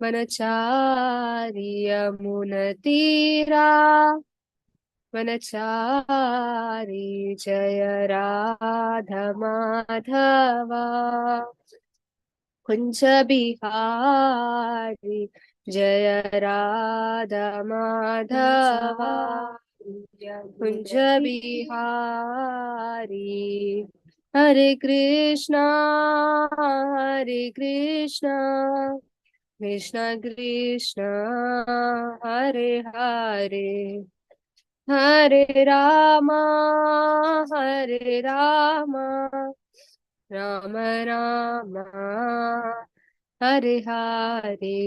वनचारि यमुनतीरा वनचारि जय राधा माधवा कुंज बिहारी जय राधा माधवा कुंज बिहारी हरे कृष्णा कृष्ण कृष्ण हरे हरे हरे रामा राम राम हरे हरे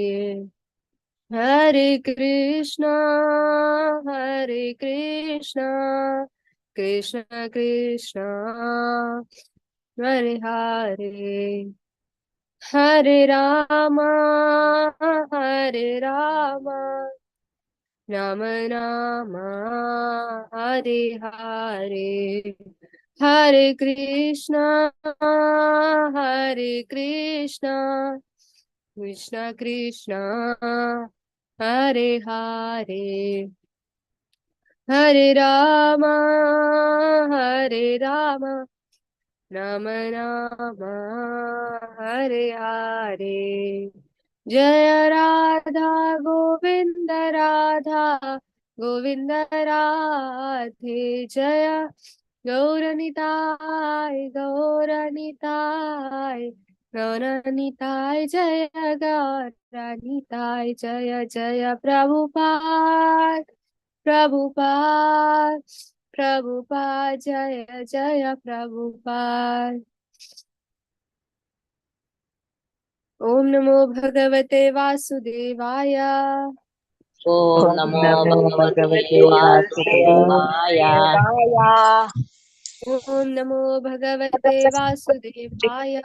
हरे कृष्णा कृष्ण कृष्ण हरे हरे हरे राम राम राम हरे हरे हरे कृष्णा कृष्ण कृष्ण हरे हरे हरे राम राम राम हरे हरे जय राधा गोविंद राधे जय गौरनिताय जय गौरनिताय जय जय प्रभुपाद जय जय प्रभुपाद। ओम नमो भगवते वासुदेवाय ओम नमो भगवते वासुदेवाय। ओम नमो भगवते वासुदेवाय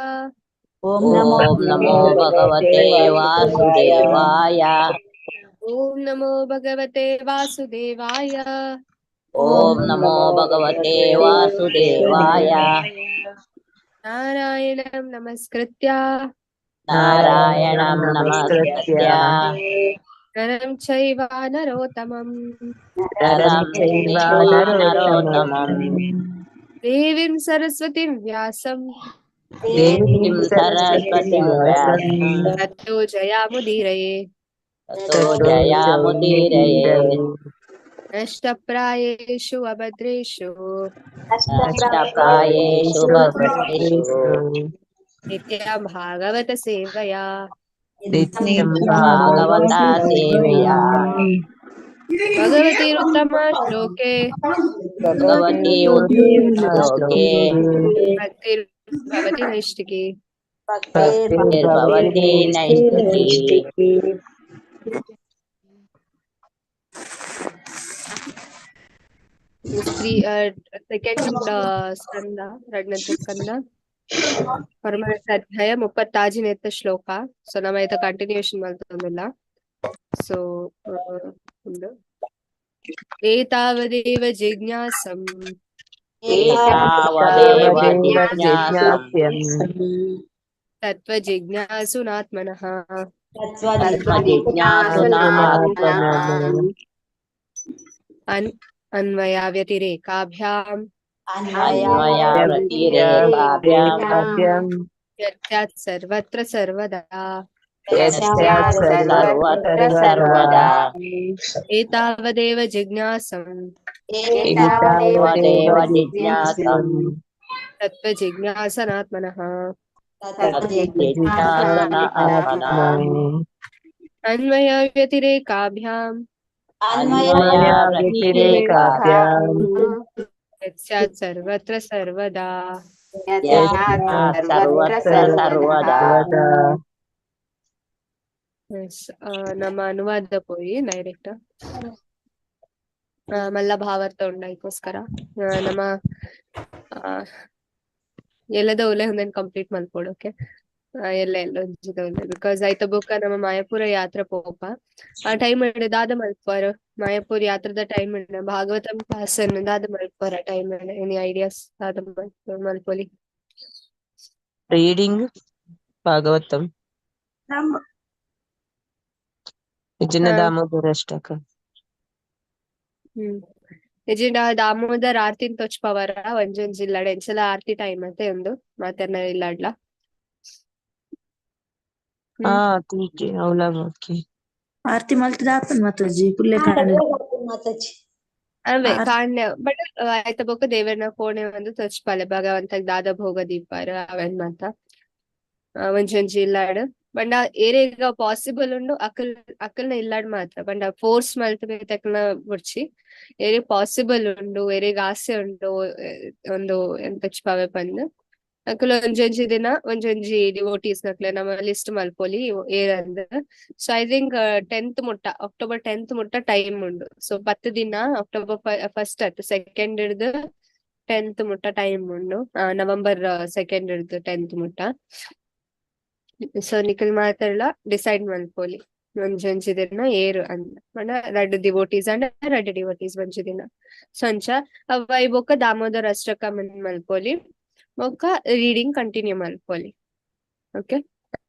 ओम नमो भगवते वासुदेवाय। ओम नमो भगवते वासुदेवाय ओम नमो भगवते वासुदेवाय। नारायणं नमस्कृत्य नारायणं नमस्कृत्य नरं चैव नरोत्तमं नरं चैव नरोत्तमं देवीं सरस्वतीं व्यासं देवीं सरस्वतीं व्यासं ततो जयामुदीरये ततो जयामुदीरये। नष्टप्रायेषु अभद्रेषु नष्टप्रायेषु भद्रेषु नित्यं भागवत सेवया नित्यं भागवता सेवया भगवती उत्तम श्लोके भगवती श्लोके भक्तिर्भवति नैष्टिकी। भक्तिर्भवति नैष्टिकी। सेकेंड स्कंद ಎರಡನೇ ಸ್ಕಂದ ಪರಮಾರ್ಥ ಅಧ್ಯಾಯ 35ನೇ ಶ್ಲೋಕ. ಸೊ ನಾವ್ ಆಯ್ತಾ ಕಂಟಿನ್ಯೂಷನ್ ಮಾಡ್ತಂದಿಲ್ಲ. ಸೊ ಒಂದು ಏತಾವದೇವ ಜಿಜ್ಞಾಸಂ एतावदेव जिज्ञासम् तत्त्वजिज्ञासुनात्मनः तत्त्वजिज्ञासुनात्मनः अन्वयाव्यतिरेकाभ्याम् अन्वयाव्यतिरेकाभ्याम् यत्यात् सर्वत्र सर्वदा सर्वत्र सर्वदा एतावदेव जिज्ञासम् एतावदेव जिज्ञासम् तत्त्वजिज्ञासनात्मनः तत्त्वजिज्ञासनात्मनः अन्वयाव्यतिरेकाभ्याम् अन्वयाव्यतिरेकाभ्याम् यत्स्यात् सर्वत्र सर्वदा यस्मात् सर्वत्र सर्वदा। ನಮ್ಮ ಅನುವಾದ ಪೋಯಿ ಡೈರೆಕ್ಟ್ ಮಲ್ಲ ಭಾವಾರ್ಥ ಉಂಡಾಯ್ಕೋಸ್ಕರ ನಮ್ಮ ಎಲ್ಲದ ಒಲೆ ಒಂದೇನ್ ಕಂಪ್ಲೀಟ್ ಮಲ್ಕೊಡೋಕೆ ಎಲ್ಲ ಬಿಕಾಸ್ ಆಯ್ತ ಬುಕ್ಕ ನಮ್ಮ ಮಾಯಾಪುರ ಯಾತ್ರೆ ಪೋಪ ಆ ಟೈಮ್ ದಾದ ಮಲ್ಪಾರ ಮಾಯಾಪುರ ಯಾತ್ರದ ಟೈಮ್ ಭಾಗವತಂ ಕ್ಲಾಸ್ ದಾದ ಮಲ್ಪಾರ ಟೈಮ್ ಎನಿ ಐಡಿಯಾಸ್ ದಾದ ಮಲ್ಪೊಲಿ reading Bhagavatam. ಇಜಿನ ಹಾ ದಾಮೋದರ ಅಷ್ಟಕ ಇಜಿಂಡ ದಾಮೋದರ್ ಆರ್ತಿನ್ ತೊಚ್ ಪವರ ಒಂಜೊಂಜಿ ಇಲ್ಲಾಡ ಎಂಚಲ ಆರ್ತಿ ಟೈಮ್ ಮತ್ತೆ ಒಂದು ಮಾತರ್ನ ಇಲ್ಲಾಡ್ಲ ಹಾ ತೀಕೆ ಅವಲಾಗ ಓಕೆ ಆರ್ತಿ ಮಲ್ತದ ಆಪನ್ ಮಾತಾಜಿ ಪುಲ್ಲೆ ಕಾಂಡೆ ಮಾತಾಜಿ ಅವೇ ಕಾಂಡ್ಯ ಬಟ್ ಆಯ್ತ ಬೊಕ ದೇವರನ ಕೋಣೆ ಒಂದು ತೊಚ್ಪಾಲೆ ಭಗವಂತ ದಾದ ಭೋಗ ದೀಪಾರ ಅವೆನ್ ಮಾತ ಒಂಜೊಂಜಿ ಇಲ್ಲಾಡ್ ಬಂಡ ಏರೆಗ ಪಾಸಿಬಲ್ ಉಂಡು ಅಕಲ್ನ ಇಲ್ಲಾಡ್ ಮಾತ್ರ ಬಂಡ ಫೋರ್ಸ್ ಮಲ್ತ್ ತಕ್ನ ಬುಡ್ಚಿ ಏರೆ ಪಾಸಿಬಲ್ ಉಂಡು ಏರೆಗ್ ಆಸೆ ಉಂಡು ಒಂದು ಎಂತಚ್ ಪಾವೆ ಪಂದ್ ಅಕಲ್ ಒಂಜೊಂಜಿ ದಿನ ಒಂಜೊಂಜಿ ಡಿವೋಟೀಸ್ ನಕ್ಲೆ ನಮ್ಮ ಲಿಸ್ಟ್ ಮಲ್ಪೊಲಿ ಏರಂದ್ ಸೊ ಐ ಥಿಂಕ್ 10th ಮುಟ್ಟ ಅಕ್ಟೋಬರ್ 10th ಮುಟ್ಟ ಟೈಮ್ ಉಂಡು ಸೊ 10 ದಿನ ಅಕ್ಟೋಬರ್ 1st ಅತ್ 2nd ಹಿಡ್ದು 10th ಮುಟ್ಟ ಟೈಮ್ ಉಂಡು ನವೆಂಬರ್ 2nd ಹಿಡ್ದು 10th ಮುಟ್ಟ ಸೊ ನಿಖಿಲ್ ಮಾತಾಡ್ಲ ಡಿಸೈಡ್ ಮಲ್ಪೊಲಿ ಒಂಜೊಂಜಿ ದಿನ ಏರು ಅಂದ್ ಪಂಡ ರಡ್ಡ್ ಡಿವೋಟೀಸ್ ಅಂಡ್ ರಡ್ಡ್ ಡಿವೋಟೀಸ್ ಒಂಜಿ ದಿನ ಸೊ ಅಂಚ ಅವೈ ಬೊಕ ದಾಮೋದರ್ ಅಷ್ಟಕ ಮಲ್ಪೊಲಿ ಬೊಕ ರೀಡಿಂಗ್ ಕಂಟಿನ್ಯೂ ಮಲ್ಪೊಲಿ ಓಕೆ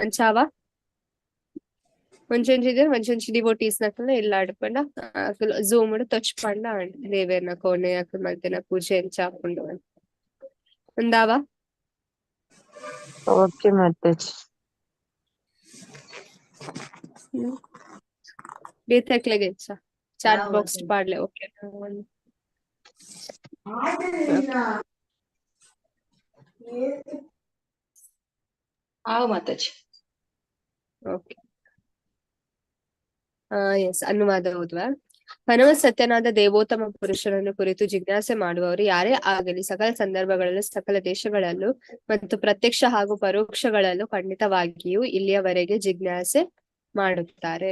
ಅಂಚಾವ ಒಂಜೊಂಜಿ ದಿನ ಒಂಜೊಂಜಿ ಡಿವೋಟೀಸ್ ನಕಲ್ನ ಇಲ್ಲ ಆಡ್ಪಂಡ ಝೂಮ್ ತೊಚ್ ಪಂಡ ದೇವೇರ್ನ ಕೋಣೆ ಅಕಲ್ ಮಲ್ತಿನ ಪೂಜೆ ಎಂಚ ಹಾಕೊಂಡು ಒಂದಾವ ಓಕೆ ಮಾತಾಜಿ ಬೇತಕ್ಲೆಗೆ ಎಂಚ ಚಾಟ್ ಬಾಕ್ಸ್ ಪಾಡ್ಲೆ ಓಕೆ ಮಾತಾಜಿ ಓಕೆ ಎಸ್ ಅನುವಾದ ಓದುವ ಪರಮ ಸತ್ಯನಾದ ದೇವೋತ್ತಮ ಪುರುಷರನ್ನು ಕುರಿತು ಜಿಜ್ಞಾಸೆ ಮಾಡುವವರು ಯಾರೇ ಆಗಲಿ ಸಕಲ ಸಂದರ್ಭಗಳಲ್ಲೂ ಸಕಲ ದೇಶಗಳಲ್ಲೂ ಮತ್ತು ಪ್ರತ್ಯಕ್ಷ ಹಾಗೂ ಪರೋಕ್ಷಗಳಲ್ಲೂ ಖಂಡಿತವಾಗಿಯೂ ಇಲ್ಲಿಯವರೆಗೆ ಜಿಜ್ಞಾಸೆ ಮಾಡುತ್ತಾರೆ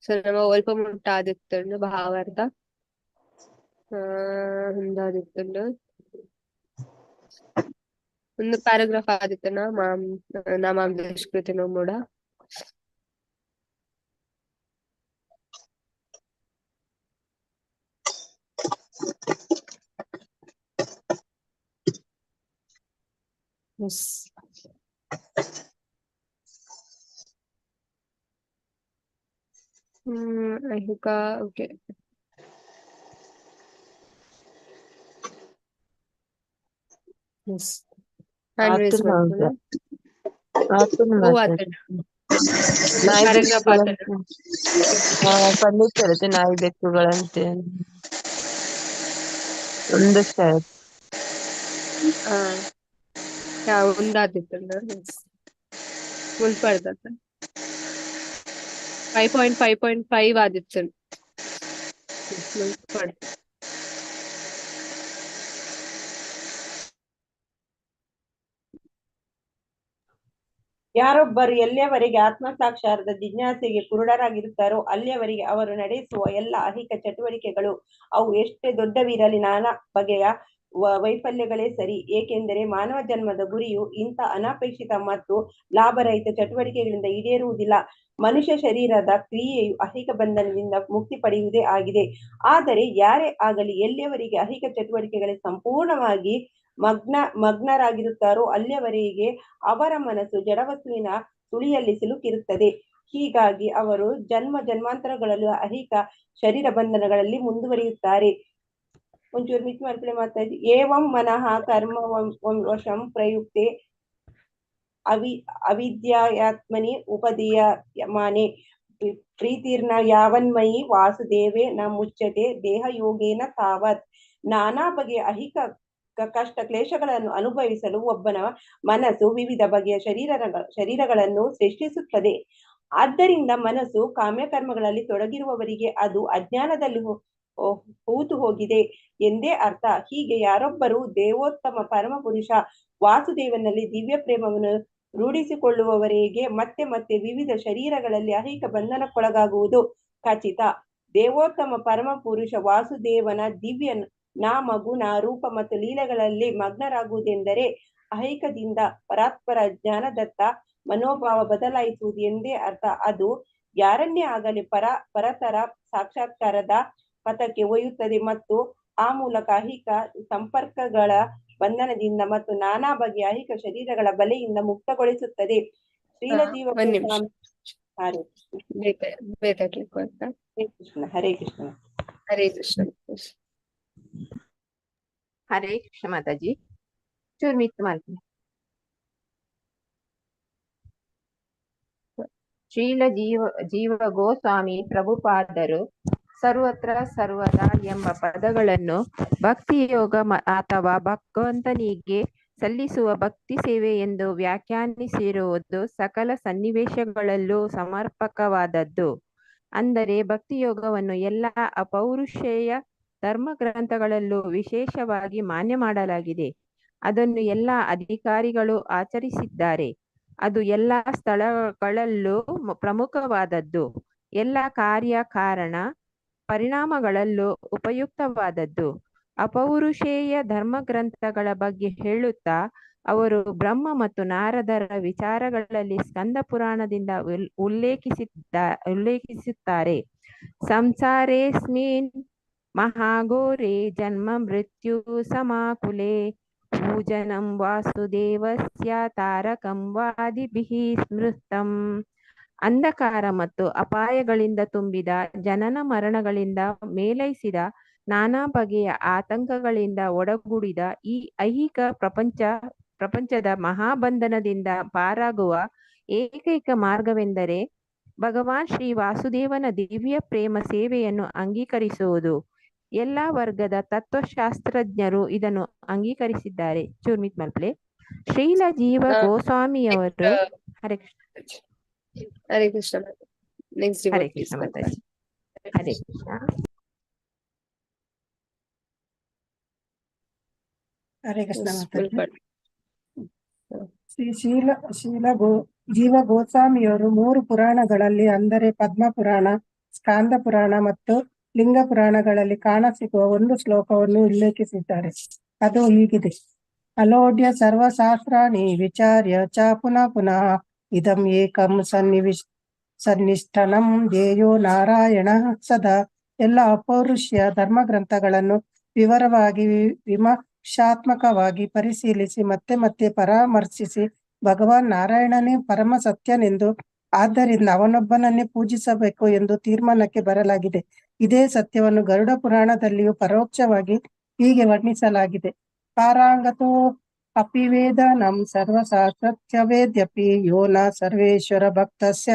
ಸೊ ನಮ್ಮ ಒಲ್ಪ ಮುಟ್ಟ ಆದಿತ್ತುಂಡು ಭಾವಾರ್ಥ ಹಿಂದಾದಿತ್ತುಂಡು ಒಂದು ಪ್ಯಾರಾಗ್ರಾಫ್ ಆದಿತ್ತನ ನಾಮಾಂ ದುಷ್ಕೃತಿನೋ ಮೂಡ Yes. I think okay. Yes. Hand raise ಮಾಡ್ಕೊಳ್ಳಿ. ಪ್ಯಾರಾಗ್ರಾಫ್ ಖಂಡಿತ ನಾಯಿ ಬೆಕ್ಕುಗಳಂತೆ ಒಂದಷ್ಟೇ ಒಂದಾದಿತ್ತು ಮುಲ್ಪಡ್ದ 5.5.5 ಆದಿತ್ತು ಮುಲ್ಪಡ್ ಯಾರೊಬ್ಬರು ಎಲ್ಲಿಯವರೆಗೆ ಆತ್ಮಸಾಕ್ಷಾರದ ಜಿಜ್ಞಾಸೆಗೆ ಕುರುಡರಾಗಿರುತ್ತಾರೋ ಅಲ್ಲಿಯವರೆಗೆ ಅವರು ನಡೆಸುವ ಎಲ್ಲ ಐಹಿಕ ಚಟುವಟಿಕೆಗಳು ಅವು ಎಷ್ಟೇ ದೊಡ್ಡವಿರಲಿ ನಾನಾ ಬಗೆಯ ವೈಫಲ್ಯಗಳೇ ಸರಿ. ಏಕೆಂದರೆ ಮಾನವ ಜನ್ಮದ ಗುರಿಯು ಇಂಥ ಅನಪೇಕ್ಷಿತ ಮತ್ತು ಲಾಭರಹಿತ ಚಟುವಟಿಕೆಗಳಿಂದ ಈಡೇರುವುದಿಲ್ಲ. ಮನುಷ್ಯ ಶರೀರದ ಕ್ರಿಯೆಯು ಐಹಿಕ ಬಂಧನದಿಂದ ಮುಕ್ತಿ ಪಡೆಯುವುದೇ ಆಗಿದೆ. ಆದರೆ ಯಾರೇ ಆಗಲಿ ಎಲ್ಲಿಯವರೆಗೆ ಐಹಿಕ ಚಟುವಟಿಕೆಗಳಿಗೆ ಸಂಪೂರ್ಣವಾಗಿ ಮಗ್ನರಾಗಿರುತ್ತಾರೋ ಅಲ್ಲಿಯವರೆಗೆ ಅವರ ಮನಸ್ಸು ಜಡವಸ್ತುವಿನ ಸುಳಿಯಲ್ಲಿ ಸಿಲುಕಿರುತ್ತದೆ. ಹೀಗಾಗಿ ಅವರು ಜನ್ಮಾಂತರಗಳಲ್ಲೂ ಐಹಿಕ ಶರೀರ ಬಂಧನಗಳಲ್ಲಿ ಮುಂದುವರಿಯುತ್ತಾರೆ. ಒಂಚೂರು ಮಿಸ್ ಮಾಡ್ಕೊಳ್ಳಿ ಮಾತಾಡಿ. ಏವಂ ಮನಃ ಕರ್ಮ ವಶಂ ಪ್ರಯುಕ್ತೆ ಅವಿದ್ಯಾತ್ಮನಿ ಉಪದೀಯಮಾನೆ ಪ್ರೀತಿರ್ನ ಯಾವನ್ಮಯಿ ವಾಸುದೇವೇ ನ ಮುಚ್ಚತೆ ದೇಹ ಯೋಗೇನ ತಾವತ್. ನಾನಾ ಬಗೆಯ ಐಹಿಕ ಕಷ್ಟ ಕ್ಲೇಶಗಳನ್ನು ಅನುಭವಿಸಲು ಒಬ್ಬನ ಮನಸ್ಸು ವಿವಿಧ ಬಗೆಯ ಶರೀರಗಳನ್ನು ಸೃಷ್ಟಿಸುತ್ತದೆ. ಆದ್ದರಿಂದ ಮನಸ್ಸು ಕಾಮ್ಯಕರ್ಮಗಳಲ್ಲಿ ತೊಡಗಿರುವವರಿಗೆ ಅದು ಅಜ್ಞಾನದಲ್ಲಿ ಹೂತು ಹೋಗಿದೆ ಎಂದೇ ಅರ್ಥ. ಹೀಗೆ ಯಾರೊಬ್ಬರು ದೇವೋತ್ತಮ ಪರಮ ಪುರುಷ ವಾಸುದೇವನಲ್ಲಿ ದಿವ್ಯ ಪ್ರೇಮವನ್ನು ರೂಢಿಸಿಕೊಳ್ಳುವವರೆಗೆ ಮತ್ತೆ ಮತ್ತೆ ವಿವಿಧ ಶರೀರಗಳಲ್ಲಿ ಐಹಿಕ ಬಂಧನಕ್ಕೊಳಗಾಗುವುದು ಖಚಿತ. ದೇವೋತ್ತಮ ಪರಮ ಪುರುಷ ವಾಸುದೇವನ ದಿವ್ಯ ನಾಮ ಗುಣ ರೂಪ ಮತ್ತು ಲೀಲೆಗಳಲ್ಲಿ ಮಗ್ನರಾಗುವುದೆಂದರೆ ಐಹಿಕದಿಂದ ಪರಾತ್ಪರ ಜ್ಞಾನದತ್ತ ಮನೋಭಾವ ಬದಲಾಯಿಸುವುದು ಎಂದೇ ಅರ್ಥ. ಅದು ಯಾರನ್ನೇ ಆಗಲಿ ಪರತರ ಸಾಕ್ಷಾತ್ಕಾರದ ಪಥಕ್ಕೆ ಒಯ್ಯುತ್ತದೆ ಮತ್ತು ಆ ಮೂಲಕ ಐಹಿಕ ಸಂಪರ್ಕಗಳ ಬಂಧನದಿಂದ ಮತ್ತು ನಾನಾ ಬಗೆಯ ಐಹಿಕ ಶರೀರಗಳ ಬಲೆಯಿಂದ ಮುಕ್ತಗೊಳಿಸುತ್ತದೆ. ಹರೇ ಬೇತಾಕ್ಲಿಕ್ಕೆ ಅಂತ. ಕೃಷ್ಣ. ಹರೇ ಕೃಷ್ಣ. ಹರೇ ಕೃಷ್ಣ. ಹರೇ ಕೃಷ್ಣ ಮಾತಾಜಿ. ಚೂರು ಮಿತ್ ಮಾಡ್ತೀನಿ. ಶ್ರೀಲ ಜೀವ ಗೋಸ್ವಾಮಿ ಪ್ರಭುಪಾದರು ಸರ್ವತ್ರ ಸರ್ವದಾ ಎಂಬ ಪದಗಳನ್ನು ಭಕ್ತಿಯೋಗ ಅಥವಾ ಭಗವಂತನಿಗೆ ಸಲ್ಲಿಸುವ ಭಕ್ತಿ ಸೇವೆ ಎಂದು ವ್ಯಾಖ್ಯಾನಿಸಿರುವುದು ಸಕಲ ಸನ್ನಿವೇಶಗಳಲ್ಲೂ ಸಮರ್ಪಕವಾದದ್ದು. ಅಂದರೆ ಭಕ್ತಿಯೋಗವನ್ನು ಎಲ್ಲ ಅಪೌರುಷೇಯ ಧರ್ಮ ಗ್ರಂಥಗಳಲ್ಲೂ ವಿಶೇಷವಾಗಿ ಮಾನ್ಯ ಮಾಡಲಾಗಿದೆ. ಅದನ್ನು ಎಲ್ಲ ಅಧಿಕಾರಿಗಳು ಆಚರಿಸಿದ್ದಾರೆ. ಅದು ಎಲ್ಲ ಸ್ಥಳಗಳಲ್ಲೂ ಪ್ರಮುಖವಾದದ್ದು, ಎಲ್ಲ ಕಾರ್ಯ ಕಾರಣ ಪರಿಣಾಮಗಳಲ್ಲೂ ಉಪಯುಕ್ತವಾದದ್ದು. ಅಪೌರುಷೇಯ ಧರ್ಮಗ್ರಂಥಗಳ ಬಗ್ಗೆ ಹೇಳುತ್ತಾ ಅವರು ಬ್ರಹ್ಮ ಮತ್ತು ನಾರದರ ವಿಚಾರಗಳಲ್ಲಿ ಸ್ಕಂದ ಪುರಾಣದಿಂದ ಉಲ್ಲೇಖಿಸುತ್ತಾರೆ. ಸಂಸಾರೇಸ್ಮಿನ್ ಮಹಾಘೋರೆ ಜನ್ಮ ಮೃತ್ಯು ಸಮಾಕುಲೆ ಪೂಜನಂ ವಾಸುದೇವಸ್ಯ ತಾರಕಂ ವಾದಿಭಿಃ ಸ್ಮೃತಂ. ಅಂಧಕಾರ ಮತ್ತು ಅಪಾಯಗಳಿಂದ ತುಂಬಿದ ಜನನ ಮರಣಗಳಿಂದ ಮೇಲೈಸಿದ ನಾನಾ ಬಗೆಯ ಆತಂಕಗಳಿಂದ ಒಡಗೂಡಿದ ಈ ಐಹಿಕ ಪ್ರಪಂಚದ ಮಹಾಬಂಧನದಿಂದ ಪಾರಾಗುವ ಏಕೈಕ ಮಾರ್ಗವೆಂದರೆ ಭಗವಾನ್ ಶ್ರೀ ವಾಸುದೇವನ ದಿವ್ಯ ಪ್ರೇಮ ಸೇವೆಯನ್ನು ಅಂಗೀಕರಿಸುವುದು. ಎಲ್ಲ ವರ್ಗದ ತತ್ವಶಾಸ್ತ್ರಜ್ಞರು ಇದನ್ನು ಅಂಗೀಕರಿಸಿದ್ದಾರೆ. ಚೂರ್ಮಿತ್ ಮಲ್ಪಲೆ. ಶ್ರೀಲ ಜೀವ ಗೋಸ್ವಾಮಿಯವರು ಹರೇ ಕೃಷ್ಣ. ಹರೇ ಕೃಷ್ಣ. ನೆಕ್ಸ್ಟ್ ಹರೇ ಕೃಷ್ಣ ಮಾತಾಜಿ. ಹರೇ ಕೃಷ್ಣ. ಹರೇ ಕೃಷ್ಣ ಮಾತಾಜಿ. ಜೀವ ಗೋಸ್ವಾಮಿಯವರು 3 ಪುರಾಣಗಳಲ್ಲಿ ಅಂದರೆ ಪದ್ಮ ಪುರಾಣ, ಸ್ಕಾಂದ ಪುರಾಣ ಮತ್ತು ಲಿಂಗ ಪುರಾಣಗಳಲ್ಲಿ ಕಾಣಸಿಗುವ ಒಂದು ಶ್ಲೋಕವನ್ನು ಉಲ್ಲೇಖಿಸಿದ್ದಾರೆ. ಅದು ಹೀಗಿದೆ: ಅಲೋಢ್ಯ ಸರ್ವಶಾಸ್ತ್ರಾಣಿ ವಿಚಾರ್ಯ ಚ ಪುನಃ ಪುನಃ ಇದಂ ಏಕಂ ಸನ್ನಿಷ್ಠನಂ ಧ್ಯೇಯೋ ನಾರಾಯಣ ಸದಾ. ಎಲ್ಲ ಅಪೌರುಷ್ಯ ಧರ್ಮಗ್ರಂಥಗಳನ್ನು ವಿವರವಾಗಿ ವಿಮರ್ಶಾತ್ಮಕವಾಗಿ ಪರಿಶೀಲಿಸಿ ಮತ್ತೆ ಮತ್ತೆ ಪರಾಮರ್ಶಿಸಿ ಭಗವಾನ್ ನಾರಾಯಣನೇ ಪರಮ ಸತ್ಯನೆಂದು, ಆದ್ದರಿಂದ ಅವನೊಬ್ಬನನ್ನೇ ಪೂಜಿಸಬೇಕು ಎಂದು ತೀರ್ಮಾನಕ್ಕೆ ಬರಲಾಗಿದೆ. ಇದೇ ಸತ್ಯವನ್ನು ಗರುಡ ಪುರಾಣದಲ್ಲಿಯೂ ಪರೋಕ್ಷವಾಗಿ ಹೀಗೆ ವರ್ಣಿಸಲಾಗಿದೆ: ಪಾರಾಂಗತೋ ಅಪಿ ವೇದಾನಾಂ ಸರ್ವಶಾಸ್ತ್ರಜ್ಞವೇದ್ಯಪಿ ಯೋ ನ ಸರ್ವೇಶ್ವರ ಭಕ್ತಸ್ಯ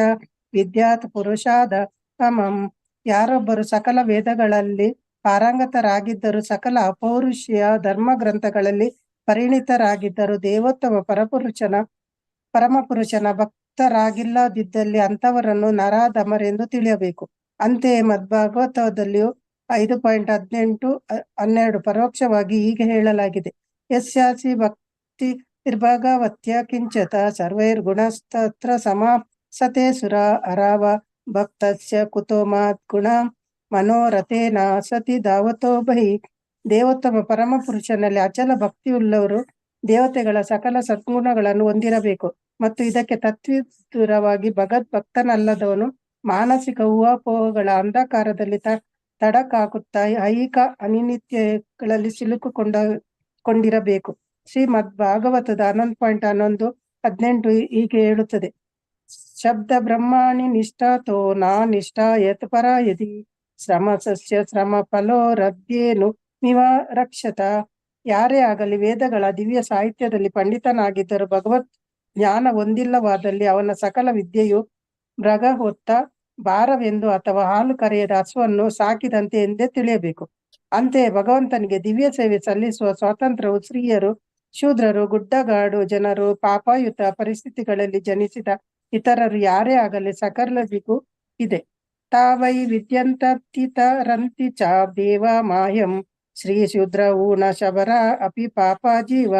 ವಿದ್ಯಾತ್ ಪುರುಷಾದ ತಮಂ. ಯಾರೊಬ್ಬರು ಸಕಲ ವೇದಗಳಲ್ಲಿ ಪಾರಂಗತರಾಗಿದ್ದರು, ಸಕಲ ಅಪೌರುಷೀಯ ಧರ್ಮ ಗ್ರಂಥಗಳಲ್ಲಿ ಪರಿಣಿತರಾಗಿದ್ದರು, ದೇವೋತ್ತಮ ಪರಮಪುರುಷನ ಭಕ್ತರಾಗಿಲ್ಲದಿದ್ದಲ್ಲಿ ಅಂಥವರನ್ನು ನರಾಧಮರೆಂದು ತಿಳಿಯಬೇಕು. ಅಂತೆಯೇ ಮದ್ಭಾಗವತದಲ್ಲಿಯೂ 5.18-12 ಪರೋಕ್ಷವಾಗಿ ಹೀಗೆ ಹೇಳಲಾಗಿದೆ: ಯಸ್ಯಾಸಿ ಭಕ್ತಿ ನಿರ್ಭಾಗವತ್ಯ ಕಿಂಚತ ಸರ್ವೈರ್ಗುಣಸ್ತತ್ರ ಸಮಾಸತೆ ಸುರ ಅರಾವ ಭಕ್ತಸ್ಯ ಕುತೋ ಮಾತ್ ಗುಣ ಮನೋರಥೇನ ಸತಿ ಧಾವತೋ ಬಹಿ. ದೇವೋತ್ತಮ ಪರಮ ಪುರುಷನಲ್ಲಿ ಅಚಲ ಭಕ್ತಿಯುಳ್ಳವರು ದೇವತೆಗಳ ಸಕಲ ಸದ್ಗುಣಗಳನ್ನು ಹೊಂದಿರಬೇಕು. ಮತ್ತು ಇದಕ್ಕೆ ತತ್ವಿದೂರವಾಗಿ ಭಗವದ್ಭಕ್ತನಲ್ಲದವನು ಮಾನಸಿಕ ಊಹಾಪೋಹಗಳ ಅಂಧಕಾರದಲ್ಲಿ ತಡಕಾಕುತ್ತಾ ಐಹಿಕ ಅನಿತ್ಯಗಳಲ್ಲಿ ಸಿಲುಕಿಕೊಂಡಿರಬೇಕು. ಶ್ರೀಮದ್ ಭಾಗವತದ 11.11-18 ಹೀಗೆ ಹೇಳುತ್ತದೆ: ಶಬ್ದ ಬ್ರಹ್ಮಾಣಿ ನಿಷ್ಠಾತೋ ನಾ ನಿಷ್ಠಾ ಯತ್ ಪರ ಯದಿ ಶ್ರಮಸಸ್ಯ ಶ್ರಮ ಫಲೋರಧ್ಯೇನು ರಕ್ಷತ. ಯಾರೇ ಆಗಲಿ ವೇದಗಳ ದಿವ್ಯ ಸಾಹಿತ್ಯದಲ್ಲಿ ಪಂಡಿತನಾಗಿದ್ದರೂ ಭಗವತ್ ಜ್ಞಾನ ಹೊಂದಿಲ್ಲವಾದಲ್ಲಿ ಅವನ ಸಕಲ ವಿದ್ಯೆಯು ಮೃಗ ಹೊತ್ತ ಭಾರವೆಂದು ಅಥವಾ ಹಾಲು ಕರೆಯದ ಹಸುವನ್ನು ಸಾಕಿದಂತೆ ಎಂದೇ ತಿಳಿಯಬೇಕು. ಅಂತೆಯೇ ಭಗವಂತನಿಗೆ ದಿವ್ಯ ಸೇವೆ ಸಲ್ಲಿಸುವ ಸ್ವಾತಂತ್ರ್ಯವು ಸ್ತ್ರೀಯರು, ಶೂದ್ರರು, ಗುಡ್ಡಗಾಡು ಜನರು, ಪಾಪಯುತ ಪರಿಸ್ಥಿತಿಗಳಲ್ಲಿ ಜನಿಸಿದ ಇತರರು ಯಾರೇ ಆಗಲಿ ಸಕಲರಿಗೂ ಇದೆ. ತಾವೈ ವಿದ್ಯಂತರಂತಿ ಚ ದೇವ ಮಾಯಂ ಶ್ರೀ ಶೂದ್ರ ಊನ ಶಬರ ಅಪಿ ಪಾಪ ಜೀವ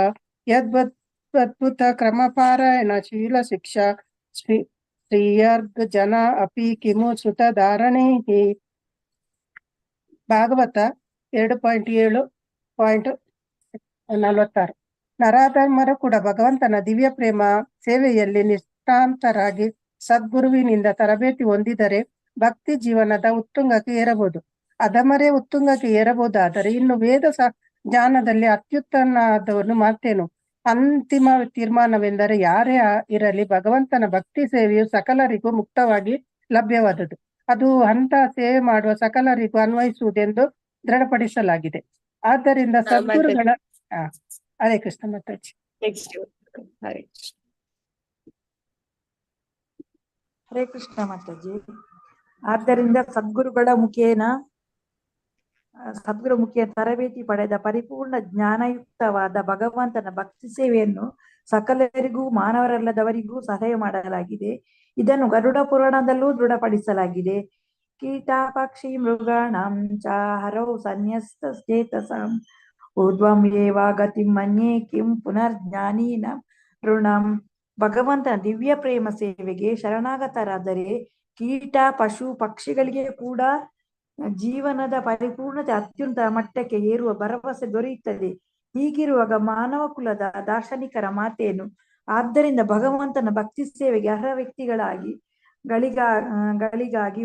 ಯದ್ಭುತ ಕ್ರಮಪಾರಾಯಣ ಶೀಲ ಶಿಕ್ಷಾ ಶ್ರೀಯರ್ಗ ಜನ ಅಪಿ ಕಿಮು ಶ್ರುತ ಧಾರಣೆ. ಭಾಗವತ 2.7.46. ನರಾಧಮರು ಕೂಡ ಭಗವಂತನ ದಿವ್ಯ ಪ್ರೇಮ ಸೇವೆಯಲ್ಲಿ ನಿಷ್ಠಾಂತರಾಗಿ ಸದ್ಗುರುವಿನಿಂದ ತರಬೇತಿ ಹೊಂದಿದರೆ ಭಕ್ತಿ ಜೀವನದ ಉತ್ತುಂಗಕ್ಕೆ ಏರಬಹುದು. ಅಧಮರೇ ಉತ್ತುಂಗಕ್ಕೆ ಏರಬಹುದಾದರೆ ಇನ್ನು ವೇದ ಜ್ಞಾನದಲ್ಲಿ ಅತ್ಯುತ್ತಮನಾದವನು ಮತ್ತೇನು? ಅಂತಿಮ ತೀರ್ಮಾನವೆಂದರೆ ಯಾರೇ ಇರಲಿ ಭಗವಂತನ ಭಕ್ತಿ ಸೇವೆಯು ಸಕಲರಿಗೂ ಮುಕ್ತವಾಗಿ ಲಭ್ಯವಾದದ್ದು. ಅದು ಅಂತ ಸೇವೆ ಮಾಡುವ ಸಕಲರಿಗೂ ಅನ್ವಯಿಸುವುದೆಂದು ದೃಢಪಡಿಸಲಾಗಿದೆ. ಆದ್ದರಿಂದ ಸದ್ಗುರುಗಳ ಹರೇ ಕೃಷ್ಣ ಮಾತಾಜಿ. ನೆಕ್ಸ್ಟ್ ಹರೇ ಕೃಷ್ಣ. ಹರೇ ಕೃಷ್ಣ ಮಾತಾಜಿ. ಆದ್ದರಿಂದ ಸದ್ಗುರು ಮುಖೇನ ತರಬೇತಿ ಪಡೆದ ಪರಿಪೂರ್ಣ ಜ್ಞಾನಯುಕ್ತವಾದ ಭಗವಂತನ ಭಕ್ತಿ ಸೇವೆಯನ್ನು ಸಕಲರಿಗೂ ಮಾನವರಲ್ಲದವರಿಗೂ ಸಹಾಯ ಮಾಡಲಾಗಿದೆ. ಇದನ್ನು ಗರುಡ ಪುರಾಣದಲ್ಲೂ ದೃಢಪಡಿಸಲಾಗಿದೆ. ಕೀಟ ಪಕ್ಷಿ ಮೃಗಾಣಂ ಚ ಹರೌ ಸನ್ಯಸ್ತಚೇತಸಾಂ ಊರ್ಧ್ವಂ ಏವ ಗತಿಂ ಮನ್ಯೇ ಕಿಂ ಪುನರ್ಜ್ಞಾನೀನ ಋಣಂ. ಭಗವಂತನ ದಿವ್ಯ ಪ್ರೇಮ ಸೇವೆಗೆ ಶರಣಾಗತರಾದರೆ ಕೀಟ ಪಶು ಪಕ್ಷಿಗಳಿಗೆ ಕೂಡ ಜೀವನದ ಪರಿಪೂರ್ಣತೆ ಅತ್ಯುನ್ನತ ಮಟ್ಟಕ್ಕೆ ಏರುವ ಭರವಸೆ ದೊರೆಯುತ್ತದೆ. ಹೀಗಿರುವಾಗ ಮಾನವ ಕುಲದ ದಾರ್ಶನಿಕರ ಮಾತೇನು? ಆದ್ದರಿಂದ ಭಗವಂತನ ಭಕ್ತಿ ಸೇವೆಗೆ ಅರ್ಹ ವ್ಯಕ್ತಿಗಳಾಗಿ ಗಳಿಗಾಗಿ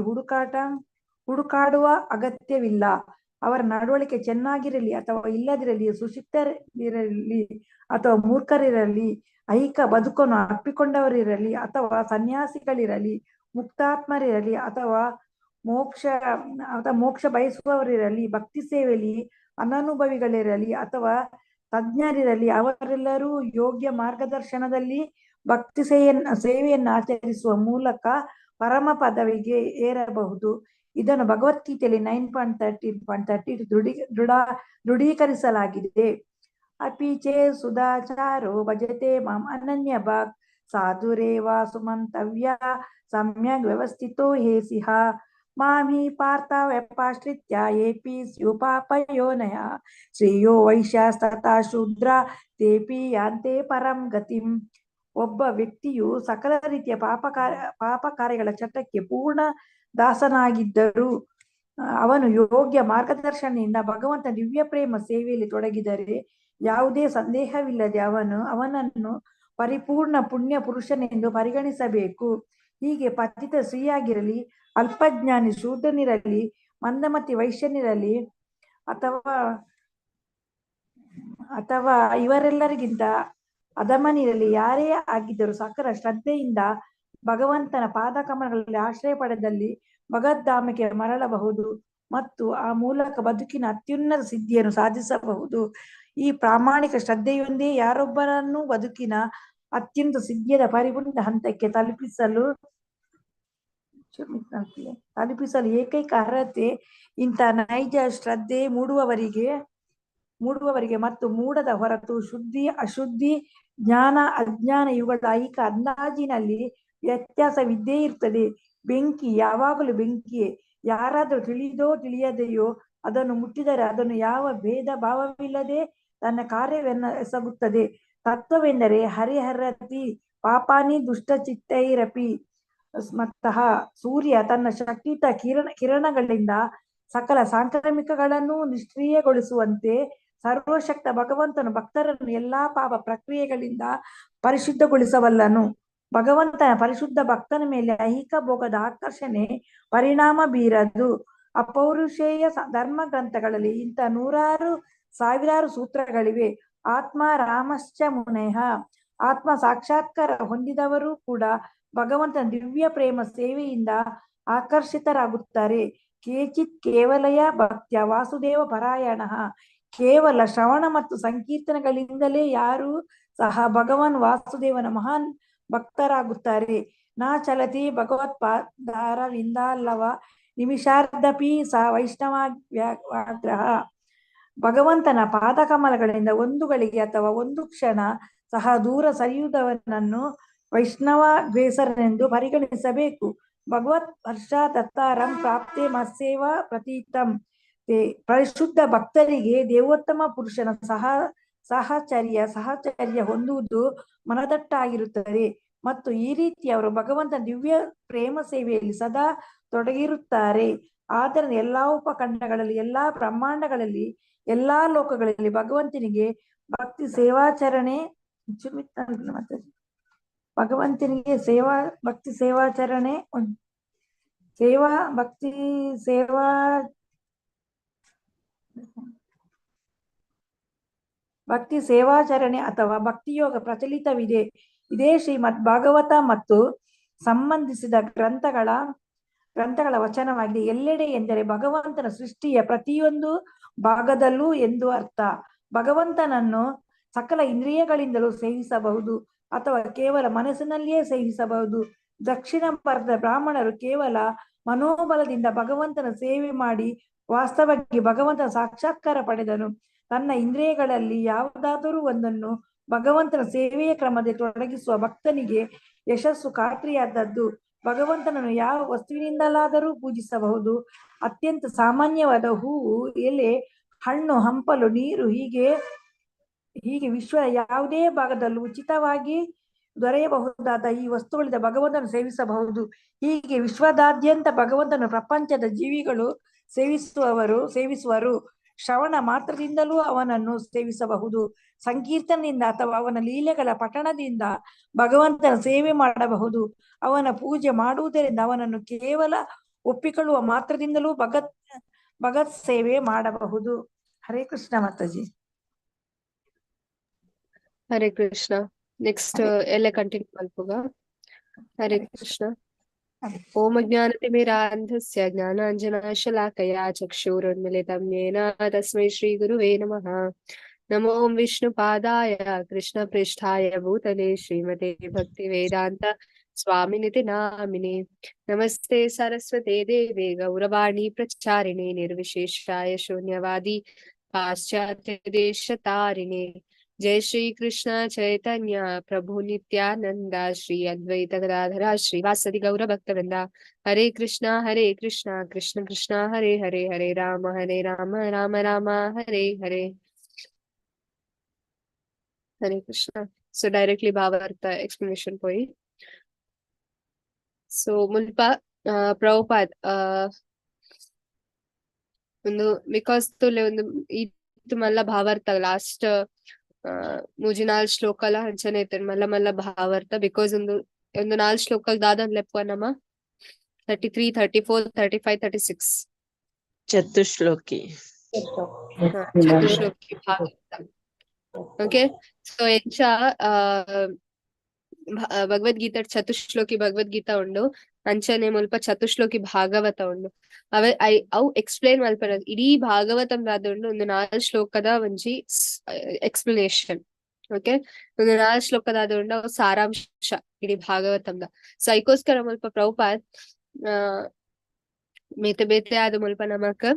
ಹುಡುಕಾಡುವ ಅಗತ್ಯವಿಲ್ಲ. ಅವರ ನಡವಳಿಕೆ ಚೆನ್ನಾಗಿರಲಿ ಅಥವಾ ಇಲ್ಲದಿರಲಿ, ಸುಶಿಕ್ತರಿರಲಿ ಅಥವಾ ಮೂರ್ಖರಿರಲಿ, ಐಹಿಕ ಬದುಕನ್ನು ಅಪ್ಪಿಕೊಂಡವರಿರಲಿ ಅಥವಾ ಸನ್ಯಾಸಿಗಳಿರಲಿ, ಮುಕ್ತಾತ್ಮರಿರಲಿ ಅಥವಾ ಮೋಕ್ಷ ಬಯಸುವವರಿರಲಿ, ಭಕ್ತಿ ಸೇವೆಯಲ್ಲಿ ಅನನುಭವಿಗಳಿರಲಿ ಅಥವಾ ತಜ್ಞರಿರಲಿ, ಅವರೆಲ್ಲರೂ ಯೋಗ್ಯ ಮಾರ್ಗದರ್ಶನದಲ್ಲಿ ಭಕ್ತಿ ಸೇವೆಯನ್ನು ಆಚರಿಸುವ ಮೂಲಕ ಪರಮ ಪದವಿಗೆ ಏರಬಹುದು. ಇದನ್ನು ಭಗವದ್ಗೀತೆಯಲ್ಲಿ 9.30 ದೃಢೀಕರಿಸಲಾಗಿದೆ. ಅಪಿಚೆ ಸುಧಾಚಾರೋ ಭಜತೆ ಮಾಂ ಅನನ್ಯ ಭಾಗ್ ಸಾಧುರೇವ ಸುಮಂತವ್ಯ ಸಮ್ಯಗ್ ವ್ಯವಸ್ಥಿತೋ ಹೇಸಿಹ ಮಾಂ ಹಿ ಪಾರ್ಥ ವ್ಯಪಾಶ್ರಿತ್ಯ ಏಪಿ ಸ್ಯುಪಾಪಯೋನಯ ಶ್ರೇಯೋ ವೈಶ್ಯಾಸ್ತಥಾ ಶೂದ್ರ ತೇಪಿ ಯಾಂತೆ ಪರಂ ಗತಿಂ. ಒಬ್ಬ ವ್ಯಕ್ತಿಯು ಸಕಲ ರೀತಿಯ ಪಾಪ ಕಾರ್ಯಗಳ ಚಟಕ್ಕೆ ಪೂರ್ಣ ದಾಸನಾಗಿದ್ದರೂ ಅವನು ಯೋಗ್ಯ ಮಾರ್ಗದರ್ಶನದಿಂದ ಭಗವಂತ ದಿವ್ಯ ಪ್ರೇಮ ಸೇವೆಯಲ್ಲಿ ತೊಡಗಿದರೆ ಯಾವುದೇ ಸಂದೇಹವಿಲ್ಲದೆ ಅವನನ್ನು ಪರಿಪೂರ್ಣ ಪುಣ್ಯ ಪುರುಷನೆಂದು ಪರಿಗಣಿಸಬೇಕು. ಹೀಗೆ ಪತಿತ ಸ್ತ್ರೀಯಾಗಿರಲಿ, ಅಲ್ಪಜ್ಞಾನಿ ಶೂದ್ರನಿರಲಿ, ಮಂದಮತಿ ವೈಶ್ಯನಿರಲಿ ಅಥವಾ ಇವರೆಲ್ಲರಿಗಿಂತ ಅಧಮನಿರಲಿ, ಯಾರೇ ಆಗಿದ್ದರೂ ಸಕಲ ಶ್ರದ್ಧೆಯಿಂದ ಭಗವಂತನ ಪಾದಕಮಲಗಳಲ್ಲಿ ಆಶ್ರಯ ಪಡೆದಲ್ಲಿ ಭಗವದ್ಧಾಮಕ್ಕೆ ಮರಳಬಹುದು ಮತ್ತು ಆ ಮೂಲಕ ಬದುಕಿನ ಅತ್ಯುನ್ನತ ಸಿದ್ಧಿಯನ್ನು ಸಾಧಿಸಬಹುದು. ಈ ಪ್ರಾಮಾಣಿಕ ಶ್ರದ್ಧೆಯೊಂದೇ ಯಾರೊಬ್ಬರನ್ನು ಬದುಕಿನ ಅತ್ಯಂತ ಸಿದ್ಧಿಯದ ಪರಿಪೂರ್ಣ ಹಂತಕ್ಕೆ ತಲುಪಿಸಲು ಏಕೈಕ ಅರ್ಹತೆ. ಇಂಥ ನೈಜ ಶ್ರದ್ಧೆ ಮೂಡುವವರಿಗೆ ಮತ್ತು ಮೂಡದ ಹೊರತು ಶುದ್ಧಿ ಅಶುದ್ಧಿ, ಜ್ಞಾನ ಅಜ್ಞಾನ ಇವುಗಳ ಐಹಿಕ ಅಂದಾಜಿನಲ್ಲಿ ವ್ಯತ್ಯಾಸವಿದ್ದೇ ಇರ್ತದೆ. ಬೆಂಕಿ ಯಾವಾಗಲೂ ಬೆಂಕಿಯೇ. ಯಾರಾದರೂ ತಿಳಿದೋ ತಿಳಿಯದೆಯೋ ಅದನ್ನು ಮುಟ್ಟಿದರೆ ಅದನ್ನು ಯಾವ ಭೇದ ಭಾವವಿಲ್ಲದೆ ತನ್ನ ಕಾರ್ಯವನ್ನು ಎಸಗುತ್ತದೆ. ತತ್ವವೆಂದರೆ ಹರಿಹರತಿ ಪಾಪಾನಿ ದುಷ್ಟಚಿತ್ತೈರಪಿ ಸ್ಮತ್ತಃ. ಸೂರ್ಯ ತನ್ನ ಶಕ್ತಿಯುತ ಕಿರಣಗಳಿಂದ ಸಕಲ ಸಾಂಕ್ರಾಮಿಕಗಳನ್ನು ನಿಷ್ಕ್ರಿಯಗೊಳಿಸುವಂತೆ ಸರ್ವಶಕ್ತ ಭಗವಂತನು ಭಕ್ತರನ್ನು ಎಲ್ಲಾ ಪಾಪ ಪ್ರಕ್ರಿಯೆಗಳಿಂದ ಪರಿಶುದ್ಧಗೊಳಿಸಬಲ್ಲನು. ಭಗವಂತನ ಪರಿಶುದ್ಧ ಭಕ್ತನ ಮೇಲೆ ಐಹಿಕ ಭೋಗದ ಆಕರ್ಷಣೆ ಪರಿಣಾಮ ಬೀರದು. ಅಪೌರುಷೇಯ ಧರ್ಮ ಗ್ರಂಥಗಳಲ್ಲಿ ಇಂಥ ಸಾವಿರಾರು ಸೂತ್ರಗಳಿವೆ. ಆತ್ಮ ರಾಮಶ್ಚ ಮುನೇಹ. ಆತ್ಮ ಸಾಕ್ಷಾತ್ಕಾರ ಹೊಂದಿದವರು ಕೂಡ ಭಗವಂತನ ದಿವ್ಯ ಪ್ರೇಮ ಸೇವೆಯಿಂದ ಆಕರ್ಷಿತರಾಗುತ್ತಾರೆ. ಕೇಚಿತ್ ಕೇವಲಯ ಭಕ್ತ್ಯ ವಾಸುದೇವ ಪರಾಯಣ. ಕೇವಲ ಶ್ರವಣ ಮತ್ತು ಸಂಕೀರ್ತನೆಗಳಿಂದಲೇ ಯಾರು ಸಹ ಭಗವಾನ್ ವಾಸುದೇವನ ಮಹಾನ್ ಭಕ್ತರಾಗುತ್ತಾರೆ. ನಾ ಚಲತಿ ಭಗವತ್ಪಾದಾರವಿಂದಾಲ್ಲವ ನಿಮಿಷಾರ್ಧಪಿ ಸಹ ವೈಷ್ಣವಾಗ್ರಹ. ಭಗವಂತನ ಪಾದಕಮಲಗಳಿಂದ ಒಂದು ಗಳಿಗೆ ಅಥವಾ ಒಂದು ಕ್ಷಣ ಸಹ ದೂರ ಸರಿಯುವುದವನನ್ನು ವೈಷ್ಣವಗ್ರೇಸರನೆಂದು ಪರಿಗಣಿಸಬೇಕು. ಭಗವತ್ ಹರ್ಷಾದತ್ತಾರಂ ಪ್ರಾಪ್ತೆ ಮತ್ಸೇವ ಪ್ರತೀತಂ. ಪರಿಶುದ್ಧ ಭಕ್ತರಿಗೆ ದೇವೋತ್ತಮ ಪುರುಷನ ಸಹಚರ್ಯ ಹೊಂದುವುದು ಮನದಟ್ಟಾಗಿರುತ್ತದೆ ಮತ್ತು ಈ ರೀತಿ ಅವರು ಭಗವಂತನ ದಿವ್ಯ ಪ್ರೇಮ ಸೇವೆಯಲ್ಲಿ ಸದಾ ತೊಡಗಿರುತ್ತಾರೆ. ಆದ್ದರಿಂದ ಎಲ್ಲಾ ಉಪಖಂಡಗಳಲ್ಲಿ, ಎಲ್ಲಾ ಬ್ರಹ್ಮಾಂಡಗಳಲ್ಲಿ, ಎಲ್ಲಾ ಲೋಕಗಳಲ್ಲಿ ಭಗವಂತನಿಗೆ ಭಕ್ತಿ ಸೇವಾಚರಣೆ ಭಕ್ತಿ ಸೇವಾಚರಣೆ ಅಥವಾ ಭಕ್ತಿಯೋಗ ಪ್ರಚಲಿತವಿದೆ. ಇದೇ ಶ್ರೀಮದ್ ಭಾಗವತ ಮತ್ತು ಸಂಬಂಧಿಸಿದ ಗ್ರಂಥಗಳ ವಚನವಾಗಿದೆ. ಎಲ್ಲೆಡೆ ಎಂದರೆ ಭಗವಂತನ ಸೃಷ್ಟಿಯ ಪ್ರತಿಯೊಂದು ಭಾಗದಲ್ಲೂ ಎಂದು ಅರ್ಥ. ಭಗವಂತನನ್ನು ಸಕಲ ಇಂದ್ರಿಯಗಳಿಂದಲೂ ಸೇವಿಸಬಹುದು ಅಥವಾ ಕೇವಲ ಮನಸ್ಸಿನಲ್ಲಿಯೇ ಸೇವಿಸಬಹುದು. ದಕ್ಷಿಣ ಭಾರತದ ಬ್ರಾಹ್ಮಣರು ಕೇವಲ ಮನೋಬಲದಿಂದ ಭಗವಂತನ ಸೇವೆ ಮಾಡಿ ವಾಸ್ತವವಾಗಿ ಭಗವಂತನ ಸಾಕ್ಷಾತ್ಕಾರ ಪಡೆದನು. ತನ್ನ ಇಂದ್ರಿಯಗಳಲ್ಲಿ ಯಾವುದಾದರೂ ಒಂದನ್ನು ಭಗವಂತನ ಸೇವೆಯ ಕ್ರಮದಲ್ಲಿ ತೊಡಗಿಸುವ ಭಕ್ತನಿಗೆ ಯಶಸ್ಸು ಖಾತ್ರಿಯಾದದ್ದು. ಭಗವಂತನನ್ನು ಯಾವ ವಸ್ತುವಿನಿಂದಲಾದರೂ ಪೂಜಿಸಬಹುದು. ಅತ್ಯಂತ ಸಾಮಾನ್ಯವಾದ ಹೂವು, ಎಲೆ, ಹಣ್ಣು, ಹಂಪಲು, ನೀರು ಹೀಗೆ ವಿಶ್ವದ ಯಾವುದೇ ಭಾಗದಲ್ಲೂ ಉಚಿತವಾಗಿ ದೊರೆಯಬಹುದಾದ ಈ ವಸ್ತುಗಳಿಂದ ಭಗವಂತನ ಸೇವಿಸಬಹುದು. ಹೀಗೆ ವಿಶ್ವದಾದ್ಯಂತ ಭಗವಂತನ ಪ್ರಪಂಚದ ಜೀವಿಗಳು ಸೇವಿಸುವರು. ಶ್ರವಣ ಮಾತ್ರದಿಂದಲೂ ಅವನನ್ನು ಸೇವಿಸಬಹುದು. ಸಂಕೀರ್ತನದಿಂದ ಅಥವಾ ಅವನ ಲೀಲೆಗಳ ಪಠಣದಿಂದ ಭಗವಂತನ ಸೇವೆ ಮಾಡಬಹುದು. ಅವನ ಪೂಜೆ ಮಾಡುವುದರಿಂದ ಅವನನ್ನು ಕೇವಲ ಒಪ್ಪಿಕೊಳ್ಳುವ ಮಾತ್ರದಿಂದಲೂ ಭಗತ್ ಸೇವೆ ಮಾಡಬಹುದು. ಹರೇ ಕೃಷ್ಣ ಮಾತಾಜಿ. ಹರೇ ಕೃಷ್ಣ. ನೆಕ್ಸ್ಟ್ ಎಲ್ಲ ಕಂಟಿನ್ಯೂ ಮಲ್ಪುಗ. ಹರೇ ಕೃಷ್ಣ. ಓಂ ಅಜ್ಞಾನತಿಮಿರಾಂಧಸ್ಯ ಜ್ಞಾನಾಂಜನಶಲಾಕಯಾ ಚಕ್ಷುರುನ್ಮಿಲಿತಂ ಯೇನ ತಸ್ಮೈ ಶ್ರೀ ಗುರುವೇ ನಮಃ. ನಮೋ ವಿಷ್ಣುಪಾದಾಯ ಕೃಷ್ಣಪೃಷ್ಠಾಯ ಭೂತಲೆ ಶ್ರೀಮತೆ ಭಕ್ತಿವೇದಾಂತ ಸ್ವಾಮಿನಿತಿ ನಾಮಿನೇ. ನಮಸ್ತೆ ಸರಸ್ವತೆ ದೇವೆ ಗೌರವಾಣಿ ಪ್ರಚಾರಿಣೆ ನಿರ್ವಿಶೇಷಾಯ ಶೂನ್ಯವಾದಿ ಪಾಶ್ಚಾತ್ಯ ದೇಶತಾರಿಣೆ. जय श्री कृष्ण चैतन्य प्रभु नित्यानंद श्री अद्वैत गदाधर श्रीवासदि गौर भक्तवृंद. हरे कृष्ण कृष्ण कृष्ण हरे हरे, हरे राम राम राम हरे हरे. हरे Krishna. So directly Bhagavatam explanation poi. So mulpa Prabhupada ಒಂದು because ತುಲೆ ಒಂದು ಇದು ಮಲ್ಲ ಭಾವಾರ್ಥ ಲಾಸ್ಟ್ ಮುಜಿ 4 ಶ್ಲೋಕಲ ಹಂಚನೆ ಐತೆ ಮಲ್ಲ ಭಾವಾರ್ಥ. ಬಿಕಾಸ್ ಒಂದು 4 ಶ್ಲೋಕಲ್ ದಾದ ಲೆಪ್ಪ ನಮ್ಮ 33, 34, 35, 36 ಚತುಶ್ಲೋಕಿ ಚತುಶ್ಲೋಕಿ ಭಾವಾರ್ಥ. ಓಕೆ. ಸೊ ಎಂಚ ಭಗವದ್ಗೀತಾ ಚತುಶ್ಲೋಕಿ ಭಗವದ್ಗೀತಾ ಉಂಡು, ಅಂಚನೆ ಮುಲ್ಪ ಚತುಶ್ಲೋಕಿ ಭಾಗವತ ಉಂಡು. ಅವು ಎಕ್ಸ್ಪ್ಲೇನ್ ಮಲ್ಪನ ಇಡೀ ಭಾಗವತಂ ದಾದುಂಡು ಒಂದು 4 ಶ್ಲೋಕದ ಒಂಜಿ ಎಕ್ಸ್ಪ್ಲನೇಷನ್. ಓಕೆ. ಒಂದು 4 ಶ್ಲೋಕದಾದ ಉಂಡು ಅವು ಸಾರಾಂಶ ಇಡೀ ಭಾಗವತಂದ. ಸೊ ಐಕೋಸ್ಕರ ಮುಲ್ಪ ಪ್ರಭುಪಾದ್ ಬೇತೆ ಆದ ಮುಲ್ಪ ನಮಕ್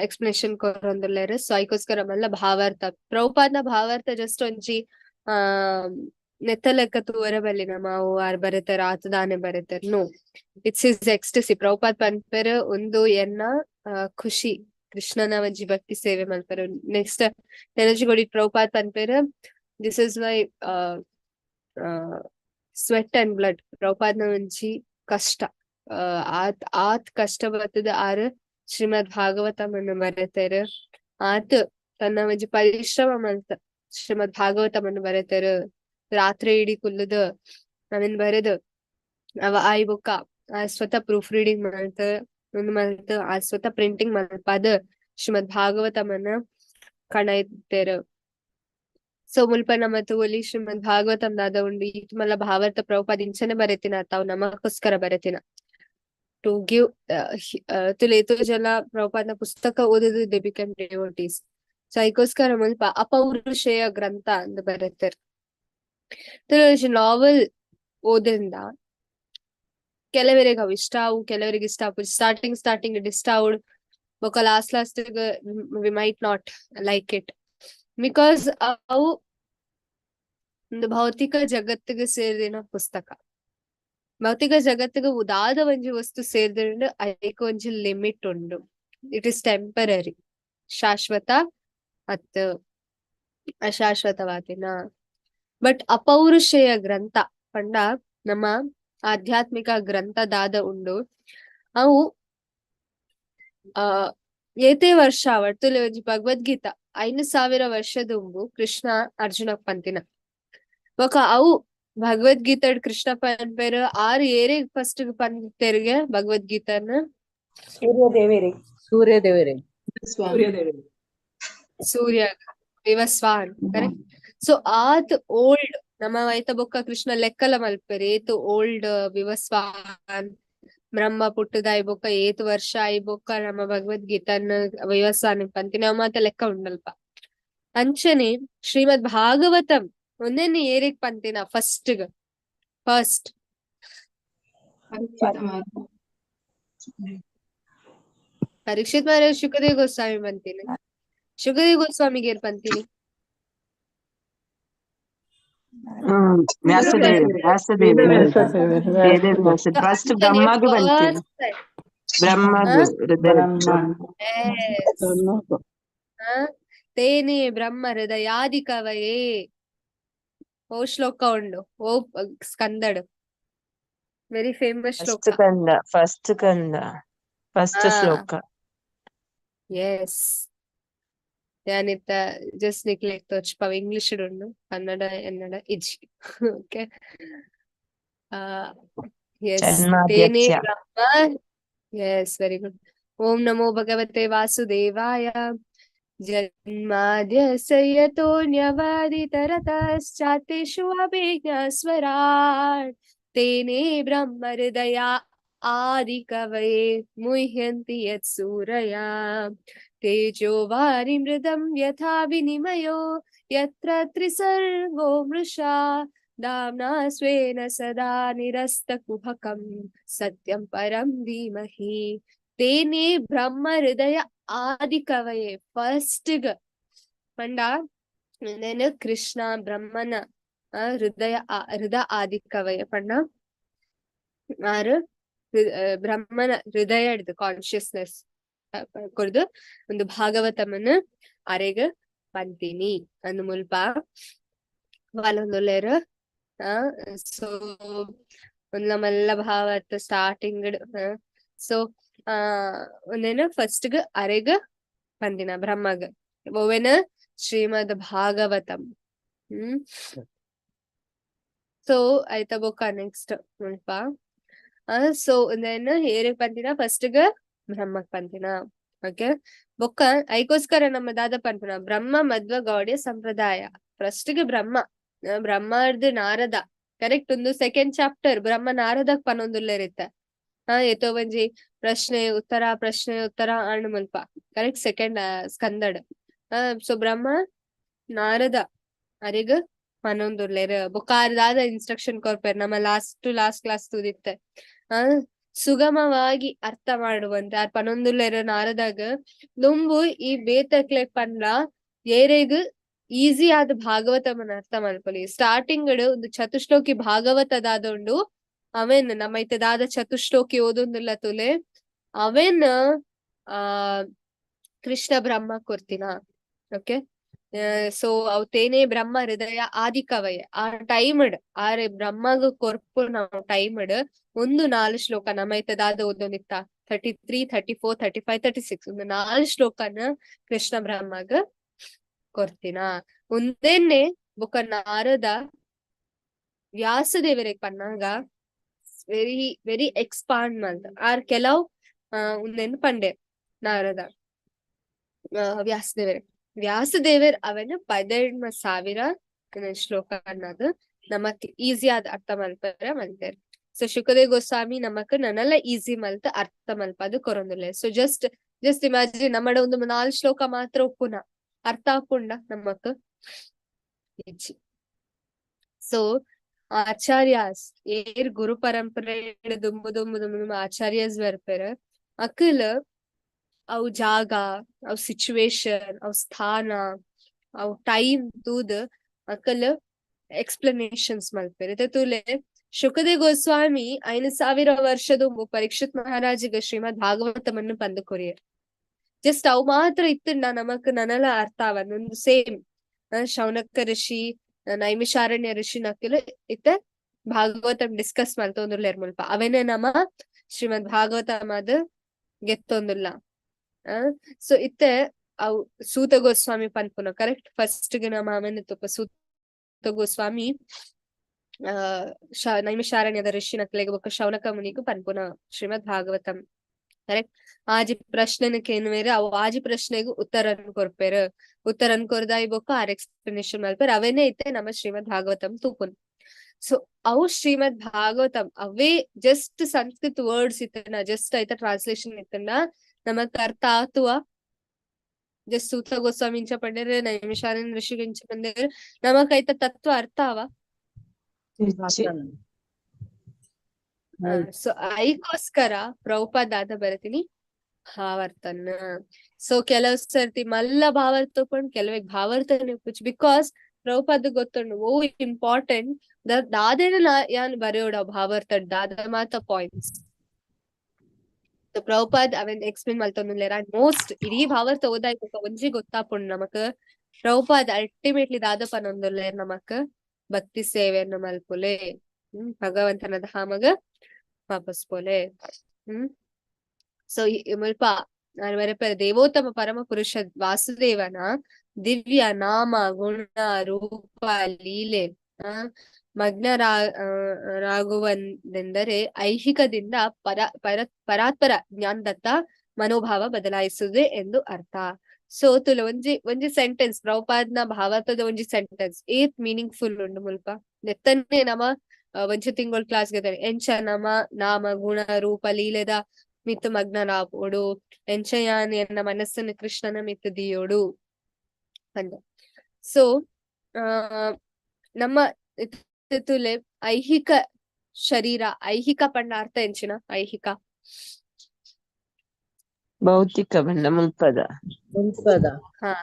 ಎಕ್ಸ್ಪ್ಲನೇಷನ್ ಕೊರೊಂದುಲ್ಲೆರ್. ಸೊ ಐಕೋಸ್ಕರ ಮಲ್ಲ ಭಾವಾರ್ಥ ಪ್ರಭುಪಾದ್ನ ಭಾವಾರ್ಥ ಜಸ್ಟ್ ಒಂಜಿ ನೆತ್ತ ಲೆಕ್ಕ ತೂವರ ಬಲ್ಲಿನ ಮಾವು ಆರ್ ಬರೆತಾರ ಆತದಾನೆ ಬರೆತಾರ. No, it's is ecstasy. Prabhupada ಪನ್ಪೆರ್ ಒಂದು ಎನ್ನ ಖುಷಿ ಕೃಷ್ಣನ ಒಂಜಿ ಭಕ್ತಿ ಸೇವೆ ಮಲ್ಪೆರ್. ನೆಕ್ಸ್ಟ್ ಎನರ್ಜಿ ಕೊಡಿ ಪ್ರಭುಪಾದ್ ಪನ್ಪೆರ್ this is my sweat and blood. ಪ್ರಭುಪಾದ್ನ ಒಂಜಿ ಕಷ್ಟ ಆತ್ ಕಷ್ಟ ಬರ್ತದ ಆರ್ ಶ್ರೀಮದ್ ಭಾಗವತಂ ಅನ್ನು ಬರೆತಾರ. ಆತ್ ತನ್ನ ಒಂಜಿ ಪರಿಶ್ರಮ ಮಲ್ತ ಶ್ರೀಮದ್ ಭಾಗವತಂ ಅನ್ನು ಬರೆತಾರ. ರಾತ್ರಿ ಇಡೀ ಕುಲ್ಲುದ ನಾವೇನ್ ಬರೆದು ಅವ ಆಯ್ ಬುಕ್ಕ ಸ್ವತಃ ಪ್ರೂಫ್ ರೀಡಿಂಗ್ ಮಲ್ತ ಆ ಸ್ವತಃ ಪ್ರಿಂಟಿಂಗ್ ಮಲ್ಪಾದ ಶ್ರೀಮದ್ ಭಾಗವತಮನ್ನ ಕಣೈತೇರ. ಸೊ ಮುಲ್ಪ ನಮ್ಮ ತೂಲಿ ಶ್ರೀಮದ್ ಭಾಗವತಂ ದಾದ ಉಂಡು ಈತ್ ಮಲ್ಲ ಭಾವಾರ್ಥ ಪ್ರಭುಪಾದ್ ಇಂಚನೆ ಬರೆತಿನ ತಾವ್ ನಮಗೋಸ್ಕರ ಬರೆತಿನ ಟು ಗಿವ್ ತುಲೆ ಎಷ್ಟೋ ಜನ ಪ್ರಭುಪಾದ್ನ ಪುಸ್ತಕ ಓದಿದ್ರು ದೇ ಬಿಕಮ್ ಡಿವೋಟೀಸ್. ಸೊ ಅದಕ್ಕೋಸ್ಕರ ಮುಲ್ಪ ಅಪೌರುಷೇಯ ಗ್ರಂಥ ಅಂತ ಬರೆತಾರ. ನಾವೆಲ್ ಓದ್ರಿಂದ ಕೆಲವರಿಗೆ ಅವು ಇಷ್ಟ ಆವು, ಕೆಲವರಿಗೆ ಇಷ್ಟ ಆಪು. ಸ್ಟಾರ್ಟಿಂಗ್ ಇಷ್ಟ ಆವುಡ್ ಬೊಕ last we might not like it. Because ಅವು ಒಂದು ಭೌತಿಕ ಜಗತ್ತಿಗೆ ಸೇರಿನ ಪುಸ್ತಕ. ಭೌತಿಕ ಜಗತ್ತಿಗೆ ಉದಾದ ಒಂಜಿ ವಸ್ತು ಸೇರಿದ್ರೆ ಅದಕ್ಕೆ ಒಂಜಿ ಲಿಮಿಟ್ ಉಂಡು. It is temporary. ಶಾಶ್ವತ ಮತ್ತು ಅಶಾಶ್ವತವಾದಿನ. ಬಟ್ ಅಪೌರುಷೇಯ ಗ್ರಂಥ ಪಂಡ ನಮ್ಮ ಆಧ್ಯಾತ್ಮಿಕ ಗ್ರಂಥದಾದ ಉಂಡು. ಅವು ಏತೆ ವರ್ಷ ವರ್ತುಲೆ ಒಂಜಿ ಭಗವದ್ಗೀತಾ 5,000 ವರ್ಷದುಂಬು ಕೃಷ್ಣ ಅರ್ಜುನಕ್ ಪಂತಿನ. ಬೊಕ ಅವು ಭಗವದ್ಗೀತಾ ಕೃಷ್ಣ ಪನ್ಪೇರ್ ಆರು ಏರೆ ಫಸ್ಟ್ ಪಂತೆರ್ಗೆ ಭಗವದ್ಗೀತಾನ ಸೂರ್ಯದೇವರೇ ಸೂರ್ಯ ವಿವಸ್ವಾನ್ ಕರೆಕ್ಟ್. ಸೊ ಆತ್ ಓಲ್ಡ್ ನಮ್ಮ ಐತ ಬೊಕ್ಕ ಕೃಷ್ಣ ಲೆಕ್ಕಲ ಮಲ್ಪೆರ್ ಏತ್ ಓಲ್ಡ್ ವಿವಸ್ವಾನ್ ಬ್ರಹ್ಮ ಪುಟ್ಟದ ಐಬೊಕ್ಕ ಏತ್ ವರ್ಷ ಐಬೊಕ್ಕ ನಮ್ಮ ಭಗವದ್ಗೀತನ್ ವಿವಸ್ವಾನ್ ಪಂತಿನ ಅವ್ ಮಾತ ಲೆಕ್ಕ ಉಂಡಲ್ಪ. ಅಂಚನೆ ಶ್ರೀಮದ್ ಭಾಗವತಂ ಒಂದೇನೆ ಏರಿಗ್ ಪಂತಿನ ಫಸ್ಟ್ ಪರೀಕ್ಷಿತ್ ಮಹಾರಾಜ್ ಶುಕದೇವ್ ಗೋಸ್ವಾಮಿ ಬಂತೀನಿ. ಶುಕದೇವ್ ಗೋಸ್ವಾಮಿಗೆ ಏರ್ ಪಂತೀನಿ. ಫಸ್ಟ್ ಬ್ರಹ್ಮಗ್ ಬಂತೀನಿ. ಬ್ರಹ್ಮಗ್ ತೇನೆ ಬ್ರಹ್ಮ ಹೃದಯಾದಿ ಕವಯೇ ಓ ಶ್ಲೋಕ ಉಂಡು ಓ ಸ್ಕಂದಡ್ ವೆರಿ ಫೇಮಸ್ ಶ್ಲೋಕ. ಫಸ್ಟ್ ಶ್ಲೋಕ. ಎಸ್ ഞാനിത്ത ജസ്റ്റ് നിക്ലേക്ക് തോച്ചപ്പ ഇംഗ്ലീഷ് ഇടുന്നു കന്നഡ എന്നഡ ഇജി ഓക്കെ. യെസ് തേനെ ಬ್ರಹ್ಮ. Yes very good. ಓಂ ನಮೋ ಭಗವತೆ ವಾಸುದೇವಾಯ. ಜನ್ಮಾದ್ಯಸ್ಯ ಯತೋನ್ಯವಾದಿತರತಶ್ಚಾರ್ಥೇಷು ಅಭಿಜ್ಞಸ್ವರಾಟ್ ತೇನೇ ಬ್ರಹ್ಮ ಹೃದಯ ಆದಿಕವಯೇ ಮುಹ್ಯಂತಿ ಯತ್ಸೂರಯಾ ತೇಜೋ ವಾರಿಮೃದಂ ಯಥಾ ವಿನಿಮಯೋ ಯತ್ರ ತ್ರಿಸರ್ಗೋ ಮೃಷಾ ಧಾಮ್ನಾ ಸ್ವೇನ ಸದಾ ನಿರಸ್ತಕುಹಕಂ ಸತ್ಯಂ ಪರಂ ಧೀಮಹಿ. ತೇನೇ ಬ್ರಹ್ಮ ಹೃದಯ ಆದಿಕವಯೇ ಫಸ್ಟ್ ಪಂಡ ನೇನು ಕೃಷ್ಣ ಬ್ರಹ್ಮನ ಹೃದಯ ಆದಿಕವಯ ಪಂಡ ಆರು ಬ್ರಹ್ಮನ ಹೃದಯ ಹಿಡ್ದು ಕಾನ್ಶಿಯಸ್ನೆಸ್ ಕೊಡ್ದು ಒಂದು ಭಾಗವತಮನ್ ಅರೆಗ್ ಪಂತೀನಿ ಅಂದ್ ಮುಲ್ಪ ವಾಲೊಂದುಲ್ಲೆರ್. ಸೊ ಒಂದ್ ನಮ್ಮೆಲ್ಲ ಭಾವತ್ ಸ್ಟಾರ್ಟಿಂಗ್ ಸೊ ಒಂದೇನು ಫಸ್ಟ್ ಅರೆಗ್ ಪಂದಿನ ಬ್ರಹ್ಮಗ್ ಓವೆನ ಶ್ರೀಮದ್ ಭಾಗವತಂ. ಸೊ ಐತ ಬೊಕ್ಕ ನೆಕ್ಸ್ಟ್ ಮುಲ್ಪ ಸೊ ದೆನ್ ಏರಿಗ್ ಪಂತಿನ ಫಸ್ಟ್ ಬ್ರಹ್ಮಗ್ ಪಂತಿನ ಓಕೆ. ಬೊಕ್ಕ ಐಕೋಸ್ಕರ ನಮ್ಮ ದಾದ ಪನ್ಪುನ ಬ್ರಹ್ಮ ಮಧ್ವ ಗೌಡ್ಯ ಸಂಪ್ರದಾಯ ಫಸ್ಟ್ ಬ್ರಹ್ಮರ್ದು ನಾರದ ಕರೆಕ್ಟ್ ಒಂದು ಸೆಕೆಂಡ್ ಚಾಪ್ಟರ್ ಬ್ರಹ್ಮ ನಾರದಕ್ ಪನೊಂದುಲ್ಲೆರಿತ್ತ ಎತ್ತೋ ಒಂಜಿ ಪ್ರಶ್ನೆ ಉತ್ತರ ಅಣ್ಣ ಮುಲ್ಪ ಕರೆಕ್ಟ್ ಸೆಕೆಂಡ್ ಸ್ಕಂದಡ್. ಸೊ ಬ್ರಹ್ಮ ನಾರದ ಅರಿಗ್ ಪನೊಂದುಲ್ಲೆರ್ ಬೊಕ್ಕಾರ್ದಾದ ಇನ್ಸ್ಟ್ರಕ್ಷನ್ ಕೊರ್ಪೆರ್ ನಮ್ಮ ಲಾಸ್ಟ್ ಕ್ಲಾಸ್ ತೂದಿತ್ತೆ ಸುಗಮವಾಗಿ ಅರ್ಥ ಮಾಡುವಂತೆ ಆರ್ ಪನೊಂದುಲ್ಲೆರ್ ನಾರದಾಗ ನುಂಬು ಈ ಬೇತಕ್ಲೆಗ್ ಪಂಡ ಏರೆಗ್ ಈಸಿ ಆದ ಭಾಗವತಮನ ಅರ್ಥ ಮಲ್ಪೊಲಿ. ಸ್ಟಾರ್ಟಿಂಗ್ ಒಂದು ಚತುಶ್ಲೋಕಿ ಭಾಗವತದಾದೊಂಡು ಅವೆನ್ ನಮ್ಮೈತದಾದ ಚತುಶ್ಲೋಕಿ ಓದೊಂದುಲ್ಲ ತುಲೆ ಅವೆನ್ ಕೃಷ್ಣ ಬ್ರಹ್ಮ ಕೊರ್ತಿನ ಓಕೆ. ಸೊ ಅವ್ ತೇನೇ ಬ್ರಹ್ಮ ಹೃದಯ ಆದಿಕವಯ ಆ ಟೈಮ್ಡ್ ಆರೆ ಬ್ರಹ್ಮಗ್ ಕೊರ್ಪು ನಾವು ಟೈಮ್ಡ್ ಒಂದು 4 ಶ್ಲೋಕ ನಮ್ಮೈತದಾದ ಓದೊಂದಿತ್ತ 33, 34, 35, 36 ಒಂದು 4 ಶ್ಲೋಕನ ಕೃಷ್ಣ ಬ್ರಹ್ಮಗ್ ಕೊರ್ತಿನ. ಒಂದೇನೆ ಬೊಕ ನಾರದ ವ್ಯಾಸದೇವರಿಗೆ ಪನ್ನಾಗ ವೆರಿ ಎಕ್ಸ್ಪಾಂಡ್ ಮಾಡ್ದ ಆರ್ ಕೆಲವ್ ಒಂದೇನು ಪಂಡೆ ನಾರದ ವ್ಯಾಸದೇವರ್ ಅವನ 17,000 ಶ್ಲೋಕ ಅನ್ನೋದು ನಮಕ್ ಈಸಿ ಆದ ಅರ್ಥ ಮಲ್ಪೇರ್. ಸೊ ಶುಕದೇವ್ ಗೋಸ್ವಾಮಿ ನಮಕ್ ನನ್ನೆಲ್ಲ ಈಸಿ ಮಲ್ತ ಅರ್ಥ ಮಲ್ಪದು ಕೊರೊಂದುಲ್ಲೆ. ಸೊ ಜಸ್ಟ್ ಇಮ್ಯಾಜಿನ್ ನಮ್ಮಡ ಒಂದು 4 ಶ್ಲೋಕ ಮಾತ್ರ ಉಪ್ಪುನ ಅರ್ಥ ಹಾಕೊಂಡ ನಮಕ್ ಇಜ್ಜಿ. ಸೊ ಆಚಾರ್ಯಾಸ್ ಏರ್ ಗುರು ಪರಂಪರೆ ದುಂಬು ಆಚಾರ್ಯಸ್ ಬರ್ಪೇರ್ ಅಕಲ್ ಅವ್ ಜಾಗ ಅವ್ ಸಿಚುವೇಶನ್ ಅವ್ ಸ್ಥಾನ ಅವ್ ಟೈಮ್ ತೂದ್ ಅಕಲ್ ಎಕ್ಸ್ಪ್ಲನೇಷನ್ಸ್ ಮಲ್ಪೇರ್. ತುಲೆ ಶುಕದೇವ್ ಗೋಸ್ವಾಮಿ 5,000 ವರ್ಷದ ಪರೀಕ್ಷಿತ್ ಮಹಾರಾಜಿಗ ಶ್ರೀಮದ್ ಭಾಗವತಮನ್ನು ಪಂದು ಕೊರಿಯರ್ ಜಸ್ಟ್ ಅವ್ ಮಾತ್ರ ಇತ್ತಂಡ ನಮಕ್ ನನಲ ಅರ್ಥ ಅವನ್ ಒಂದು ಸೇಮ್ ಶೌನಕ ಋಷಿ ನೈಮಿಷಾರಣ್ಯ ಋಷಿ ನಕಲ್ ಇತ್ತ ಭಾಗವತಂ ಡಿಸ್ಕಸ್ ಮಲ್ತೊಂದುಲ್ಲೆರ್ ಮುಲ್ಪ ಅವೆನೆ ನಮ ಶ್ರೀಮದ್ ಭಾಗವತಮದ್ ಗೆತ್ತೊಂದುಲ್ಲ. ಸೊ ಇತ್ತೆ ಅವ್ ಸೂತ ಗೋಸ್ವಾಮಿ ಪನ್ಪುನ ಕರೆಕ್ಟ್ ಫಸ್ಟ್ ಗೆ ನಮ್ಮ ಅವೆನೆ ತುಪ್ಪ ಸೂತ ಗೋಸ್ವಾಮಿ ನೈಮಿಷಾರಣ್ಯದ ಋಷಿ ನಕ್ಲೆಗ್ ಬೊಕ್ಕ ಶೌನಕ ಮುನಿಗೂ ಪನ್ಪುನ ಶ್ರೀಮದ್ ಭಾಗವತಂ ಕರೆಕ್ಟ್. ಆಜಿ ಪ್ರಶ್ನೆನಕ್ಕೆ ಏನು ಬೇರೆ ಅವು ಆಜಿ ಪ್ರಶ್ನೆಗೂ ಉತ್ತರನ್ ಕೊರ್ಪೇರು. ಉತ್ತರನ್ ಕೊರ್ದಾಯಿ ಬೊಕ್ಕ ಆರ್ ಎಕ್ಸ್ಪ್ಲನೇಷನ್ ಮಲ್ಪೇರು. ಅವೇನೇ ಐತೆ ನಮ್ಮ ಶ್ರೀಮದ್ ಭಾಗವತಂ ತೂಪುನ್. ಸೊ ಅವು ಶ್ರೀಮದ್ ಭಾಗವತಂ ಅವೇ ಜಸ್ಟ್ ಸಂಸ್ಕೃತ್ ವರ್ಡ್ಸ್ ಇತ್ತನ ಜಸ್ಟ್ ಆಯ್ತಾ ಟ್ರಾನ್ಸ್ಲೇಷನ್ ಇತ್ತನ ನಮಕ್ ಅರ್ಥ ಆತುವ. ಜಸ್ಟ್ ಸೂತ್ರ ಗೋಸ್ವಾಮಿ ಇಂಚ ಪಂಡಿರ ನೈಮಿಷಾರಣ್ಯ ಋಷಿಗೆ ಇಂಚ ಪಂಡಿರ ನಮಕೈತ ತತ್ವ ಅರ್ಥ ಅವ. ಸೊ ಐಕೋಸ್ಕರ ಪ್ರಭುಪಾದಾದ ಬರತೀನಿ ಭಾವಾರ್ಥನ. ಸೊ ಕೆಲವ್ ಸರ್ತಿ ಮಲ್ಲ ಭಾವಾರ್ಥ ತಕೊಂಡ್ ಕೆಲವಿಗೆ ಭಾವಾರ್ಥನೇ ಉಪ್ಪುಚ್ ಬಿಕಾಸ್ ಪ್ರಭುಪಾದ ಗೊತ್ತುಂಡು ಓ ಇಂಪಾರ್ಟೆಂಟ್ ದಾದೇನ ಯಾನ್ ಬರೆಯೋಡ ಭಾವಾರ್ಥ ದಾದ ಮಾತ ಪಾಯಿಂಟ್ಸ್. ಪ್ರಭುಪಾದ್ ಅವೆನ್ ಎಕ್ಸ್ಪ್ಲೇನ್ ಮಲ್ತೊಂದುಲ್ಲೇರ ಮೋಸ್ಟ್ ಇಡೀ ಭಾವಾರ್ಥ ಓದಾಯ್ತು ಒಂಜಿ ಗೊತ್ತಾಪುಂಡು ನಮಕ್. ಪ್ರಭುಪಾದ್ ಅಲ್ಟಿಮೇಟ್ಲಿ ದಾದ ಪನೊಂದುಲ್ಲೇರ್ ನಮಕ್ ಭಕ್ತಿ ಸೇವೆಯನ್ನು ಮಲ್ಪುಲೆ. ಭಗವಂತನ ಧಾಮಗ ವಾಪಸ್ ಪೋಲೆ. ಸೊ ಮುಲ್ಪ ದೇವೋತ್ತಮ ಪರಮ ಪುರುಷ ವಾಸುದೇವನ ದಿವ್ಯ ನಾಮ ಗುಣ ರೂಪ ಲೀಲೆ ಮಗ್ನರಾಗುವಂದೆಂದರೆ ಐಹಿಕದಿಂದ ಪರಾತ್ಪರ ಜ್ಞಾನದತ್ತ ಮನೋಭಾವ ಬದಲಾಯಿಸುವುದೇ ಎಂದು ಅರ್ಥ. ಸೊ ತುಲ ಒಂಜಿ ಸೆಂಟೆನ್ಸ್ ಪ್ರಭುಪಾದ್ನ ಭಾವಾರ್ಥದ ಒಂಜಿ ಸೆಂಟೆನ್ಸ್ ಏತ್ ಮೀನಿಂಗ್ ಫುಲ್ ಉಂಡು ಮುಲ್ಪ. ನೆತ್ತನ್ನೇ ನಮ ಒಂಜಿ ತಿಂಗಳ ಕ್ಲಾಸ್ ಗೆ ಎಂಚ ನಮ ನಾಮ ಗುಣ ರೂಪ ಲೀಲೆದ ಮಿತ್ತು ಮಗ್ನರಾಪೋಡು ಎಂಚಯಾನ್ ಎನ್ನ ಮನಸ್ಸನ್ನು ಕೃಷ್ಣನ ಮಿತ್ತು ದಿಯೋಡು ಅಂದ. ಸೊ ನಮ್ಮ ತುಲೆ ಐಹಿಕ ಶರೀರ ಐಹಿಕ ಪಂಡ ಅರ್ಥ ಎಂಚಿನ ಐಹಿಕ ಭೌತಿಕ ಬಂಡ ಮುಲ್ಪದ. ಹಾ.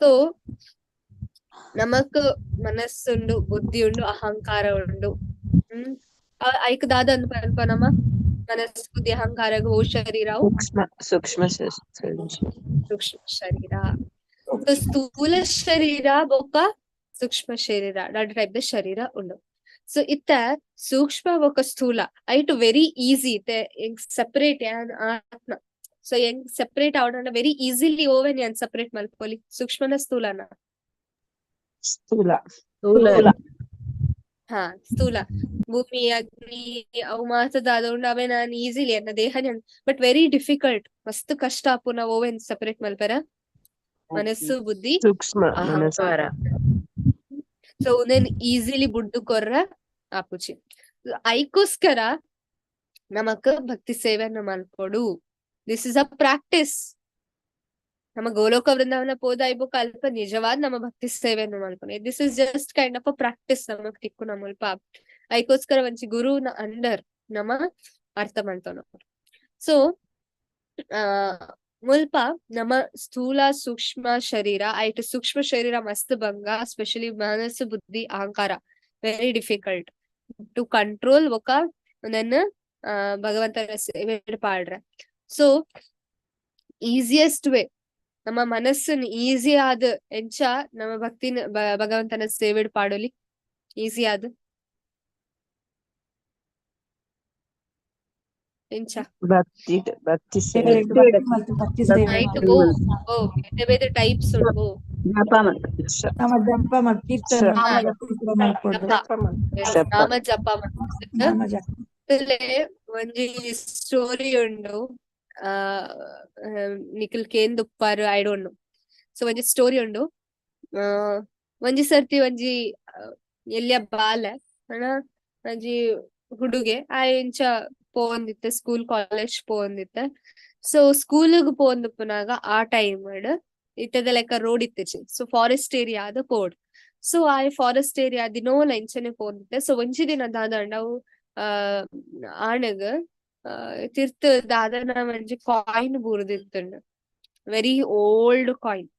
ಸೊ ನಮಕ್ ಮನಸ್ಸುಂಡು ಬುದ್ಧಿ ಉಂಡು ಅಹಂಕಾರ ಉಂಡು. ಐಕದಾದ ಅಲ್ಪ ನಮ್ಮ ಮನಸ್ಸು ಬುದ್ಧಿ ಅಹಂಕಾರ ಓ ಶರೀರವು ಸೂಕ್ಷ್ಮ ಶರೀರ. ಸ್ಥೂಲ ಶರೀರ ಬೊಕ್ಕ ಸೂಕ್ಷ್ಮ ಶರೀರ 2 ಟೈಪ್ ದ ಶರೀರ ಉಂಡು. ಸೊ ಇತ್ತ ಸೂಕ್ಷ್ಮ ಬೊಕ್ಕ ಸ್ಥೂಲ ಐಟ್ ವೆರಿ ಈಸಿ ಇತ್ತೆ ಸೆಪರೇಟ್ ಆತ್ಮ. ಸೊ ಹೆಂಗ್ ಸೆಪರೇಟ್ ಅವಡ ವೆರಿ ಈಸಿಲಿ ಓವೆನ್ ಏನ್ ಸೆಪರೇಟ್ ಮಲ್ಪೊಲಿ ಸೂಕ್ಷ್ಮನ ಸ್ಥೂಲನ. ಸ್ಥೂಲ ಭೂಮಿ ಅಗ್ನಿ ಅವು ಮಾತದ ಅದೊಂಡು ಅವೇ ನಾನ್ ಈಸಿಲಿ ಅನ್ನ ದೇಹ ಬಟ್ ವೆರಿ ಡಿಫಿಕಲ್ಟ್ ಮಸ್ತ್ ಕಷ್ಟ ಆಪು ನಾವ್ ಓವೆನ್ ಸೆಪರೇಟ್ ಮಲ್ಪರ ಮನಸ್ಸು ಬುದ್ಧಿ ಅಹಂಕಾರ. ಸೊ ಉಂದೆನ್ ಈಸಿಲಿ ಬುಡ್ಡು ಕೊರ್ರ ಆಪುಚಿ. ಐಕೋಸ್ಕರ ನಮಕ್ ಭಕ್ತಿ ಸೇವೆಯನ್ನು ಮಲ್ಪೊಡು. This is a practice. ನಮ್ಮ ಗೋಲೋಕ ವೃಂದಾವನ ಪೋದಾಯ್ಬುಕ್ ಅಲ್ಪ ನಿಜವಾದ ನಮ್ಮ ಭಕ್ತಿ ಸೇವೆಯನ್ನು ಮಲ್ಪೊನೆ. This is just kind of a practice ನಮಕ್ ತಿಕ್ಕು ನಮ್ಮಲ್ಪ. ಐಕೋಸ್ಕರ ಒಂಚಿ ಗುರುನ ಅಂಡರ್ ನಮ್ಮ ಅರ್ಥ ಮಲ್ತವ. ಸೊ ಮುಲ್ಪ ನಮ್ಮ ಸ್ಥೂಲ ಸೂಕ್ಷ್ಮ ಶರೀರ ಐಟ್ ಸೂಕ್ಷ್ಮ ಶರೀರ ಮಸ್ತ್ ಭಂಗ ಸ್ಪೆಷಲಿ ಮನಸ್ಸು ಬುದ್ಧಿ ಅಹಂಕಾರ ವೆರಿ ಡಿಫಿಕಲ್ಟ್ ಟು ಕಂಟ್ರೋಲ್ ಒಕ್ಕ ನನ್ನ ಭಗವಂತನ ಸೇವೆ ಪಾಡ್ರೆ. ಸೊ ಈಸಿಯೆಸ್ಟ್ ವೇ ನಮ್ಮ ಮನಸ್ಸನ್ ಈಸಿ ಆದ ಎಂಚ ನಮ್ಮ ಭಕ್ತಿನ ಭಗವಂತನ ಸೇವೆ ಪಾಡೋಲಿ ಈಸಿ ಆದ ಎಂಚ ಭಕ್ತಿ ಸೇವೆ ಆಯ್ತು. ಓ ಬೇರೆ ಬೇರೆ ಟೈಪ್ಸ್ ಉಂಟು. ನಾಮ ಜಪ ಒಂಜಿ ಸ್ಟೋರಿ ಉಂಡು ನಿಖಿಲ್ ಕೇಂದುಪ್ಪಾರು ಐ ಡೋಂಟ್ ನೋ. ಸೊ ಒಂಜಿ ಸ್ಟೋರಿ ಉಂಡು. ಒಂಜಿ ಸರ್ತಿ ಒಂಜಿ ಎಲ್ಲಿಯ ಬಾಲೆ ಒಂಜಿ ಹುಡುಗೆ ಆ ಇಂಚ ಪೋಂದಿತ್ತೆ ಸ್ಕೂಲ್ ಕಾಲೇಜ್ ಪೋಂದಿತ್ತೆ. ಸೊ ಸ್ಕೂಲ್ಗ್ ಪೋಂದುಪ್ಪುನಾಗ ಆ ಟೈಮ್ ಇತ್ತದ ಲೆಕ್ಕ ರೋಡ್ ಇತ್ತಿಚಿ. ಸೊ ಫಾರೆಸ್ಟ್ ಏರಿಯಾ ಆದ ಪೋಡ್. ಸೊ ಆ ಫಾರೆಸ್ಟ್ ಏರಿಯಾ ದಿನೋಲ ಇಂಚನೆ ಪೋಂದಿತ್ತೆ. ಸೊ ಒಂಜಿ ದಿನ ದಾದಂಡವು ಆಣಗ್ ತಿರ್ತ್ ದಾದನ ಒಂಜಿ ಕಾಯಿನ್ ಬೂರ್ದಿತ್ತುಂಡು ವೆರಿ ಓಲ್ಡ್ ಕಾಯಿನ್.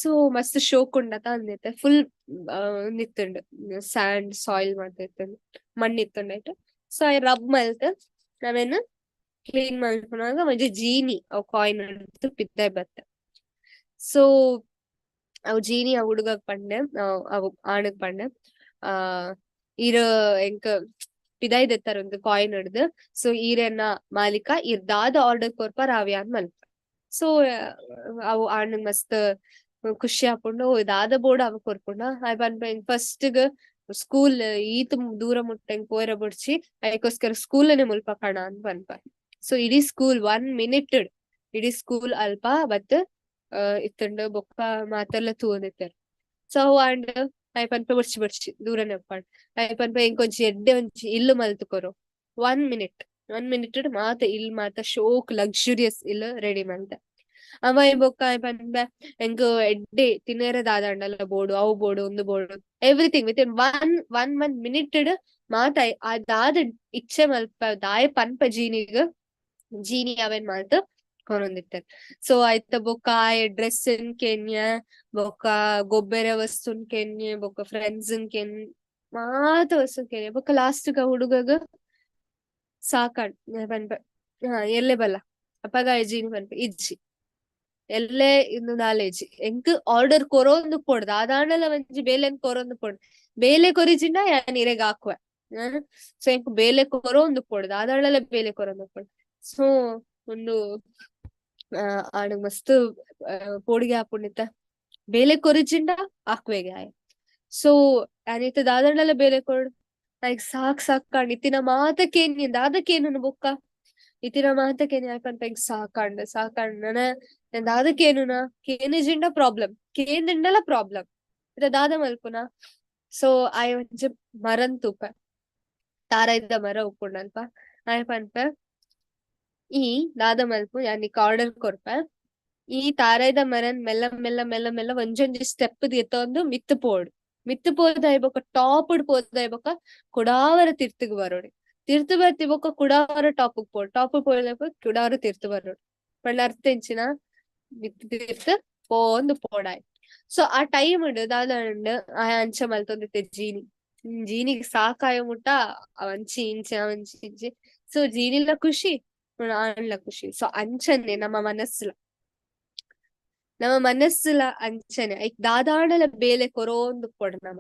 ಸೊ ಮಸ್ತ್ ಶೋಕ್ ಉಂಡತ ಅಂದಿತ್ತೆ ಫುಲ್ ನಿತ್ತುಂಡು ಸ್ಯಾಂಡ್ ಸಾಯಿಲ್ ಮಾಡ್ತಿತ್ತುಂಡು ಮಣ್ಣಿತ್ತುಂಡಾಯ್ತು. ಸೊ ಐ ರಬ್ ಮಲ್ತ್ ನಾವೇನು ಕ್ಲೀನ್ ಮಾಡ್ಕೊಂಡಾಗ ಒಂಜಿ ಜೀನಿ ಅವ್ ಕಾಯಿನ್ ಪಿದ್ದೆ ಬತ್ತ. ಸೊ ಅವ್ ಜೀನಿ ಆ ಹುಡುಗಗ್ ಪಂಡೆ ಅವು ಆಣಗ್ ಪಂಡೆ ಇರ ಎಂಕ್ ಪಿದಾಯ್ದೆತ್ತಾರ ಒಂದು ಕಾಯಿನ್ ಹಿಡ್ದು. ಸೊ ಈರೆನ್ನ ಮಾಲೀಕ ಇರ್ದಾದ ಆರ್ಡರ್ ಕೊರ್ಪ ರಾವ್ಯಾನ್ ಮಲ್ಪ. ಸೊ ಅವು ಆಣಗ್ ಮಸ್ತ್ ಖುಷಿ ಹಾಕೊಂಡು ಇದಾದ ಬೋರ್ಡ್ ಅವ ಕೊರ್ಕೊಂಡ ಆಯ್ ಬನ್ಪ ಫಸ್ಟ್ ಸ್ಕೂಲ್ ಈತ್ ದೂರ ಮುಟ್ಟಂಗ್ ಪೋಯ್ರ ಬಿಡ್ಸಿ ಅದಕ್ಕೋಸ್ಕರ ಸ್ಕೂಲನೆ ಮುಲ್ಪ ಕಣ ಅಂತ ಬನ್ಪ. ಸೊ ಇಡೀ ಸ್ಕೂಲ್ 1 minute ಇಡೀ ಸ್ಕೂಲ್ ಅಲ್ಪ ಬತ್ ಇತ್ತಂಡ ಬೊಕ್ಕ ಮಾತೆಲ್ಲ ತೂಂದಿತ್ತಾರೆ. ಸೊ ಆಂಡ್ ಐ ಪನ್ಪೆ ಬಿಡ್ಸಿ ದೂರ ನೆಪ್ಪಾಡ್ ಐ ಪನ್ಪೆ ಇಂಕೊಂಚಿ ಎಡ್ಡೆ ಒಂಚಿ ಇಲ್ಲು ಮಲ್ತುಕೊರು 1 minute ಮಾತ ಇಲ್ ಮಾತ ಶೋಕ್ ಲಕ್ಸುರಿಯಸ್ ಇಲ್ ರೆಡಿ ಮಲ್ತ ಅವ ಬೊಕ್ಕ ಐ ಪನ್ಪೆ ಎಂಕ್ ಎಡ್ಡೆ ತಿನ್ನೇರೆ ದಾದಾಂಡಲ್ಲ ಬೋಡು ಅವು ಬೋಡು ಒಂದು ಬೋಡು everything with in one minute ಮಾತ ಆ ದಾದ ಇಚ್ಛೆ ಮಲ್ಪ ದಾಯ ಪನ್ಪ ಜೀನಿ ಅವೇನ್ ಮಾತ ಕೊರೊಂದಿತ್ತಾರೆ. ಸೊ ಆಯ್ತ ಬೊಕ್ಕ ಡ್ರೆಸ್ಸನ್ ಕೆನ್ಯ ಬೊಕ್ಕ ಗೊಬ್ಬರ ವಸ್ತುನ್ ಕೆನ್ಯ ಬೊಕ್ಕ ಫ್ರೆಂಡ್ಸನ್ ಕೆನ್ ಮಾತ ವಸ್ತುನ್ ಕೆನ್ಯ ಬೊಕ್ಕ ಲಾಸ್ಟ್ ಹುಡುಗಗ ಸಾಕಾಣ್ ಪನ್ಪೆ ಎಲ್ಲೆ ಬಲ್ಲ ಅಪ್ಪಗ ಜೀನಿ ಪನ್ಪೆ ಇಜ್ಜಿ ಎಲ್ಲೇ ಇನ್ನು ನಾಲೇಜಿ ಎಂಕ್ ಆರ್ಡರ್ ಕೊರೊಂದು ಕೊಡ್ದು ಅದಾಂಡಲ ಒಂಜಿ ಬೇಲೆನ್ ಕೊರೊಂದು ಕೊಡ್ ಬೇಲೆ ಕೊರಿಜಿಂಡ ಯಾನ್ ಇರೆಗ್ ಹಾಕುವೆ. ಸೊ ಎಂಕ್ ಬೇಲೆ ಕೊರೊಂದು ಕೊಡ್ದು ಅದಾಂಡಲ ಬೇಲೆ ಕೊರೊಂದು ಕೊಡ್. ಸೊ ಒಂದು ಆಡ್ ಮಸ್ತ್ ಪೋಡಿಗೆ ಹಾಪುಂಡಿತ್ತ ಬೇಲೆ ಕೊರಿಜಿಂಡ ಹಾಕ್ವೆಗೆ ಆಯ್. ಸೊ ಅನಿತ ದಾದಾಂಡಲ ಬೇಲೆ ಕೊಡ್ ನಾಯ್ಕ್ ಸಾಕಾಂಡ್ ಇತ್ತಿನ ಮಾತಕ್ಕೇನ್ ದಾದಕ್ಕೇನು ಬೊಕ್ಕ ಇತ್ತಿನ ಮಾತಕ್ಕೇನ್ ಯಾಕಂತ ಸಾಕಾಂಡ್ ನನ ದಾದಕ್ಕೇನುನ ಕೇನಿಜಿಂಡ ಪ್ರಾಬ್ಲಮ್ ಕೇಂದಿಂಡಲ ಪ್ರಾಬ್ಲಮ್ ಇತ ದಾದ ಮಲ್ಪುನ. ಸೊ ಆಯ್ ಒಂಜಿ ಮರನ್ ತೂಪ ತಾರಾಯ್ದ ಮರ ಉಪ್ಪುಂಡಲ್ಪ ಆಯ್ ಪನ್ಪೆ ಈ ದಾದ ಮಲ್ಪು ಯಾನಿ ಆರ್ಡರ್ ಕೊರ್ಪೆ ಈ ತಾರಾಯ್ದ ಮರನ್ ಮೆಲ್ಲ ಒಂಜೊಂಜಿ ಸ್ಟೆಪ್ ಎತ್ತೊಂದು ಮಿತ್ತು ಪೋದ್ ಐಬೊಕ್ಕ ಟಾಪ್ ಪೋದ್ ಕುಡಾವರ ತಿರ್ತುಗ್ ಬರೋಡಿ ತಿರ್ತು ಬರ್ತಿ ಬೊಕ್ಕ ಕುಡಾವರ ಟಾಪ್ ಪೋಡ್ ಕುಡಾವರ ತಿರ್ತು ಬರೋಡಿ ಪಂಡ ಅರ್ಥ ಎಂಚಿನ ಮಿತ್ತು ತಿರ್ತು ಪೋಂದು ಪೋಡಾಯ್. ಸೊ ಆ ಟೈಮ್ ಉಂಡು ದಾದಂಡ್ ಆ ಅಂಚ ಮಲ್ತೊಂದಿತ್ತೆ ಜೀನಿಗ್ ಸಾಕಾಯ ಮುಟ್ಟ ಅವಂಚಿ ಇಂಚಿ ಸೊ ಜೀನಿಲ ಖುಷಿ ಆಣ್ಲ ಖುಷಿ. ಸೊ ಅಂಚನೆ ನಮ್ಮ ಮನಸ್ಸುಲ ಅಂಚನೆ ಐಕ್ ದಾದಾಂಡಲ ಬೇಲೆ ಕೊರೋಂದು ಕೊಡ್ ನಮ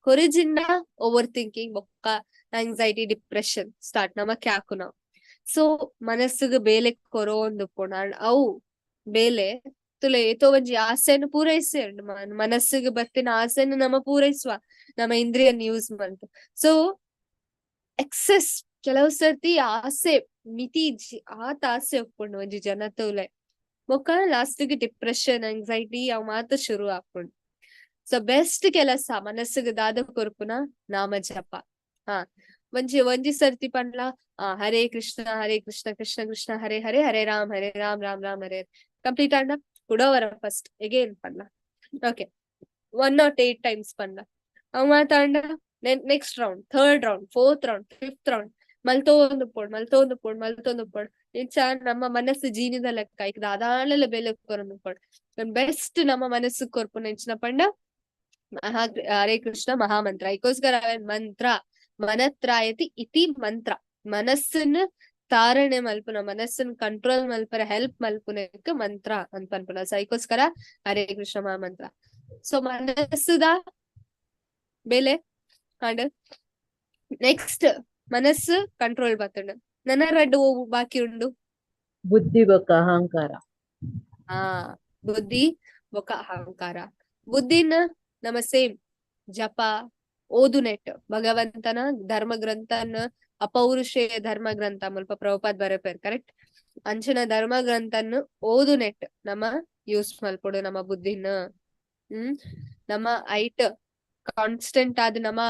ಕೊರಿಜಿಂಡ ಓವರ್ ಥಿಂಕಿಂಗ್ ಬೊಕ್ಕ ಆಂಗ್ಸೈಟಿ ಡಿಪ್ರೆಷನ್ ಸ್ಟಾರ್ಟ್ ನಮ ಕ್ಯಾಕು ನಾವು. ಸೊ ಮನಸ್ಸುಗ್ ಬೇಲೆ ಕೊರೋಂದು ಕೊಡ ಅವು ಬೇಲೆ ತುಲೆ ಏತೋ ಒಂಜಿ ಆಸೆಯನ್ನು ಪೂರೈಸಿ ಮನಸ್ಸಿಗೆ ಬತ್ತಿನ ಆಸೆಯನ್ನು ನಮ ಪೂರೈಸುವ ನಮ್ಮ ಇಂದ್ರಿಯನ್ ಯೂಸ್ ಮಾಡ್ತು. ಸೊ ಎಕ್ಸೆಸ್ ಕೆಲವು ಸರ್ತಿ ಆಸೆ ಮಿತಿ ಆತ ಆಸೆ ಒಪ್ಕೊಂಡು ಒಂಜಿ ಜನ ತೋಲೆ ಬೊಕ್ಕ ಲಾಸ್ಟಿಗೆ ಡಿಪ್ರೆಷನ್ ಆಂಗ್ಸೈಟಿ ಅವ್ ಮಾತ ಶುರು ಹಾಕೊಂಡು. ಸೊ ಬೆಸ್ಟ್ ಕೆಲಸ ಮನಸ್ಸಿಗೆ ದಾದ ಕೊರ್ಪುನ ನಾಮ ಜಪ. ಒಂಜಿ ಸರ್ತಿ ಪಂಡ್ಲ ಹರೇ ಕೃಷ್ಣ ಕೃಷ್ಣ ಕೃಷ್ಣ ಹರೇ ಹರೇ ಹರೇ ರಾಮ್ ರಾಮ್ ರಾಮ್ ಹರೇ ಕಂಪ್ಲೀಟ್ ಆಂಡ ಕುಡವರ ಫಸ್ಟ್ ಎಗೇನ್ ಪಂಡ್ಲ ಓಕೆ 108 times ಪಂಡ್ಲ ಅವ್ ಮಾತಾಂಡ next round 3rd round 4th round 5th round ಮಲ್ತೊಂದು ಪೋಡ್ ಇಂಚ ನಮ್ಮ ಮನಸ್ಸು ಜೀನಿದ ಲೆಕ್ಕ ಈಗ ದಾದಾಂಡಲ ಬೇಲೆ ಕೊರೊಂದು ಪೋಡ್ ಬೆಸ್ಟ್ ನಮ್ಮ ಮನಸ್ಸು ಕೊರ್ಪುನ ಇಂಚಿನ ಪಂಡ ಹರೇ ಕೃಷ್ಣ ಮಹಾಮಂತ್ರ ಐಕೋಸ್ಕರ ಮಂತ್ರ ಮನತ್ರಾಯತಿ ಇತಿ ಮಂತ್ರ ಮನಸ್ಸನ್ನ ತಾರಣೆ ಮಲ್ಪುನ ಮನಸ್ಸನ್ ಕಂಟ್ರೋಲ್ ಮಲ್ಪರ ಹೆಲ್ಪ್ ಮಲ್ಪುನಕ್ ಮಂತ್ರ ಅಂತ ಅನ್ಪುನ. ಸೊ ಐಕೋಸ್ಕರ ಹರೇ ಕೃಷ್ಣ ಮಹಾಮಂತ್ರ. ಸೊ ಮನಸ್ಸುದ ಬೇಲೆ ಅಂಡ್ ನೆಕ್ಸ್ಟ್ ಮನಸ್ಸು ಕಂಟ್ರೋಲ್ ಬತ್ತುಂಡು ನನ್ನ ರಡ್ಡು ಬಾಕಿ ಉಂಡು ಬುದ್ಧಿ ಬೊಕ್ಕ ಅಹಂಕಾರ. ಬುದ್ಧಿ ಬೊಕ್ಕ ಅಹಂಕಾರ. ಬುದ್ಧಿನ ನಮ್ಮ ಸೇಮ್ ಜಪ ಓದು ನೆಟ್ ಭಗವಂತನ ಧರ್ಮ ಗ್ರಂಥನ ಅಪೌರುಷೇಯ ಧರ್ಮ ಗ್ರಂಥ ಮುಲ್ಪ ಪ್ರಭುಪಾದ್ ಬರೆಪೇರ್ ಕರೆಕ್ಟ್ ಅಂಚನ ಧರ್ಮ ಗ್ರಂಥನ್ ಓದು ನೆಟ್ ನಮ್ಮ ಯೂಸ್ ಮಲ್ಪೊಡು ನಮ್ಮ ಬುದ್ಧಿನ. ನಮ್ಮ ಐಟ್ ಕಾನ್ಸ್ಟೆಂಟ್ ಆದ್ ನಮ್ಮ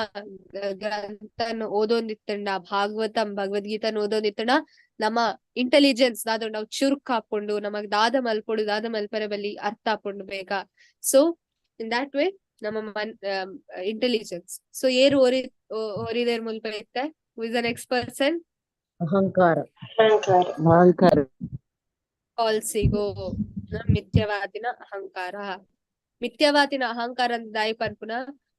ಗ್ರಂಥನ್ ಓದೊಂದಿತ್ತಂಡ ಭಾಗವತಂ ಭಗವದ್ಗೀತನ್ ಓದೊಂದಿತ್ತಂಡ ನಮ್ಮ ಇಂಟೆಲಿಜೆನ್ಸ್ ದಾದ ನಾವು ಚುರುಕ್ ಹಾಕೊಂಡು ನಮಗ್ ದಾದ ಮಲ್ಪರೆ ಬಲ್ಲಿ ಅರ್ಥ ಹಾಕೊಂಡು ಬೇಗ. ಸೊ ಇನ್ ದಟ್ ವೇ ನಮ್ಮ ಇಂಟೆಲಿಜೆನ್ಸ್. ಸೊ ಏರು ಓರಿದೇರ್ ಮುಲ್ಪ ಇತ್ತೆ who is the next person ಅಹಂಕಾರ. ಫಾಲ್ಸಿಗೋ ಮಿಥ್ಯವಾದಿನ ಅಹಂಕಾರ ದಾಯಿ ಪನ್ಪುನ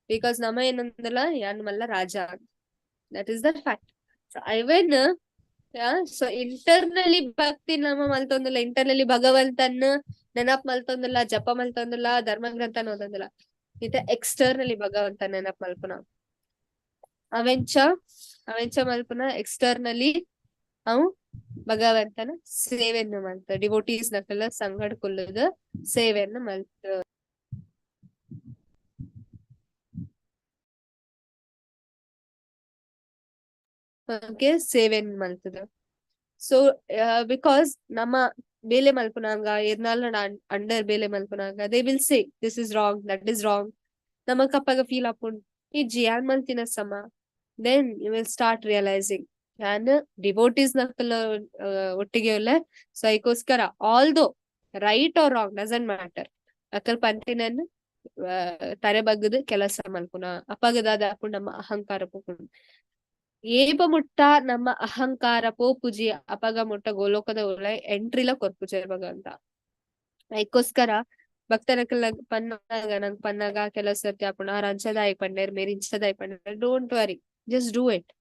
ಬಿಕಾಸ್ ನಮ್ಮ ಏನಂದಲ್ಲ ಯಾನ್ ಮಲ್ಲ ರಾಜ that is the fact. Even so internally ಭಕ್ತಿ ನಮ್ಮ ಮಲ್ತೊಂದಿಲ್ಲ ಇಂಟರ್ನಲಿ ಭಗವಂತನ ನೆನಪ್ ಮಲ್ತೊಂದಿಲ್ಲ ಜಪ ಮಲ್ತೊಂದಿಲ್ಲ ಧರ್ಮ ಗ್ರಂಥ ಓದೊಂದಿಲ್ಲ ಇತ ಎಕ್ಸ್ಟರ್ನಲಿ ಭಗವಂತ ನೆನಪ್ ಮಲ್ಪುನ ಅವೆಂಚ ಮಲ್ಪುನ ಎಕ್ಸ್ಟರ್ನಲಿ ಅವು ಭಗವಂತನ ಸೇವೆಯನ್ನು ಮಲ್ತ ಡಿವೋಟೀಸ್ ನಕಲ್ಲ ಸಂಗಡ್ ಕುಲ್ಲದ ಸೇವೆಯನ್ನು ಮಲ್ತ ಸೇವೆಯನ್ನು ಮಲ್ತದ. ಸೊ ಬಿಕಾಸ್ ನಮ್ಮ ಬೇಲೆ ಮಲ್ಪುನಾಗ ಇರ್ನಾಲ್ ಅಂಡರ್ ಬೇಲೆ ಮಲ್ಪುನಾಗ they will say this is wrong, that is wrong. ನಮಕ್ ಅಪ್ಪಗ ಫೀಲ್ ಆಪುಂಡು ಈ ಜಿಯಾನ್ ಮಲ್ತಿನ ಸಮ. Then you will start realizing ಯಾನ್ ಡಿವೋಟೀಸ್ ನಕಲ್ ಒಟ್ಟಿಗೆ ಉಲ್ಲ. ಸೊ ಐಕೋಸ್ಕರ although right or wrong doesn't matter. ಅಕಲ್ ಪಂತಿನನ್ನು ತರೆ ಬಗ್ಗದು ಕೆಲಸ ಮಲ್ಪುನ ಅಪಗದಾದ ಆಪುಂಡು ನಮ್ಮ ಅಹಂಕಾರ ಪೋಪುಂಡು. ಏಪ ಮುಟ್ಟ ನಮ್ಮ ಅಹಂಕಾರ ಪೋಪುಜಿ ಅಪಗ ಮುಟ್ಟ ಗೋಲೋಕದ ಉಳ್ಳ ಎಂಟ್ರಿಲ ಕೊರ್ಪುಜೆ ಭಗವಂತ. ಐಕೋಸ್ಕರ ಭಕ್ತರಕಲ್ ಪನ್ನಾಗ ನಂಗ್ ಪನ್ನಾಗ ಕೆಲವು ಸರ್ತಿ ಆಪುಂಡು ಆ ರಂಚದಾಯಿ ಪಂಡೇರ್ ಮೇರಿ ಇಂಚದಾಯಿ ಪಂಡೇರ್. Don't worry, just do it.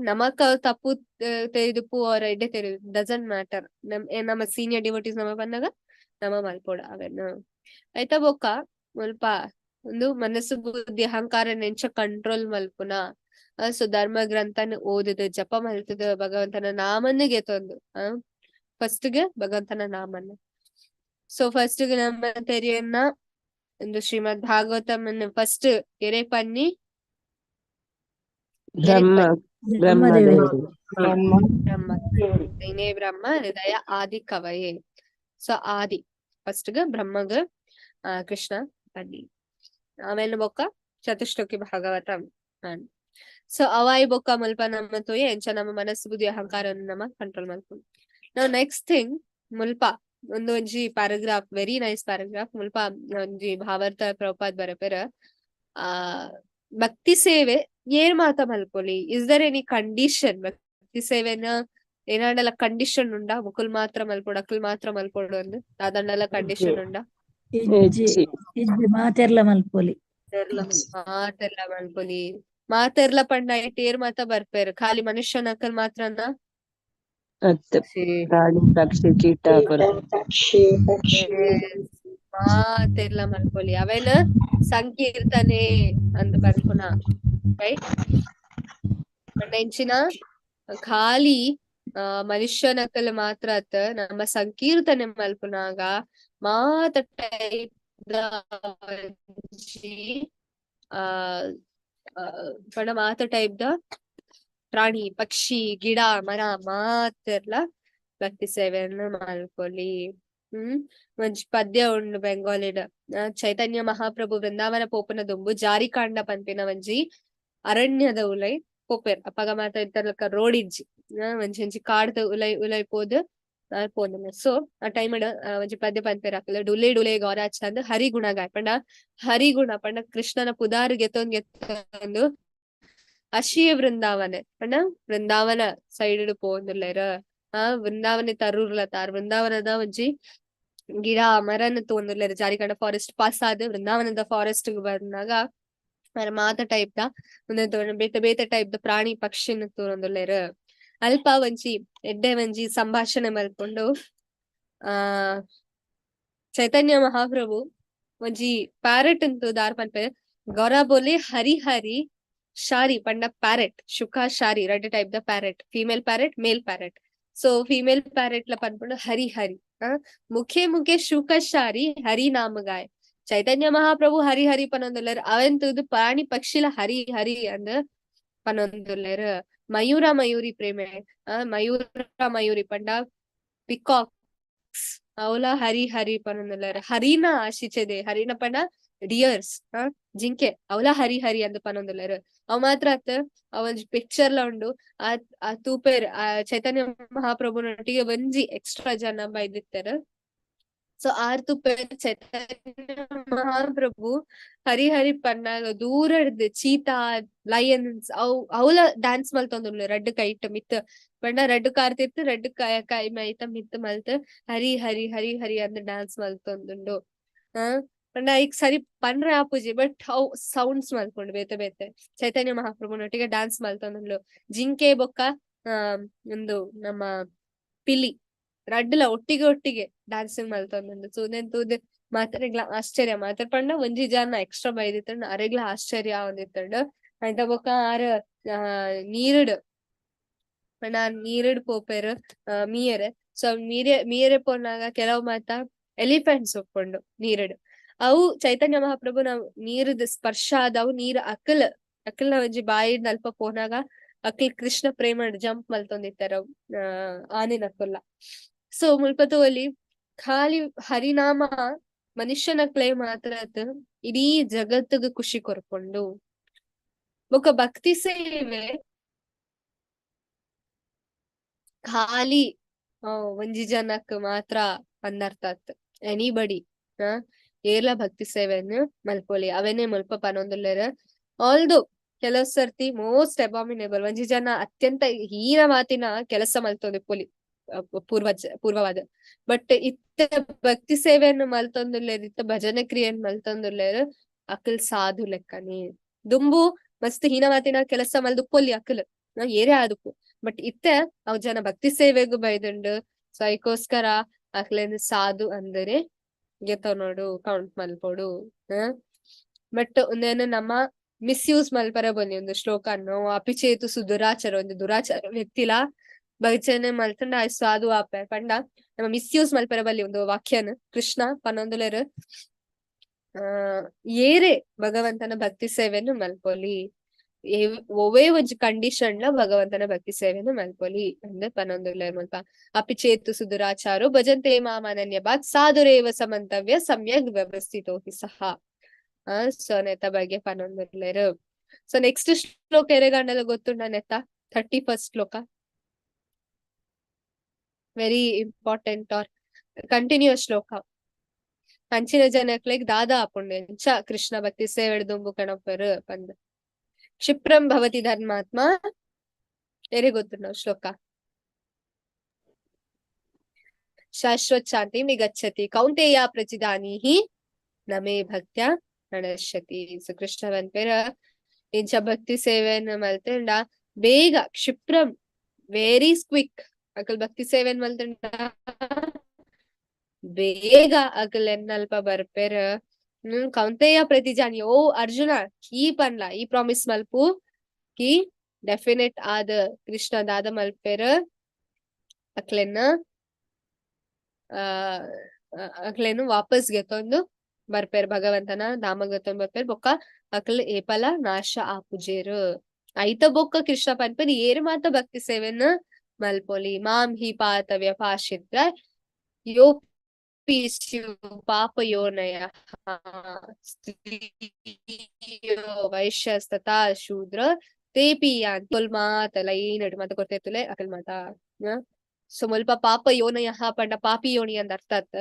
ನಮಕ್ ತಪ್ಪು ತೆಗೆದುಪು ಅವ್ರ ಎಡ್ಡೆ ತೆರೆದು ಡಸಂಟ್ ಮ್ಯಾಟರ್. ನಮ್ಮ ಸೀನಿಯರ್ ಡಿವೋಟೀಸ್ ನಮ್ಮ ಪನ್ನಾಗ ನಮ್ಮ ಮಲ್ಪೋಡ ಅವೆನ್ನ ಆಯ್ತಾ ಬೊಕ್ಕ ಮುಲ್ಪ ಒಂದು ಮನಸ್ಸು ಬುದ್ಧಿ ಅಹಂಕಾರ ನೆಂಚ ಕಂಟ್ರೋಲ್ ಮಲ್ಪುನ. ಸೊ ಧರ್ಮ ಗ್ರಂಥನ ಓದುದು ಜಪ ಮಲ್ತದ ಭಗವಂತನ ನಾಮನ್ನ ಗೆತೊಂದು ಫಸ್ಟ್ ಗೆ ಭಗವಂತನ ನಾಮನ್ನ. ಸೊ ಫಸ್ಟ್ ಗೆ ನಮ್ಮ ತೆರೆಯನ್ನ ಒಂದು ಶ್ರೀಮದ್ ಭಾಗವತಂ ಫಸ್ಟ್ ಎರೆ ಪನ್ನಿ ಬ್ರಹ್ಮ ಹೃದಯ ಆದಿ ಕವಯೇ. ಸೊ ಆದಿ ಫಸ್ಟ್ ಗೆ ಬ್ರಹ್ಮಗ ಕೃಷ್ಣ ಪನ್ನಿ. ಆಮೇಲೆ ಬೊಕ್ಕ ಚತುಷ್ಟೋಕಿ ಭಾಗವತಂ ಸೊ ಅವಾಯಿ ಬೊಕ್ಕ ಮಲ್ಪ ನಮ್ಮ ತೋಯೆ ಎಂಚ ನಮ್ಮ ಮನಸ್ಸು ಬುದ್ಧಿ ಅಹಂಕಾರ ನಮ್ಮ ಕಂಟ್ರೋಲ್ ಮಲ್ಪುಂಡು. ನಾವು ನೆಕ್ಸ್ಟ್ ಥಿಂಗ್ ಮುಲ್ಪ ಒಂದು ಒಂಜಿ ಪ್ಯಾರಾಗ್ರಾಫ್, ವೆರಿ ನೈಸ್ ಪ್ಯಾರಾಗ್ರಾಫ್ ಮುಲ್ಪ ಒಂಜಿ ಭಾವಾರ್ಥ ಪ್ರಭುಪಾದ್ ಬರಪೆರ. ಭಕ್ತಿ ಸೇವೆ ಏರ್ ಮಾತ ಮಲ್ಪೊಲಿ, ಇಸ್ ದರ್ ಎನಿ ಕಂಡೀಷನ್? ಭಕ್ತಿ ಸೇವೆನ ಏನಾಂಡಲ ಕಂಡೀಷನ್ ಉಂಡ? ಮುಕುಲ್ ಮಾತ್ರ ಮಲ್ಪೊಡು ಅಕುಲ್ ಮಾತ್ರ ಮಲ್ಪೊಡು ಅಂದ್ ದಾದಂಡಲ ಕಂಡೀಷನ್ ಉಂಡ? ಮಾತೆರ್ಲ ಮಲ್ಪೊಲಿ ಮಾತೆರ್ಲ ಮಲ್ಪೊಲಿ. ಮಾತೆರ್ಲ ಪಂಡ ಐಟ್ ಏರ್ ಮಾತ ಬರ್ಪೇರ್ ಖಾಲಿ ಮನುಷ್ಯನ ಅಕಲ್ ಮಾತ್ರನ ಮಾತೆರ್ಲ ಮಲ್ಪೊಲಿ. ಅವೆನ ಸಂಕೀರ್ತನೆ ಅಂತ ಬರ್ಪುನ ರೈಟ್. ಎಂಚಿನ ಖಾಲಿ ಮನುಷ್ಯನಕಲ್ ಮಾತ್ರ ಅತ್ ನಮ್ಮ ಸಂಕೀರ್ತನೆ ಮಲ್ಪುನಾಗ ಮಾತ ಟೈಪ್ ಪಂಡ ಮಾತ ಟೈಪ್ ದ ಪ್ರಾಣಿ ಪಕ್ಷಿ ಗಿಡ ಮರ ಮಾತೆರ್ಲ ಭಕ್ತಿ ಸೇವೆಯನ್ನು ಮಲ್ಪೊಲಿ. ಒಂಜಿ ಪದ್ಯ ಉಂಡು ಬೆಂಗಾಲಿಡ್. ಚೈತನ್ಯ ಮಹಾಪ್ರಭು ವೃಂದಾವನ ಪೋಪುನ ದುಂಬು ಜಾರಿಕಾಂಡ ಪನ್ಪಿನ ಒಂಜಿ ಅರಣ್ಯದ ಉಲೈ ಪೋಪೆರ್ ಅಪ್ಪಗ ಮಾತ ಇತ್ತರ್ಲಕ ರೋಡ್ ಇಜ್ಜಿ ಒಂಜಿ ಕಾಡ್ದ ಉಲೈ ಉಲೈ ಪೋದು ಪೋಂದಿನ. ಸೊ ಆ ಟೈಮ್ ಒಂಜಿ ಪದ್ಯ ಪನ್ಪೇರ್ ಹಾಕಲ ಡುಲೆ ಡುಲೆ ಗೌರಾಚ ಅಂದ್ ಹರಿಗುಣ ಗಾಯ್ ಪಂಡ ಹರಿಗುಣ ಪಂಡ ಕೃಷ್ಣನ ಪುದಾರ್ ಗೆತ್ತೊಂದು ಅಶಿಯ ವೃಂದಾವನೆ ಪಂಡ ವೃಂದಾವನ ಸೈಡ್ ಪೋಂದುಲ್ಲೆರ್. ವೃಂದಾವನ ತರೂರ್ಲತಾರ್ ವೃಂದಾವನದ ಒಂಜಿ ಗಿಡ ಮರನ ತೋಂದುಲ್ಲೆರ್. ಜಾರಿಕಾಂಡ ಫಾರೆಸ್ಟ್ ಪಾಸ್ ಆದ್ ವೃಂದಾವನದ ಫಾರೆಸ್ಟ್ ಬಂದಾಗ ಮಾತ ಟೈಪ್ ದ ಬೇತೆ ಬೇತೆ ಟೈಪ್ ದ ಪ್ರಾಣಿ ಪಕ್ಷಿನ ತೋರೊಂದುಲ್ಲೆರ್. ಅಲ್ಪ ಒಂಜಿ ಎಡ್ಡೆ ಒಂಜಿ ಸಂಭಾಷಣೆ ಮಲ್ಪೊಂಡು ಚೈತನ್ಯ ಮಹಾಪ್ರಭು ಒಂಜಿ ಪ್ಯಾರೆಟ್ ಅಂತು ದಾರ್ ಪನ್ಪೆ ಗೌರ ಬೋಲೆ ಹರಿ ಹರಿ ಶಾರಿ ಪಂಡ ಪ್ಯಾರೆಟ್ ಶುಕ ಶಾರಿ red type the parrot, female parrot male parrot. So female parrot ಲ ಪನ್ಪುಂಡು ಹರಿ ಹರಿ ಮುಖೆ ಮುಖೆ ಶುಕ ಶಾರಿ ಹರಿ ನಾಮಗಾಯ್. ಚೈತನ್ಯ ಮಹಾಪ್ರಭು ಹರಿ ಹರಿ ಪನೊಂದುಲ್ಲೆರ್. ಅವೆಂತುದು ಪ್ರಾಣಿ ಪಕ್ಷಿಲ ಹರಿ ಹರಿ ಅಂದ್ ಪನೊಂದುಲ್ಲೆರ್. ಮಯೂರ ಮಯೂರಿ ಪ್ರೇಮೆ ಮಯೂರ ಮಯೂರಿ ಪಂಡ ಪಿಕಾಕ್ಸ್ ಅವಲ ಹರಿ ಹರಿ ಪನೊಂದುಲ್ಲೆರ್. ಹರಿನ ಆಶಿಚೆದೆ ಹರಿನ ಪಂಡ ಡಿಯರ್ಸ್ ಜಿಂಕೆ ಅವಲ ಹರಿ ಹರಿ ಅಂದ್ ಪನೊಂದುಲ್ಲೆರ್. ಅವ್ ಮಾತ್ರ ಅತ್ ಒಂಜಿ ಪಿಕ್ಚರ್ಲ ಉಂಡು ಆ ತೂಪೇರ್ ಚೈತನ್ಯ ಮಹಾಪ್ರಭುನೊಟ್ಟಿಗೆ ಒಂಜಿ ಎಕ್ಸ್ಟ್ರಾ ಜನ ಬೈದಿತ್ತೆರ್. ಸೊ ಆರ್ ತುಪ್ಪೇರ್ ಚೈತನ್ಯ ಮಹಾಪ್ರಭು ಹರಿ ಹರಿ ಪನ್ನಾಗ ದೂರ ಹಿಡ್ದು ಚೀತಾ ಲಯನ್ಸ್ ಅವಲ ಡ್ಯಾನ್ಸ್ ಮಲ್ತೊಂದುಲ್ಲೆ ರೆಡ್ ಕೈಟ್ ಮಿತ್ ಪಂಡ ರೆಡ್ ಕಾರ್ತಿರ್ತು ರೆಡ್ ಕೈ ಮೈತ ಮಿತ್ ಮಲ್ತ್ ಹರಿ ಹರಿ ಹರಿ ಹರಿ ಅಂದ್ ಡ್ಯಾನ್ಸ್ ಮಲ್ತೊಂದುಂಡು. ಪಂಡ ಈಗ ಸರಿ ಪನ್ರೆ ಆಪುಜಿ ಬಟ್ ಅವು ಸೌಂಡ್ಸ್ ಮಲ್ಕೊಂಡು ಬೇತೆ ಬೇತೆ ಚೈತನ್ಯ ಮಹಾಪ್ರಭುನೊಟ್ಟಿಗೆ ಡ್ಯಾನ್ಸ್ ಮಲ್ತೊಂದುಂಡು. ಜಿಂಕೆ ಬೊಕ್ಕ ಒಂದು ನಮ್ಮ ಪಿಲಿ ರಡ್ಲ ಒಟ್ಟಿಗೆ ಒಟ್ಟಿಗೆ ಡ್ಯಾನ್ಸಿಂಗ್ ಮಲ್ತೊಂದುಂಡು. ಸೂದೆನ್ ತೂದ್ ಮಾತಾರೆಗ್ಲ ಆಶ್ಚರ್ಯ ಮಾತಾಡ್ ಪಂಡ ಒಂಜಿ ಜನ ಎಕ್ಸ್ಟ್ರಾ ಬೈದಿತ್ತಂಡ್ ಅರೆಗ್ಲ ಆಶ್ಚರ್ಯ ಆವೊಂದಿತ್ತಂಡ್. ಐತ ಬೊಕ್ಕ ಆರ್ ನೀರುಡ್ ಪಂಡ ನೀರುಡ್ ಪೋಪೆರ್ ಮೀಯರೆ. ಸೊ ಮೀಯರೆ ಪೋನಾಗ ಕೆಲವು ಮಾತ ಎಲಿಫೆಂಟ್ಸ್ ಒಪ್ಪುಂಡು ನೀರುಡ್. ಅವು ಚೈತನ್ಯ ಮಹಾಪ್ರಭು ನಾವು ನೀರುದ ಸ್ಪರ್ಶ ಆದವು ನೀರ್ ಅಕಲ್ನ ಒಂಜಿ ಬಾಯಿಡ್ ಅಲ್ಪ ಪೋನಾಗ ಅಕ್ಲ್ ಕೃಷ್ಣ ಪ್ರೇಮ ಜಂಪ್ ಮಲ್ತೊಂದಿತ್ತಾರ ಆನೆನ ಕೊಲ್ಲ. ಸೊ ಮುಲ್ಪತ್ತು ಅಲ್ಲಿ ಖಾಲಿ ಹರಿನಾಮ ಮನುಷ್ಯನಕ್ಲೆ ಮಾತ್ರ ಇಡೀ ಜಗತ್ತಿಗೆ ಖುಷಿ ಕೊರ್ಕೊಂಡು ಬೊಕ ಭಕ್ತಿ ಸೇವೆ ಖಾಲಿ ಒಂಜಿ ಜನಕ್ ಮಾತ್ರ ಅಂದರ್ಥ ಎನಿಬಡಿ ಏರ್ಲ ಭಕ್ತಿ ಸೇವೆಯನ್ನು ಮಲ್ಪೊಲಿ ಅವನೇ ಮಲ್ಪ ಪನೊಂದುಲ್ಲೆರ್. ಆಲ್ದೋ ಕೆಲವು ಸರ್ತಿ ಮೋಸ್ಟ್ ಅಬಾಮಿನೇಬಲ್ ಒಂಜಿ ಜನ ಅತ್ಯಂತ ಹೀನ ಮಾತಿನ ಕೆಲಸ ಮಲ್ತೊಂದು ಪೊಲಿ ಪೂರ್ವವಾದ. ಬಟ್ ಇತ್ತ ಭಕ್ತಿ ಸೇವೆಯನ್ನು ಮಲ್ತೊಂದುಲ್ಲೇರ್, ಇತ್ತ ಭಜನೆ ಕ್ರಿಯೆಯನ್ನು ಮಲ್ತೊಂದುಲ್ಲೇರ್ ಅಕಲ್ ಸಾಧು ಲೆಕ್ಕನೆ. ದುಂಬು ಮಸ್ತ್ ಹೀನ ಮಾತಿನ ಕೆಲಸ ಮಲ್ದುಪ್ಪೊಲಿ ಅಕಲ್ ಏರೇ ಆದುಪ್ಪು. ಬಟ್ ಇತ್ತ ಅವ್ ಜನ ಭಕ್ತಿ ಸೇವೆಗೂ ಬೈದುಂಡು. ಸೊ ಅದಕ್ಕೋಸ್ಕರ ಅಕ್ಲೇನು ಸಾಧು ಅಂದರೆ ಗೆತ್ತವ್ ನೋಡು ಕೌಂಟ್ ಮಲ್ಪೊಡು. ಬಟ್ ಒಂದೇನು ನಮ್ಮ ಮಿಸ್ಯೂಸ್ ಮಲ್ಪರ ಬನ್ನಿ ಒಂದು ಶ್ಲೋಕ ಅನ್ನೋ ಅಪಿಚೇತು ಸುದುರಾಚಾರ ಒಂದು ದುರಾಚಾರ ವ್ಯಕ್ತಿಲ ಭಜನೆ ಮಲ್ತಂಡ ಆಯ್ತು ಸಾಧು ಆಪೆ ಪಂಡ ನಮ್ಮ ಮಿಸ್ಯೂಸ್ ಮಲ್ಪರ ಬಲ್ಲಿ ಒಂದು ವಾಕ್ಯನ ಕೃಷ್ಣ ಪನ್ನೊಂದುಲೆರ್ ಏರೆ ಭಗವಂತನ ಭಕ್ತಿ ಸೇವೆಯನ್ನು ಮಲ್ಪೊಲಿ ಒವೇ ಒಂಜಿ ಕಂಡೀಷನ್ ಲ ಭಗವಂತನ ಭಕ್ತಿ ಸೇವೆಯನ್ನು ಮಲ್ಪೊಲಿ ಅಂದ್ರೆ ಪನ್ನೊಂದುಲೆರ್ ಮುಲ್ಪ ಅಪಿಚೇತು ಸುದುರಾಚಾರೋ ಭಜಂತೆ ಮಾಮನನ್ಯ ಬಾತ್ ಸಾಧುರೇವ ಸಮಂತವ್ಯ ಸಮ್ಯಕ್ ವ್ಯವಸ್ಥಿತೋ ಹಿ ಸಹ. ಸೊ ನೆತ್ತ ಬಗ್ಗೆ ಪನ್ನೊಂದುಲೆರ್. ಸೊ ನೆಕ್ಸ್ಟ್ ಶ್ಲೋಕ ಎರೆಗಂಡಲ ಗೊತ್ತುಂಡ ನೆತ್ತ 31st ಶ್ಲೋಕ ವೆರಿ ಇಂಪಾರ್ಟೆಂಟ್ ಆರ್ ಕಂಟಿನ್ಯೂಸ್ ಶ್ಲೋಕ. ಅಂಚಿನ ಜನಕ್ಲೆಗ್ ದಾದ ಆಪುಂಡು ಎಂಚ ಕೃಷ್ಣ ಭಕ್ತಿ ಸೇವೆಡ್ ದುಂಬು ಕಣಪರ್ ಪಂದ್ ಕ್ಷಿಪ್ರಂ ಭವತಿ ಧರ್ಮಾತ್ಮ ಎರೆ ಗೊತ್ತುಂಡ ಶ್ಲೋಕ. ಶಾಶ್ವತ್ ಶಾಂತಿ ನಿಗಚ್ಚತಿ ಕೌಂತೆಯ ಪ್ರಚಿದಾನೀಹಿ ನಮೇ ಭಕ್ತ್ಯ ನಡಶ್ಯತಿ. ಸೊ ಕೃಷ್ಣ ಪನ್ಪೇರ ಇಂಚ ಭಕ್ತಿ ಸೇವೆಯನ್ನು ಮಲ್ತಂಡ ಬೇಗ ಕ್ಷಿಪ್ರಂ ವೆರಿ ಕ್ವಿಕ್ ಅಕಲ್ ಭಕ್ತಿ ಸೇವೆನ್ ಮಲ್ತಂಡ ಬೇಗ ಅಕಲ್ ಎನ್ನಲ್ಪ ಬರ್ಪೇರ್ ಕೌಂತೆಯ ಪ್ರತಿಜಾನಿ ಓ ಅರ್ಜುನ ಕೀ ಪನ್ಲ ಈ ಪ್ರಾಮಿಸ್ ಮಲ್ಪು ಕಿ ಡೆಫಿನೆಟ್ ಆದ ಕೃಷ್ಣ ದಾದ ಮಲ್ಪೇರ್ ಅಕ್ಲೆನ್ನ ಅಕ್ಲೇನು ವಾಪಸ್ ಗೆತ್ತೊಂದು ಬರ್ಪೇರ್ ಭಗವಂತನ ಧಾಮ ಗೆತ್ತೊಂದು ಬರ್ಪೇರ್ ಬೊಕ್ಕ ಅಕ್ಲ್ ಏಪಲ ನಾಶ ಆಪುಜೇರು ಐತ ಬೊಕ್ಕ ಕೃಷ್ಣ ಪನ್ಪೇರ್ ಏರ್ ಮಾತ ಭಕ್ತಿ ಸೇವೆನ ಮಲ್ಪೊಲಿ. ಮಾಂ ಹಿ ಪಾತವ್ಯ ಪಾಶಿದ್ರ ಯೋ ಪಾಪ ಯೋನಯ ವೈಶ್ಯಸ್ತತಾ ಶೂದ್ರ ತೇಪಿ ಅಂತ ಮಾತ ಲೈನ್ ಮಾತ ಕೊಡ್ತೇತುಲೆ ಅಕಲ್ ಮಾತ. ಸೊ ಮುಲ್ಪ ಪಾಪ ಯೋನಯ ಪಂಡ ಪಾಪಿ ಯೋನಿ ಅಂದ ಅರ್ಥಾತ್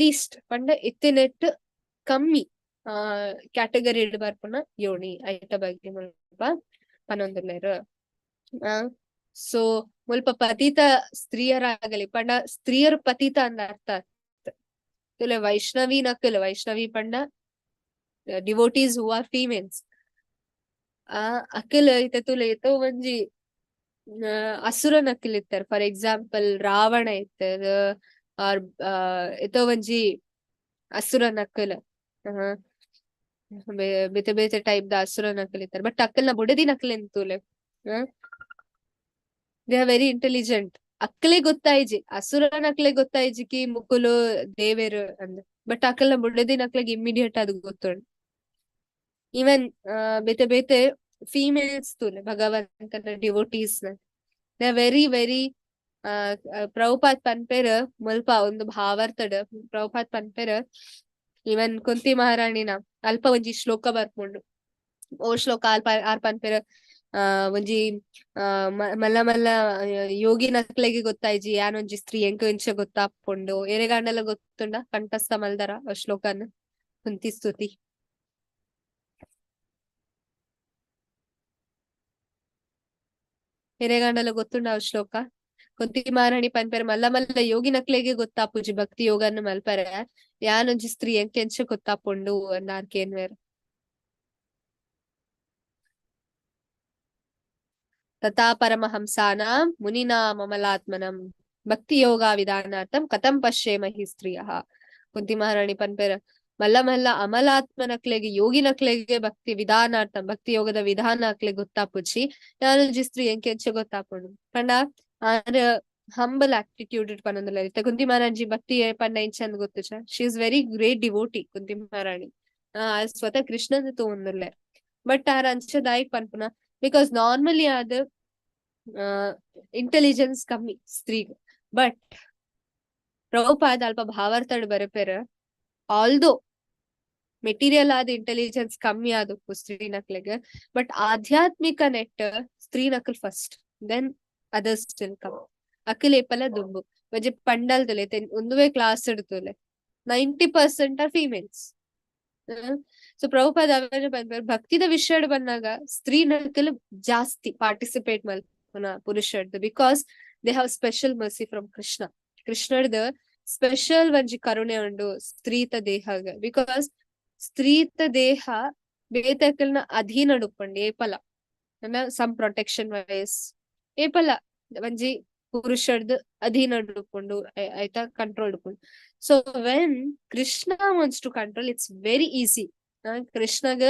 ಲೀಸ್ಟ್ ಪಂಡ ಇತ್ತಿನೆಟ್ ಕಮ್ಮಿ ಕ್ಯಾಟಗರಿ ಇಡ್ ಬರ್ಪುನ ಯೋನಿ ಐತ ಬಗ್ಗೆ ಮುಲ್ಪ ಪನ್ನೊಂದುಲ್ಲೆರ್. ಸೊ ಮುಲ್ಪ ಪತಿತ ಸ್ತ್ರೀಯರಾಗಲಿ ಪಂಡ ಸ್ತ್ರೀಯರು ಪತಿತ ಅಂದ ಅರ್ಥ ತುಲೆ ವೈಷ್ಣವಿ ನಕಲ್ ವೈಷ್ಣವಿ ಪಂಡ devotees who are females Akal ಐತ ತುಲೆ ಇತ ಒಂಜಿ ಅಸುರ ನಕಲ್ ಇತ್ತರ. ಫಾರ್ ಎಕ್ಸಾಂಪಲ್ ರಾವಣ ಇತ್ತರ್ ಆರ್ ಇತ ಒಂಜಿ ಅಸುರ ನಕಲ್ ಬೇತೆ ಬೇತೆ ಟೈಪ್ ದ ಅಸುರ ನಕಲ್ ಇತ್ತರ. ಬಟ್ ಅಕಲ್ನ ಬುಡದಿ ನಕಲ್ ಎಂತೂಲೆ ದೇ ಆರ್ ವೆರಿ ಇಂಟೆಲಿಜೆಂಟ್. ಅಕ್ಲೆ ಗೊತ್ತಾಯ್ಜಿ ಅಸುರನ ಅಕ್ಲೆ ಗೊತ್ತಾಯ್ಜಿ ಕಿ ಮುಕುಲು ದೇವೇರು ಅಂದ್. ಬಟ್ ಅಕಲ್ನ ಬುಡದಿ ನಕ್ಲೆಗ್ ಇಮ್ಮಿಡಿಯೇಟ್ ಅದು ಗೊತ್ತುಂಡು. ಈವನ್ ಬೇತೆ ಬೇತೆ ಫೀಮೇಲ್ಸ್ ತೂಲೆ ಭಗವಂತನ devotees they are very very Prabhupada ಪನ್ಪೇರ್ ಮುಲ್ಪ ಒಂದು ಭಾವಾರ್ಥಡ್ ಪ್ರಭುಪಾದ್ ಪನ್ಪೇರ್ ಈವನ್ ಕುಂತಿ ಮಹಾರಾಣಿನ ಅಲ್ಪ ಒಂಜಿ ಶ್ಲೋಕ ಬರ್ಪುಂಡು. ಓ ಶ್ಲೋಕ ಆರ್ ಪನ್ಪೇರ್ ಒಂಜಿ ಮಲ್ಲ ಮಲ್ಲ ಯೋಗಿ ನಕ್ಲೆಗೆ ಗೊತ್ತಾಯ್ಜಿ ಯಾನೊಂಜಿ ಸ್ತ್ರೀ ಎಂಕ ಇಂಚ ಗೊತ್ತಾಪುಂಡು ಎರೆಗಾಂಡಲ ಗೊತ್ತುಂಡ ಕಂಠಸ್ಥ ಮಲ್ದರ ಶ್ಲೋಕನ್ ಕುಂತಿ ಸ್ತುತಿ. ಎರೆಗಾಂಡಲ ಗೊತ್ತುಂಡ ಶ್ಲೋಕ ಕುಂತಿ ಮಹಾರಾಣಿ ಪನ್ಪೇರ್ ಮಲ್ಲ ಮಲ್ಲ ಯೋಗಿ ನಕ್ಲೆಗೆ ಗೊತ್ತಾಪುಜಿ ಭಕ್ತಿ ಯೋಗನ್ನು ಮಲ್ಪರ ಯಾನೊಂಜಿ ಸ್ತ್ರೀ ಎಂಕ ಎಂಚ ಗೊತ್ತಾಪುಂಡು ಅಂದಾರ್ಕೇನ್ವೇರ್. ತಥಾ ಪರಮಹಂಸಾನಾಂ ಮುನಿನಾಂ ಅಮಲಾತ್ಮನಂ ಭಕ್ತಿ ಯೋಗ ವಿಧಾನಾರ್ಥಂ ಕಥಂ ಪಶ್ಯೇಮ ಹಿ ಸ್ತ್ರೀಯಃ. ಕುಂತಿ ಮಹಾರಾಣಿ ಪನ್ಪೇರ್ ಮಲ್ಲ ಮಲ್ಲ ಅಮಲಾತ್ಮನಕ್ಲೆಗೆ ಯೋಗಿ ನಕ್ಲೆಗೆ ಭಕ್ತಿ ವಿಧಾನಾರ್ಥಂ ಭಕ್ತಿ ಯೋಗದ ವಿಧಾನ ಅಕ್ಲೆ ಗೊತ್ತಾಪುಜಿ ಯಾನೊಂಜಿ ಸ್ತ್ರೀ ಎಂಕ ಎಂಚ ಗೊತ್ತಾಪುಂಡು ಪಂಡ ಆರ್ ಹಂಬಲ್ ಆಟಿಟ್ಯೂಡ್ ಇಟ್ ಪನ್ನೊಂದುಲ್ಲೆ. ಕುಂತಿ ಮಹಾರಾಣಿ ಭಕ್ತಿ ಪಂಡ ಇಂಚಂದ್ ಗೊತ್ತುಜ she is very great devotee Kunti Maharani ಸ್ವತಃ ಕೃಷ್ಣನ್ ತೋಂದುಲ್ಲೆ. ಬಟ್ ಆರ್ ಅಂಚದಾಯ್ಕ್ ಪನ್ಪುನ ಬಿಕಾಸ್ ನಾರ್ಮಲಿ ಅದು ಇಂಟೆಲಿಜೆನ್ಸ್ ಕಮ್ಮಿ ಸ್ತ್ರೀಗೆ. ಬಟ್ ಪ್ರಭುಪಾದ ಅಲ್ಪ ಭಾವಾರ್ಥಡ್ ಬರಪೇರ ಆಲ್ದೋ ಮೆಟೀರಿಯಲ್ ಆದ ಇಂಟೆಲಿಜೆನ್ಸ್ ಕಮ್ಮಿ ಆದಕ್ಕೂ ಸ್ತ್ರೀ ನಕ್ಲೆಗೆ, ಬಟ್ ಆಧ್ಯಾತ್ಮಿಕ ನೆಟ್ ಸ್ತ್ರೀ ನಕಲ್ first, then others still come. ಅಕಲ್ ಏಪಲ ದುಂಬು ಮಜೆ ಪಂಡಲ್ದಲೆ ಒಂದುವೇ ಕ್ಲಾಸ್ ಇಡ್ತಲೆ 90% ಆರ್ ಫೀಮೇಲ್ಸ್. ಸೊ ಪ್ರಭುಪಾದ ಅವರ ಬಂದ ಭಕ್ತಿದ ವಿಷಯ ಬಂದಾಗ ಸ್ತ್ರೀ ನಕಲ್ ಜಾಸ್ತಿ ಪಾರ್ಟಿಸಿಪೇಟ್ ಮಲ್ಪನ ಪುರುಷರ್ದು, because they have special mercy from Krishna. ಕೃಷ್ಣರ್ದ ಸ್ಪೆಷಲ್ ಒಂಜಿ ಕರುಣೆ ಉಂಡು ಸ್ತ್ರೀತ ದೇಹಗ, ಬಿಕಾಸ್ ಸ್ತ್ರೀತ ದೇಹ ಬೇತಕಲ್ನ ಅಧೀನ ಉಪ್ಪಂಡು ಏಪಲ ಸಮ್ ಪ್ರೊಟೆಕ್ಷನ್ ವೈಸ್ ಏಪಲ ಒಂಜಿ ಪುರುಷರ್ದ ಅಧೀನ ಉಪ್ಪುಂಡು ಆಯ್ತಾ, ಕಂಟ್ರೋಲ್ ಉಪ್ಪುಂಡು. So when Krishna wants to control it's very easy. ಕೃಷ್ಣಗ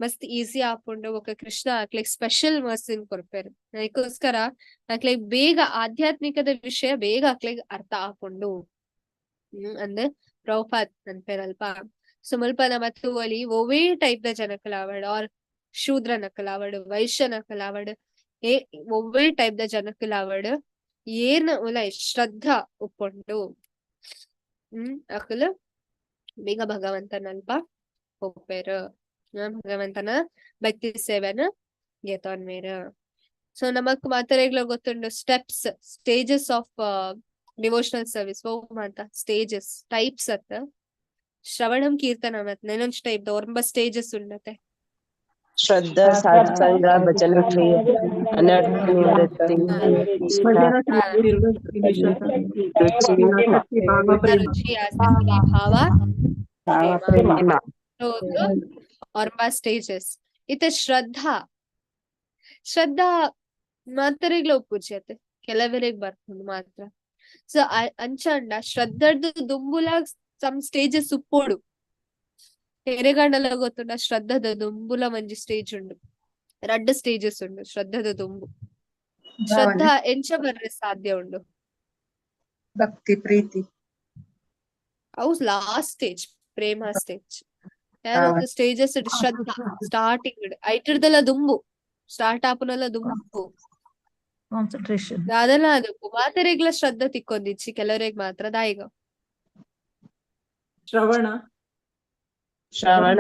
ಮಸ್ತ್ ಈಸಿ ಆಪುಂಡು. ఒక ಕೃಷ್ಣ ಆಕ್ಲೆಗ್ ಸ್ಪೆಷಲ್ ಮರ್ಸಿನ್ ಕೊರ್ಪೇರು, ಅದಕ್ಕೋಸ್ಕರ ಆಕ್ಲೆಗ್ ಬೇಗ ಆಧ್ಯಾತ್ಮಿಕದ ವಿಷಯ ಬೇಗ ಆಕ್ಲೆಗ್ ಅರ್ಥ ಆಪುಂಡು ಅಂದ್ ಪ್ರಭುಪಾದ್ ಅನ್ಪೇರಲ್ಪ. ಸೊ ಮುಲ್ಪ ನಮ್ಮ ತೂವಲಿ ಒವೇ ಟೈಪ್ ದ ಜನಕಲಾವಡ್ ಆರ್ ಶೂದ್ರ ನಕಲಾವಡ್, ವೈಶ್ಯ ನಕಲಾವಡ್, ಒವೇ ಟೈಪ್ ದ ಜನಕಲಾವಡ್ ಏನ್ ಉಲ ಶ್ರದ್ಧಾ ಉಪ್ಪುಂಡು ಅಕಲ್ ಬೇಗ ಭಗವಂತನಲ್ಪ ಒಪ್ಪೇರು, ಭಗವಂತನ ಭಕ್ತಿ ಸೇವೆನ ಗೆತೊನ್ಮೇರು. ಸೊ ನಮಕ್ ಮಾತರೆಗ್ಲ ಗೊತ್ತುಂಡು steps, stages of devotional service. ಓ ಮಾತ ಸ್ಟೇಜಸ್ ಟೈಪ್ಸ್ ಅತ್ತ ಶ್ರವಣಂ ಕೀರ್ತನ ಮತ್ ನೆನೊಂಚ್ ಟೈಪ್ ದ ಒರ್ಂಬ ಸ್ಟೇಜಸ್ ಉಂಡತೆ. ಶ್ರದ್ಧಾ, ಸಾತ್ಸಂಗ, ಭಜನ ಕ್ರಿಯೆ, ಅನರ್ಥ ನಿವೃತ್ತಿ, ರುಚಿ, ಆಸಕ್ತಿ, ಭಾವ, ಪ್ರೇಮ. ಒರ್ಂಬ ಸ್ಟೇಜಸ್. ಇತ್ತೆ ಶ್ರದ್ಧಾ, ಶ್ರದ್ಧಾ ಮಾತರೆಗ್ಲ ಒಪ್ಪುಜತೆ ಕೆಲವರೆಗ್ ಬರ್ಕೊಂಡು ಮಾತ್ರ. ಸೊ ಅಂಚಂಡ ಶ್ರದ್ಧರ್ದು ದುಂಬುಲಾಗ್ ಸಮ್ ಸ್ಟೇಜಸ್ ಉಪ್ಪೋಡು. ಎರೆಗಂಡಲ ಗೊತ್ತುಂಡ ಶ್ರದ್ಧದ ದುಂಬುಲ ಒಂಜಿ ಸ್ಟೇಜ್ ಉಂಡು, 2 ಸ್ಟೇಜಸ್ ಉಂಡು ಶ್ರದ್ಧದ ದುಂಬು. ಶ್ರದ್ಧಾ ಎಂಚ ಬರ್ರೆ ಸಾಧ್ಯ ಉಂಡು? ಭಕ್ತಿ ಪ್ರೀತಿ ಅವು ಲಾಸ್ಟ್ ಸ್ಟೇಜ್, ಪ್ರೇಮ ಸ್ಟೇಜ್. ಯಾರೊಂದು ಸ್ಟೇಜಸ್ ಶ್ರದ್ಧಾ ಸ್ಟಾರ್ಟಿಂಗ್ ಐಟಿರ್ದಲ್ಲ ದುಂಬು ಸ್ಟಾರ್ಟ್ ಆಪುನಲ್ಲ ದುಂಬು ಕಾನ್ಸಂಟ್ರೇಷನ್ ಅದೆಲ್ಲ ಅದು ಮಾತರೆಗ್ಲ ಶ್ರದ್ಧಾ ತಿಕ್ಕೊಂದಿಚ್ಚಿ ಕೆಲವರೆಗ್ ಮಾತ್ರ ದಾಯಿಗ ಶ್ರವಣ ಶ್ರವಣ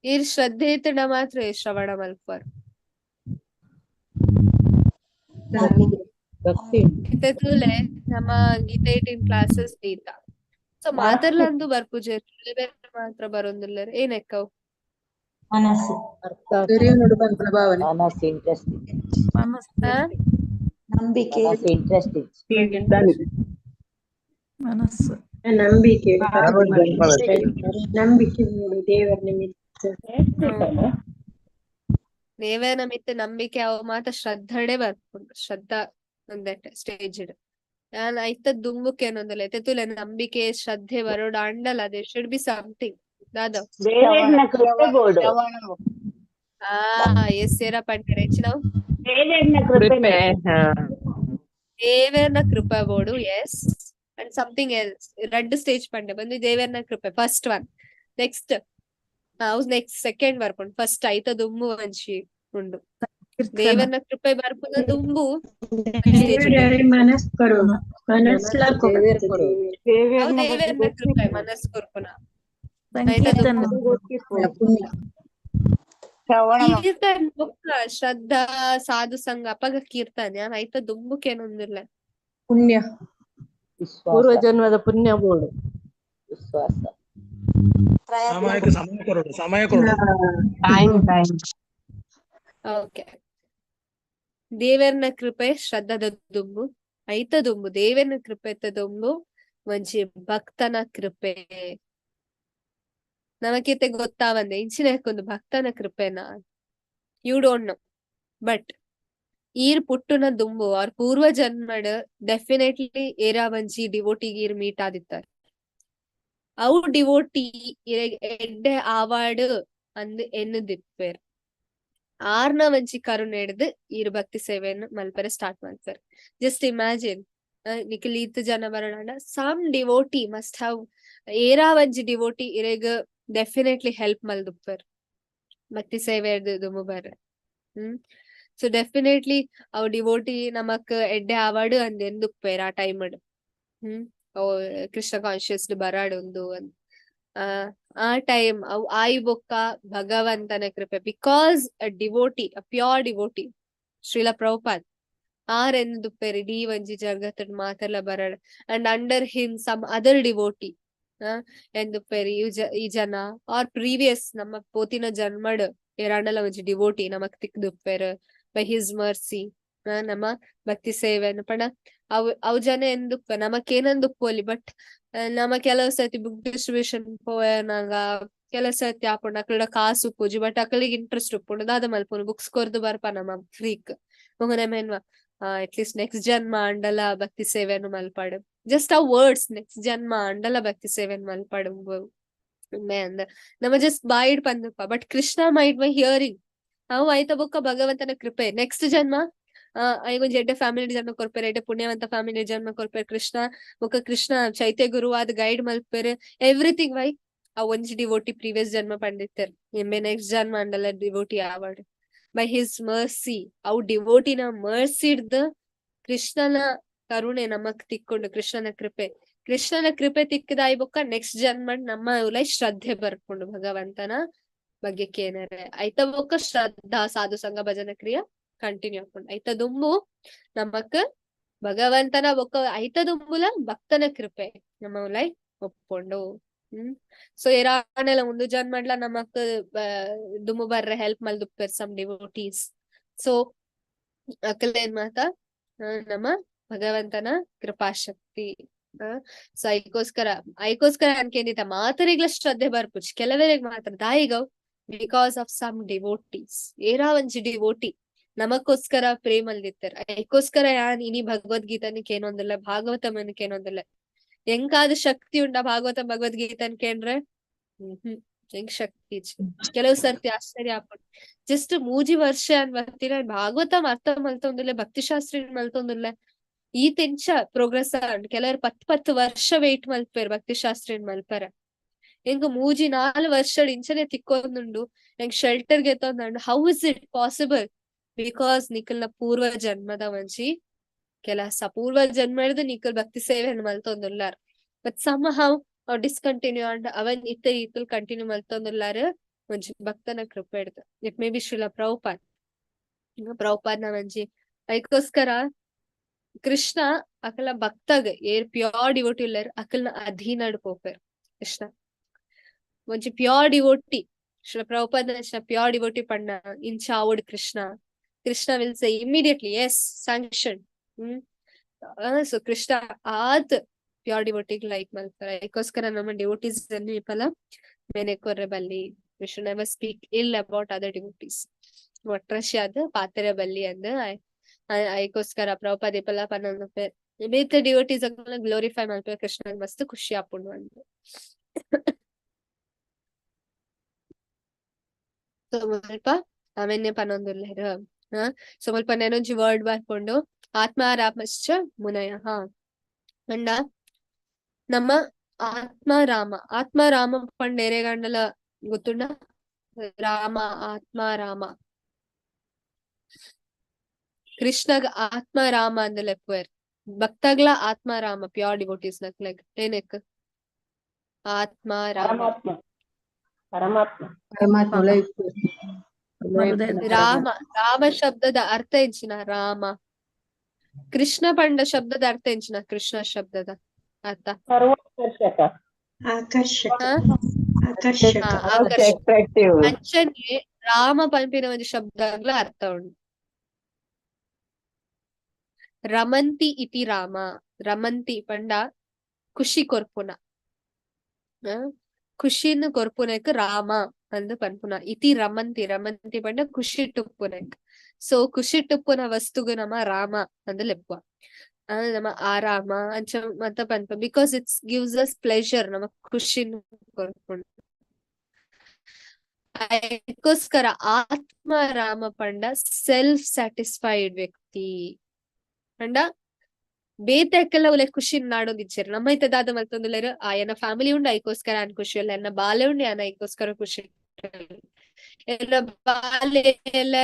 ಇರ್ ಶ್ರದ್ಧೆ ಇತ್ತಂಡ ಮಾತ್ರ ಶ್ರವಣ ಮಲ್ಪರ್. ಭಕ್ತಿ ಇತ್ತೂಲೆ ನಮ್ಮ ಗೀತೆ 18 ಕ್ಲಾಸಸ್ ದೀತ. ಸೊ ಮಾತರ್ಲ ಅಂದು ಬರ್ಪುಜೆ ಮಾತ್ರ ಬರೊಂದಿಲ್ಲ ಏನೆಕ್ಕವು ಮನಸ್ಸು ಭಾವನೆ ಮನಸ್ಸು ಇಂಟ್ರೆಸ್ಟಿಂಗ್, ನಂಬಿಕೆ ಮನಸ್ಸು ಇಂಟ್ರೆಸ್ಟಿಂಗ್, ಮನಸ್ಸು ನಂಬಿಕೆ ನಂಬಿಕೆ ದೇವರ ನಿಮಿತ್ತ ದೇವರ ಮಿತ್ತ ನಂಬಿಕೆ ಅವು ಮಾತ ಶ್ರದ್ಧಡೆ ಬರ್ಪುಂಡು. ಶ್ರದ್ಧಾ ಒಂದೆಟ್ ಸ್ಟೇಜ್ ಇಡ್ ಯಾನ್ ಐತ ದುಂಬುಕೆ ಅನ್ನೊಂದಿಲ್ಲ ಎತ್ತುಲೆ ನಂಬಿಕೆ ಶ್ರದ್ಧೆ ಬರೋಡ ಅಂಡಲ್ಲ. ದೇ ಶುಡ್ ಬಿ ಸಮಥಿಂಗ್ ದಾದ ಎಸ್ ಸೇರ ಪಂಟೆ ಹೆಚ್ಚು ನಾವು ದೇವರನ ಕೃಪೆ ಬೋಡು. Yes and something else 2 stage ಪಂಡೆ ಬಂದು ದೇವರನ ಕೃಪೆ first one. Next next second ಬರ್ಪುಂಡು. ಫಸ್ಟ್ ಐತ ದುಂಬು ಒಂಜಿ ಉಂಡು ದೇವರನ ಕೃಪೆ ಬರ್ಪುನ ದುಂಬು ದೇವರನ ಕೃಪೆ ಮನಸ್ ಕೊರ್ಪುನ ಕೀರ್ತನ್ ಬೊಕ್ಕ ಶ್ರದ್ಧಾ ಸಾಧು ಸಂಘ ಅಪಗ ಕೀರ್ತನ್ ಯಾನ್ ಐತ ದುಂಬುಕೇನೊಂದಿಲ್ಲ. ಪುಣ್ಯ ಪೂರ್ವ ವಿಶ್ವಾಸ, ಜನ್ಮದ ಪುಣ್ಯ ಬೋಡು. ವಿಶ್ವಾಸ, ಸಮಯ ಕೊಡು. ಓಕೆ ದೇವರನ ಕೃಪೆ ಶ್ರದ್ಧದ ದುಂಬು ಐತ ದುಂಬು ದೇವರನ ಕೃಪೆ ತ ದುಂಬು ಒಂಜಿ ಭಕ್ತನ ಕೃಪೆ. ನಮಕಿತ್ತೆ ಗೊತ್ತಾವಂದೆ ಇಂಚಿನಕ್ಕೊಂದು ಭಕ್ತನ ಕೃಪೆನ ಯು ಡೋಂಟ್ ನೋ. ಬಟ್ ಈರ್ ಪುಟ್ಟುನ ದುಂಬು ಅವ್ರ ಪೂರ್ವ ಜನ್ಮಡ್ ಡೆಫಿನೆಟ್ಲಿ ಏರಾ ಒಂಜಿ ಡಿವೋಟಿಗ್ ಈರ್ ಮೀಟ್ ಆದಿತ್ತಾರೆ. ಅವು ಡಿವೋಟಿ ಎಡ್ಡೆ ಆವಾಡ್ ಅಂದ್ ಎನ್ನದಿಪ್ಪೇರ್ ಆರ್ನ ಒಂಜಿ ಕರುಣೆ ಹಿಡ್ದು ಈರ್ ಭಕ್ತಿ ಸೇವೆಯನ್ನು ಮಲ್ಪರೆ ಸ್ಟಾರ್ಟ್ ಮಾಡ್ತಾರೆ. ಜಸ್ಟ್ ಇಮ್ಯಾಜಿನ್ ನಿಖಿಲ್ ಈತ್ ಜನ ಬರೋಣ ಸಮ್ ಡಿವೋಟಿ ಮಸ್ಟ್ ಹ್ಯಾವ್ ಏರಾ ಒಂಜಿ ಡಿವೋಟಿ ಇರೆಗ್ ಡೆಫಿನೆಟ್ಲಿ ಹೆಲ್ಪ್ ಮಲ್ದುಪ್ಪರ್. ಭಕ್ತಿ ಸೇವೆ ದುಮು ಬರ್ರೆ. ಸೊ ಡೆಫಿನೆಟ್ಲಿ ಅವ್ ಡಿವೋಟಿ ನಮಕ್ ಎಡ್ಡೆ ಆವಾಡು ಅಂದ್ ಎಂದುಕ್ ಪೇರ್ ಆ ಟೈಮ್ ಅವ್ ಕೃಷ್ಣ ಕಾನ್ಶಿಯಸ್ ಬರಾಡ್ ಒಂದು ಆ ಟೈಮ್ ಅವ್ ಆಯ್ ಬೊಕ್ಕ ಭಗವಂತನ ಕೃಪೆ because a devotee a pure devotee Shrila Prabhupada ಆರೆಂದು ಪೇರ್ ಇಡೀ ಒಂಜಿ ಜಗತ್ ಮಾತೆಲ್ಲ ಬರಾಡ್ and under him some other devotee ಎಂದು ಪೇರ್ ಈ ಜನ ಆರ್ ಪ್ರೀವಿಯಸ್ ನಮ್ಮ ಪೋತಿನ ಜನ್ಮಡ್ ಏರಾಂಡಲ ಒಂಜಿ ಡಿವೋಟಿ ನಮಕ್ ತಿಕ್ದುಪ್ಪೇರ್ ಬೈ ಹಿಸ್ ಮರ್ಸಿ ನಮ್ಮ ಭಕ್ತಿ ಸೇವೆನ್ ಪಂಡ ಅವ್ ಜನ ಎಂದುಪ್ಪ ನಮಕ್ ಏನಂದುಪ್ಪೋಲಿ ಬಟ್ ನಮ ಕೆಲವು ಸರ್ತಿ ಬುಕ್ ಡಿಸ್ಟ್ರಿಬ್ಯೂಷನ್ ಪೋಯನಾಗ ಕೆಲವು ಸರ್ತಿ ಆಪುಂಡು ಅಕಲ್ಡ ಕಾಸು ಉಪ್ಪುಜಿ ಬಟ್ ಅಕಲಿಗೆ ಇಂಟ್ರೆಸ್ಟ್ ಉಪ್ಪುಂಡು ದಾದ ಮಲ್ಪುಂಡು ಬುಕ್ಸ್ ಕೊರ್ದು ಬರ್ಪ ನಮ್ಮ ಫ್ರೀಕ್ ಮುಗನೆಮೆನ್ವಾ ಅಟ್ಲೀಸ್ಟ್ ನೆಕ್ಸ್ಟ್ ಜನ್ಮ ಅಂಡಲ ಭಕ್ತಿ ಸೇವೆಯನ್ನು ಮಲ್ಪಾಡು ಜಸ್ಟ್ ಆ ವರ್ಡ್ಸ್ ನೆಕ್ಸ್ಟ್ ಜನ್ಮ ಅಂಡಲ ಭಕ್ತಿ ಸೇವೆಯನ್ನು ಮಲ್ಪಾಡು ಅಂದ ನಮ್ಮ ಜಸ್ಟ್ ಬಾಯಿಡ್ ಪಂದಪ್ಪ but Krishna might by hearing ಅವು ಆಯ್ತ ಬೊಕ್ಕ ಭಗವಂತನ ಕೃಪೆ ನೆಕ್ಸ್ಟ್ ಜನ್ಮ ಐಗೊಂಜಿ ಎಡ್ಡೆ ಫ್ಯಾಮಿಲಿ ಜನ್ಮ ಕೊರ್ಪೇರ್ ಎಡ್ಡೆ ಪುಣ್ಯವಂತ ಫ್ಯಾಮಿಲಿ ಜನ್ಮ ಕೊರ್ಪೇರ್ ಕೃಷ್ಣ ಬೊಕ್ಕ ಕೃಷ್ಣ ಚೈತ್ಯ ಗುರುವಾದ ಗೈಡ್ ಮಲ್ಪೇರ್ ಎವ್ರಿಥಿಂಗ್ ವೈ ಆ ಒಂಜಿ ಡಿವೋಟಿ ಪ್ರೀವಿಯಸ್ ಜನ್ಮ ಪಂಡಿತ್ತರ್ ಎಮ್ಮೆ ನೆಕ್ಸ್ಟ್ ಜನ್ಮ ಅಂಡಲ ಡಿವೋಟಿ ಆವಾಡ್ ಬೈ ಹಿಸ್ ಮರ್ಸಿ ಅವು ಡಿವೋಟಿನ ಮರ್ಸಿಡ್ದ ಕೃಷ್ಣನ ಕರುಣೆ ನಮಕ್ ತಿಕ್ಕೊಂಡು ಕೃಷ್ಣನ ಕೃಪೆ ತಿಕ್ಕದಾಯ್ ಬೊಕ್ಕ ನೆಕ್ಸ್ಟ್ ಜನ್ಮ ನಮ್ಮ ಉಲೈ ಶ್ರದ್ಧೆ ಬರ್ಕೊಂಡು ಭಗವಂತನ ಬಗ್ಗೆ ಕೇನರೆ ಐತ ಬೊಕ್ಕ ಶ್ರದ್ಧಾ ಸಾಧು ಸಂಘ ಭಜನ ಕ್ರಿಯಾ ಕಂಟಿನ್ಯೂ ಹಾಕೊಂಡು ಐತ ದುಂಬು ನಮಕ್ ಭಗವಂತನ ಬೊಕ್ಕ ಐತ ದುಂಬುಲ ಭಕ್ತನ ಕೃಪೆ ನಮ್ಮ ಉಲೈ ಒಪ್ಕೊಂಡು ಸೊ ಏರಾನೆಲ್ಲ ಒಂದು ಜನ್ಮಡ್ಲ ನಮಕ್ ದುಂಬು ಬರ್ರೆ help ಮಲ್ದುಪ್ಪೇರ್ some devotees so Akal ಏನ್ ಮಾತ ನಮ್ಮ ಭಗವಂತನ ಕೃಪಾಶಕ್ತಿ ಸೊ ಐಕೋಸ್ಕರ ಅನ್ಕೇಂದಿತ ಮಾತರಿಗ್ಲ ಶ್ರದ್ಧೆ ಬರ್ಪುಜ್ ಕೆಲವರಿಗೆ ಮಾತ್ರ ದಾಯಿಗವ್ ಬಿಕಾಸ್ ಆಫ್ ಸಮ್ ಡಿವೋಟೀಸ್ ಏರಾ ಒಂಜಿ ಡಿವೋಟಿ ನಮಕ್ಕೋಸ್ಕರ ಪ್ರೇಮಲ್ದಿತ್ತರ ಐಕೋಸ್ಕರ ಯಾನ್ ಇನಿ ಭಗವದ್ಗೀತನ ಕೇನೊಂದಿಲ್ಲ ಭಾಗವತಮನ್ ಕೇನೊಂದಿಲ್ಲ ಎಂಕಾದ ಶಕ್ತಿ ಉಂಡ ಭಗವದ್ಗೀತನ್ ಕೇಂದ್ರೆ ಹೆಂಗ್ ಶಕ್ತಿ ಕೆಲವು ಸರ್ತಿ ಆಶ್ಚರ್ಯ ಆಪುಂಡು ಜಸ್ಟ್ ಮೂಜಿ ವರ್ಷ ಅನ್ವರ್ತಿನ ಭಾಗವತಂ ಅರ್ಥ ಮಲ್ತೊಂದಿಲ್ಲ ಭಕ್ತಿಶಾಸ್ತ್ರ ಮಲ್ತೊಂದಿಲ್ಲ ಈ ತೆಂಚ ಪ್ರೋಗ್ರೆಸ್ ಅಂಡ್ ಕೆಲವರು 10 ವರ್ಷ ವೆಯ್ಟ್ ಮಲ್ಪೇರ್ ಭಕ್ತಿಶಾಸ್ತ್ರ ಮಲ್ಪರ ಎಂಗ್ ಮೂಜಿ 4 ವರ್ಷ ಇಂಚನೆ ತಿಕ್ಕೊಂದುಂಡು ಎಂಗ್ ಶೆಲ್ಟರ್ ಗೆತ್ತೊಂದು how is it possible because ನಿಖಲ್ನ ಪೂರ್ವ ಜನ್ಮದ ಒಂಜಿ ಕೆಲಸ ಪೂರ್ವ ಜನ್ಮ ಹಿಡಿದು ನಿಖಲ್ ಭಕ್ತಿ ಸೇವೆಯನ್ನು ಮಲ್ತೊಂದುಲ್ಲಾರ but somehow discontinue and ಅವನ್ ಇತ್ತಲ್ ಕಂಟಿನ್ಯೂ ಮಲ್ತೊಂದುಲ್ಲಾರ ಒಂಜಿ ಭಕ್ತನ ಕೃಪೆ ಹಿಡ್ದು ಇಟ್ ಮೇ ಬಿ ಶ್ರೀಲ ಪ್ರಭುಪಾದ್ನ ಒಂಜಿ ಅದಕ್ಕೋಸ್ಕರ ಕೃಷ್ಣ ಅಕಲ ಭಕ್ತಗ್ ಏರ್ ಪ್ಯೂರ್ ಡಿವೋಟಿ ಉಳ್ಳರ್ ಅಕಲ್ನ ಅಧೀನಡ್ ಪೋಪೇರ್ ಕೃಷ್ಣ ಒಂಜಿ pure devotee Shrila Prabhupada pure devotee ಪಣ್ಣ ಇಂಚ ಆವಡ್ Krishna will say immediately yes sanction so Krishna ಆತ್ ಪ್ಯೂರ್ ಡಿವೋಟಿಗ್ ಲೈಕ್ ಮಲ್ತಾರೆ ಅದಕ್ಕೋಸ್ಕರ ನಮ್ಮ ಡಿವೋಟೀಸ್ ಪಲ ಮೇನೆ ಕೊರ್ರೆ ಬಲ್ಲಿ ವಿ ಶುಡ್ ನೆವರ್ ಸ್ಪೀಕ್ ಇಲ್ ಅಬೌಟ್ ಅದರ್ ಡಿವೋಟೀಸ್ ಒಟ್ರಶ್ಯಾದ ಪಾತ್ರೆ ಬಲ್ಲಿ ಅಂದ ಅದಕ್ಕೋಸ್ಕರ ಪ್ರಭುಪಾದ ಪಲ ಪನ್ನೊಂದು ಬೇತ ಡಿವೋಟೀಸ್ ಗ್ಲೋರಿಫೈ ಮಲ್ಪೆ ಕೃಷ್ಣ ಮಸ್ತ್ ಖುಷಿ ಆಪುಂಡು ಅಂದ್ ಸೊ ಸ್ವಲ್ಪ ಅವೆನ್ನೆ ಪನ್ನೊಂದುಲ್ಲೆರ್ ಸೊ ಸ್ವಲ್ಪ ನೆನೊಂಜಿ ವರ್ಡ್ ಬರ್ಕೊಂಡು ಆತ್ಮಾರಾಮಶ್ಚ ಮುನಯ ಅಂಡ ನಮ್ಮ ಆತ್ಮಾರಾಮ ಪಂಡ ಎರೆಗಂಡಲ ಗೊತ್ತುಂಡ ರಾಮ ಆತ್ಮಾರಾಮ ಕೃಷ್ಣಗ್ ಆತ್ಮಾರಾಮ ಅಂದಲೆಪ್ಪುವೆರ್ ಭಕ್ತಗ್ಲ ಆತ್ಮಾರಾಮ ಪ್ಯೂರ್ ಡಿವೋಟೀಸ್ ನಕ್ಲೆಗ್ ಏನೆಕ್ ಆತ್ಮಾರಾಮ ರಾಮ ಶಬ್ದದ ಅರ್ಥ ಎಂಚಿನ ರಾಮ ಕೃಷ್ಣ ಪಂಡ ಶಬ್ದದ ಅರ್ಥ ಎಂಚಿನ ಕೃಷ್ಣ ಶಬ್ದದ ಅರ್ಥ ಅಂಚನೆ ರಾಮ ಪಂಪಿನ ಒಂದು ಶಬ್ದಗ್ಲ ಅರ್ಥ ಉಂಟು ರಮಂತಿ ಇತಿ ರಾಮ ರಮಂತಿ ಪಂಡ ಖುಷಿ ಕೊರ್ಪುನ ಖುಷಿನ ಕೊರ್ಪುನಕ್ ರಾಮ ಅಂದು ಪನ್ಪುನ ಇತಿ ರಮಂತಿ ಪಂಡ ಖುಷಿ ಟುಪ್ಪುನಕ್ ಸೊ ಖುಷಿ ಟುಪ್ಪುನ ವಸ್ತುಗು ನಮ್ಮ ರಾಮ ಅಂದು ಲೆಪ್ಪುವ ನಮ್ಮ ಆರಾಮ ಅಂಚ ಮತ್ತ ಪನ್ಪ because it's gives us pleasure ನಮ್ಮ ಖುಷಿನ ಕೊರ್ಪುಂಡು ಅದಕ್ಕೋಸ್ಕರ ಆತ್ಮರಾಮ ಪಂಡ ಸೆಲ್ಫ್ ಸ್ಯಾಟಿಸ್ಫೈಡ್ ವ್ಯಕ್ತಿ ಪಂಡ ಬೇತೆಕ್ಕೆಲ್ಲ ಒಳ್ಳೆ ಖುಷಿ ನಾಡೋದಿಚ್ಚೇರು ನಮ್ಮ ಇತ್ತದಾದ ಮತ್ತೊಂದುಲ್ಲೇರು ಆಯನ ಫ್ಯಾಮಿಲಿ ಉಂಡು ಅದಕ್ಕೋಸ್ಕರ ಅನ್ ಖುಷಿ ಅಲ್ಲ ಎನ್ನ ಬಾಲೆ ಉಂಡು ಯಾನ ಅದಕ್ಕೋಸ್ಕರ ಖುಷಿ ಎಲ್ಲ ಬಾಲೆ ಎಲ್ಲ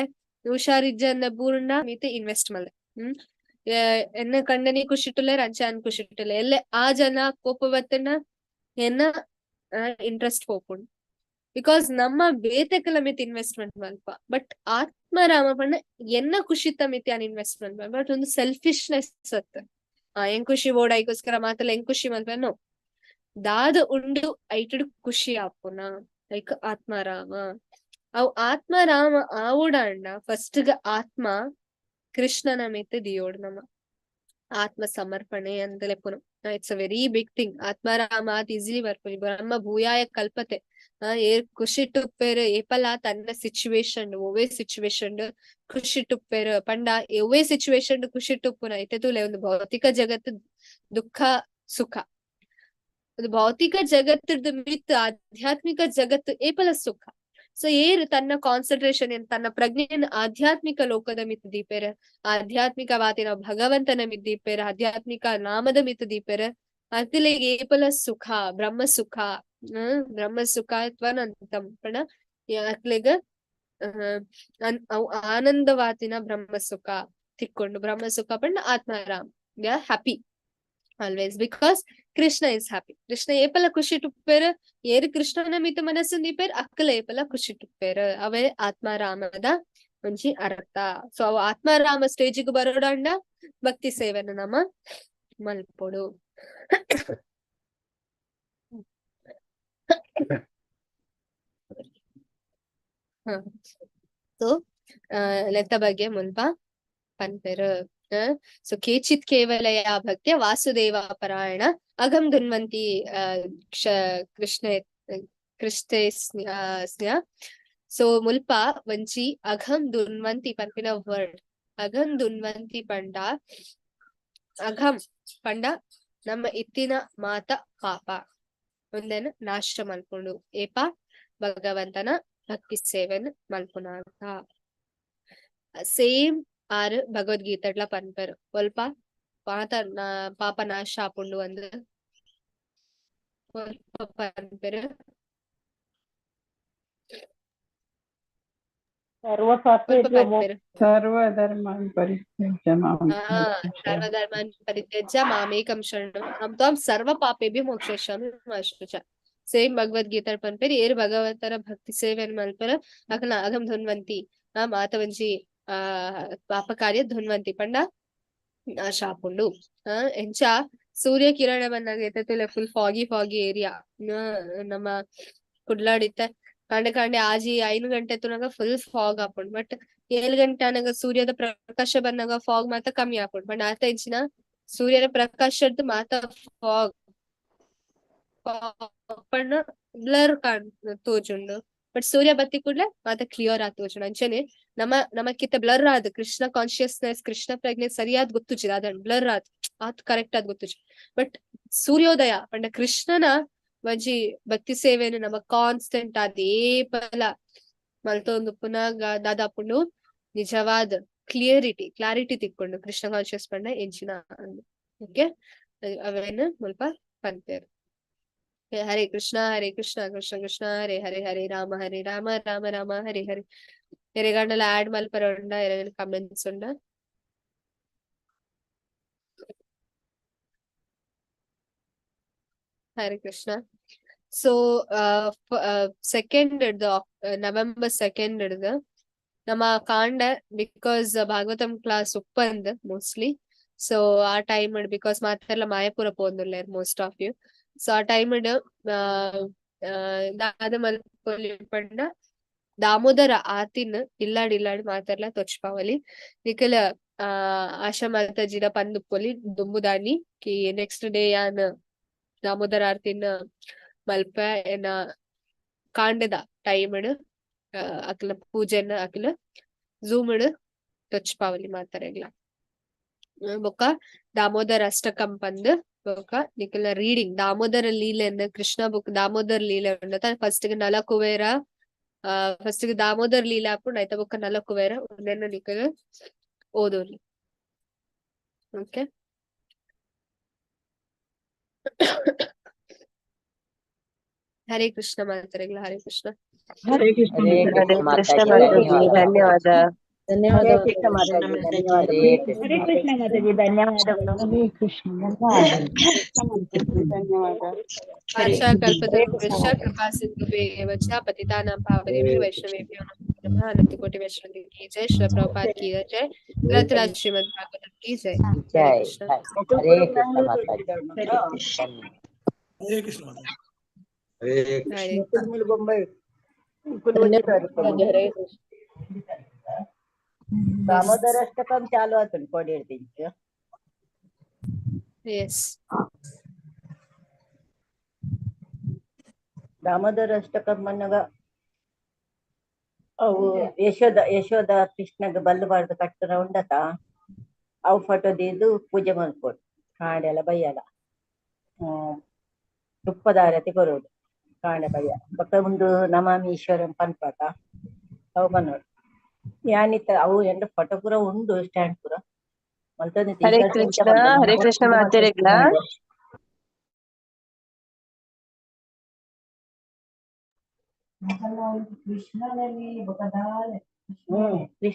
ಹುಷಾರಿಜ್ಜನ್ನ ಪೂರ್ಣ ಮಿತ್ ಇನ್ವೆಸ್ಟ್ ಮಲ್ಲೆ ಎನ್ನ ಕಂಡನಿ ಖುಷಿಟ್ಟುಲೆ ರಂಚಾನ್ ಖುಷಿಟ್ಟುಲೆ ಎಲ್ಲ ಆ ಜನ ಕೋಪ ಬತ್ತನ ಎನ್ನ ಇಂಟ್ರೆಸ್ಟ್ ಹೋಗ್ಕೊಂಡು ಬಿಕಾಸ್ ನಮ್ಮ ಬೇತೆಕಲ ಮಿತ್ ಇನ್ವೆಸ್ಟ್ಮೆಂಟ್ ಮಲ್ಪ ಬಟ್ ಆತ್ಮರಾಮ ಪಂಡ ಎನ್ನ ಖುಷಿತ ಮಿತಿ ಅನ್ ಇನ್ವೆಸ್ಟ್ಮೆಂಟ್ ಮಲ್ಪ ಬಟ್ ಒಂದು ಸೆಲ್ಫಿಶ್ನೆಸ್ ಅತ್ತ ಹೆಂಗ್ ಖುಷಿ ಓಡ್ ಐಗೋಸ್ಕರ ಮಾತಲ್ಲ ಹೆಂಗ್ ಖುಷಿ ಮಲ್ಪ ನೋ ದಾದ ಉಂಡು ಐಟಡ್ ಖುಷಿ ಆಪುನ ಲೈಕ್ ಆತ್ಮರಾಮ ಅವು ಆತ್ಮರಾಮ ಆವುಡಾಂಡ ಫಸ್ಟ್ ಗ ಆತ್ಮ ಕೃಷ್ಣನ ಮಿತ್ ದಿಯೋಡ್ ನಮ್ಮ ಆತ್ಮ ಸಮರ್ಪಣೆ ಅಂತಲೇ ಪುನ it's a very big thing ಆತ್ಮರಾಮ ಆತ್ ಈಸಿಲಿ ಬರ್ಪುನಿ ಬ್ರಹ್ಮ ಭೂಯಾಯ ಕಲ್ಪತೆ ಏರ್ ಖುಷಿ ಟುಪ್ಪೇರು ಏಪಲ ತನ್ನ ಸಿಚುವೇಶನ್ ಒವ್ವೇ ಸಿಚುವೇಶನ್ ಖುಷಿ ಟುಪ್ಪೇರು ಪಂಡ ಒವ್ವೇ ಸಿಚುವೇಶನ್ ಖುಷಿ ಟುಪ್ಪುನ ಐತೆ ತೂಲೆ ಒಂದು ಭೌತಿಕ ಜಗತ್ತು ದುಃಖ ಸುಖ ಒಂದು ಭೌತಿಕ ಜಗತ್ತದ ಮಿತ್ ಆಧ್ಯಾತ್ಮಿಕ ಜಗತ್ತು ಏಪಲ ಸುಖ ಸೊ ಏರು ತನ್ನ ಕಾನ್ಸಂಟ್ರೇಷನ್ ತನ್ನ ಪ್ರಜ್ಞೆಯನ್ನು ಆಧ್ಯಾತ್ಮಿಕ ಲೋಕದ ಮಿತ್ ದೀಪೆರ ಆಧ್ಯಾತ್ಮಿಕವಾದಿನ ಭಗವಂತನ ಮಿತ್ ದೀಪೆರ ಆಧ್ಯಾತ್ಮಿಕ ನಾಮದ ಮಿತ್ ದೀಪೆರ ಅತಿಲೆಗೆ ಏಪಲ ಸುಖ ಬ್ರಹ್ಮ ಸುಖ ಬ್ರಹ್ಮ ಸುಖ ತ್ವನಂತಂ ಪಣ ಅತ್ಲೆಗ ಅವು ಆನಂದವಾತಿನ ಬ್ರಹ್ಮ ಸುಖ ತಿಕ್ಕೊಂಡು ಬ್ರಹ್ಮ ಸುಖ ಪಂಡ ಆತ್ಮಾರಾಮ್ happy always because Krishna is happy Krishna ಏಪಲ ಖುಷಿ ಟುಪ್ಪೇರ್ ಏರು ಕೃಷ್ಣನ ಮಿತ ಮನಸ್ಸು ದೀಪೇರ್ ಅಕ್ಕಲ ಏಪಲ ಖುಷಿ ಟುಪ್ಪೇರ್ ಅವೇ ಆತ್ಮಾರಾಮದ ಒಂಜಿ ಅರ್ಥ ಸೊ ಅವ ಆತ್ಮಾರಾಮ ಸ್ಟೇಜಿಗೆ ಬರೋಡಂಡ ಭಕ್ತಿ ಸೇವೆನ ನಮ್ಮ ಮಲ್ಪೊಡು ಸೊ ಲೆತ್ತ ಬಗ್ಗೆ ಮುಲ್ಪ ಪಂಪೆರ್ ಸೊ ಕೇಚಿತ್ ಕೇವಲಯ ಭಕ್ತಿಯ ವಾಸುದೇವ ಪರಾಯಣ ಅಗಂ ದುನ್ವಂತಿ ಕೃಷ್ಣ ಸೊ ಮುಲ್ಪ ವಂಚಿ ಅಘಂ ದುನ್ವಂತಿ ಪಂಪಿನ ವರ್ಡ್ ಅಘಂ ದುನ್ವಂತಿ ಪಂಡ ಅಘಂ ಪಂಡ ನಮ್ಮ ಇತ್ತಿನ ಮಾತ ಪಾಪ ಒಂದೇನು ನಾಶ ಮಲ್ಕೊಂಡು ಏಪ ಭಗವಂತನ ಭಕ್ತಿ ಸೇವೆನ್ ಮಲ್ಪುನ ಅಂತ ಸೇಮ್ ಆರು ಭಗವದ್ಗೀತಡ್ಲ ಪನ್ಪೆರ್ ಒಲ್ಪ ಪಾಪ ನಾಶ ಆಪುಂಡು ಒಂದು ಪನ್ಪೆರ್ ಸರ್ವಧರ್ಮಾನ್ ಪರಿತ್ಯಜ್ಯ ಸರ್ವಧರ್ಮಾನ್ ಪರಿತ್ಯಜ್ಯ ಮಾಮೇಕಂ ಶರಣಂ ತ್ವಂ ಸರ್ವ ಪಾಪೇಭ್ಯೋ ಮೋಕ್ಷಯಿಷ್ಯಾಮಿ ಮಾ ಶುಚ ಸೇಮ್ ಭಗವದ್ಗೀತ ಪನ್ಪೆರ್ ಏರು ಭಗವಂತನ ಭಕ್ತಿ ಸೇವೆನ್ ಮಲ್ಪೆರ್ ಅಕಲ ಅಗಂ ಧನ್ವಂತಿ ಮಾತವಂಜಿ ಪಾಪ ಕಾರ್ಯ ಧನ್ವಂತಿ ಪಂಡ ನಾಶ ಆಪುಂಡು ಎಂಚ ಸೂರ್ಯ ಕಿರಣವನ್ನ ಫುಲ್ ಫಾಗಿ ಏರಿಯಾ ನಮ್ಮ ಕುಡ್ಲಾಡಿತ್ತೆ ಕಾಂಡೆ ಆಜಿ 5 ಗಂಟೆ ತುನಗ ಫುಲ್ ಫಾಗ್ ಆಪುಂಡು ಬಟ್ 7 ಗಂಟೆ ಅನಗ ಸೂರ್ಯದ ಪ್ರಕಾಶ ಬಂದಾಗ ಫಾಗ್ ಮಾತ ಕಮ್ಮಿ ಆಪುಂಡು ಬಟ್ ಆತ ಇಂಚಿನ ಸೂರ್ಯನ ಪ್ರಕಾಶದ್ದು ಮಾತ ಫಾಗ್ ಪಂಡ ಬ್ಲರ್ ತೋಜುಂಡು ಬಟ್ ಸೂರ್ಯ ಬತ್ತಿ ಕೂಡ್ಲೆ ಮಾತ ಕ್ಲಿಯರ್ ಆತ್ ತೋಜುಂಡು ಅಂಚನೆ ನಮಕ್ಕಿಂತ ಬ್ಲರ್ ಆದ್ ಕೃಷ್ಣ ಕಾನ್ಶಿಯಸ್ನೆಸ್ ಕೃಷ್ಣ ಪ್ರಜ್ಞೆ ಸರಿಯಾದ್ ಗೊತ್ತುಚಿದ ಅದನ್ ಬ್ಲರ್ ಆತ್ ಕರೆಕ್ಟ್ ಆದ್ ಗೊತ್ತುಚಿ ಬಟ್ ಸೂರ್ಯೋದಯ ಪಂಡ ಕೃಷ್ಣನ ಒಂಜಿ ಭಕ್ತಿ ಸೇವೆನು ನಮ ಕಾನ್ಸ್ಟೆಂಟ್ ಆದ್ ಏಪಲ ಮಲ್ತೊಂದು ಪುನಃ ದಾದಾಪುಂಡು ನಿಜವಾದ ಕ್ಲಾರಿಟಿ ತಿಕ್ಕೊಂಡು ಕೃಷ್ಣ ಕಾನ್ಶಿಯಸ್ ಪಂಡ ಎಂಚಿನ ಓಕೆ ಅವೇನು ಸ್ವಲ್ಪ ಪಂತೇರು ಹರೇ ಕೃಷ್ಣ ಕೃಷ್ಣ ಕೃಷ್ಣ ಹರೇ ಹರೇ ಹರೇ ರಾಮ ರಾಮ ರಾಮ ಹರೇ ಹರೇ ಎರೆಗಂಡಲ ಆಡ್ ಮಲ್ಪರ ಉಂಡ ಎರೆಗಂಡ ಕಮೆಂಟ್ಸ್ ಉಂಡ Hare Krishna so second November 2 ಹಿಡ್ದು ನಮ್ಮ ಕಾಂಡ ಬಿಕಾಸ್ ಭಾಗವತಂ ಕ್ಲಾಸ್ ಉಪ್ಪಂದ್ ಮೋಸ್ಟ್ಲಿ ಸೊ ಆ ಟೈಮ್ ಬಿಕಾಸ್ ಮಾತೆಲ್ಲ ಮಾಯಪುರ ಪೋಂದುಲ್ಲೇರ್ ಮೋಸ್ಟ್ ಆಫ್ ಯು ಸೊ ಆ ಟೈಮ್ ದಾದ ಮಲ್ಪೊಲಿ ಪಂಡ ದಾಮೋದರ ಆತಿನ್ ಇಲ್ಲಾಡಿ ಮಾತೆಲ್ಲ ತೊಚ್ಪಾವಲಿ ನಿಖಲ ಆಶಾ ಮಲ್ತಜಿನ ಪಂದುಪ್ಪೊಲಿ ದುಂಬುದಾನಿ ಕಿ ನೆಕ್ಸ್ಟ್ ಡೇ ಯಾನ್ ದಾಮೋದರ ಆರ್ತಿನ ಮಲ್ಪ ಏನ ಕಾಂಡದ ಟೈಮ್ ಅಕ್ಲ ಪೂಜೆನ ಅಕ್ಲ ಝೂಮ್ ತೊಚ್ಪಾವಲಿ ಮಾತಾರೆಗ್ಲ ಬೊಕ್ಕ ದಾಮೋದರ ಅಷ್ಟಕಂ ಪಂದ್ ಬೊಕ್ಕ ನಿಕಲ ರೀಡಿಂಗ್ ದಾಮೋದರ ಲೀಲೆನ್ ಕೃಷ್ಣ ಬುಕ್ ದಾಮೋದರ ಲೀಲೆ ಉಂಡ ಫಸ್ಟ್ ಗೆ ನಲಕುವೇರ ಫಸ್ಟ್ ಗೆ ದಾಮೋದರ ಲೀಲೆ ಹಾಕೊಂಡು ಆಯ್ತಾ ಬೊಕ್ಕ ನಲಕುವೇರ ಉಂಡೆನ ನಿಕಲ ಓದೋಲಿ ಓಕೆ ಹರೇ ಕೃಷ್ಣ ಮಾತಾರೆಗ್ಲ ಹರೇ ಕೃಷ್ಣ ಹರೇ ಕೃಷ್ಣ ಮಾತಾಜಿ ಧನ್ಯವಾದ. ಹರೇ ಕೃಷ್ಣ ಮಾತಾಜಿ ಧನ್ಯವಾದ. ಹರೇ ಕೃಷ್ಣ ಮಾತಾಜಿ ಧನ್ಯವಾದಗಳು. ಹರೇ ಕೃಷ್ಣ ಧನ್ಯವಾದ. ಆಶಾ ಕಲ್ಪತರುಭ್ಯಶ್ಚ ಕೃಪಾ ಸಿಂಧುಭ್ಯೇವ ಚ ಪತಿತಾನಾಂ ಪಾವನೇಭ್ಯೋ ವೈಷ್ಣವೇಭ್ಯೋ ನಮೋ ನಮಃ. ಅನಂತ ಕೋಟಿ ವೈಷ್ಣವ की जय, श्री प्रभुपाद की जय, ग्रंथराज श्रीमद् भागवतम की जय. हरे ಜೈ कृष्ण. ಹರೇ ಕೃಷ್ಣ ಮಾತಾಜಿ. ಹರೇ ಕೃಷ್ಣ ಮಾತಾಜಿ. हरे दामोदर अष्टकम चालू अतुन कोडी हिडತೀನಿ. yes. दामोदर अष्टकम ಅನ್ನಗ ಅವು ಯಶೋದ ಕೃಷ್ಣಗ ಬಲ್ಲಬಾರ್ದು ಕಟ್ಟರ ಉಂಡತ ಅವು ಫೋಟೋ ದಿದ್ದು ಪೂಜೆ ಮಾಡ್ಕೊಡು ಕಾಂಡೆಲ್ಲ ಬೈಯಲ್ಲ ತುಪ್ಪದಾರತಿ ಕೊರೋಡು ಕಾಂಡೆ ಬಯ್ಯ ಬೊಕ್ಕ ಮುಂದು ನಮಾಮಿ ಈಶ್ವರಂ ಪನ್ಪಾಕ ಅವು ಬನ್ನೋಡು ಯಾನಿತ್ತ ಅವು ಎಂಡ ಫೋಟೋ ಪೂರ ಉಂಡು ಸ್ಟ್ಯಾಂಡ್ ಪೂರ ಹರೇ ಕೃಷ್ಣ. ಹರೇ ಕೃಷ್ಣ ಮಾತೆರೆಗ್ಲ ಕೃಷ್ಣನಲ್ಲಿ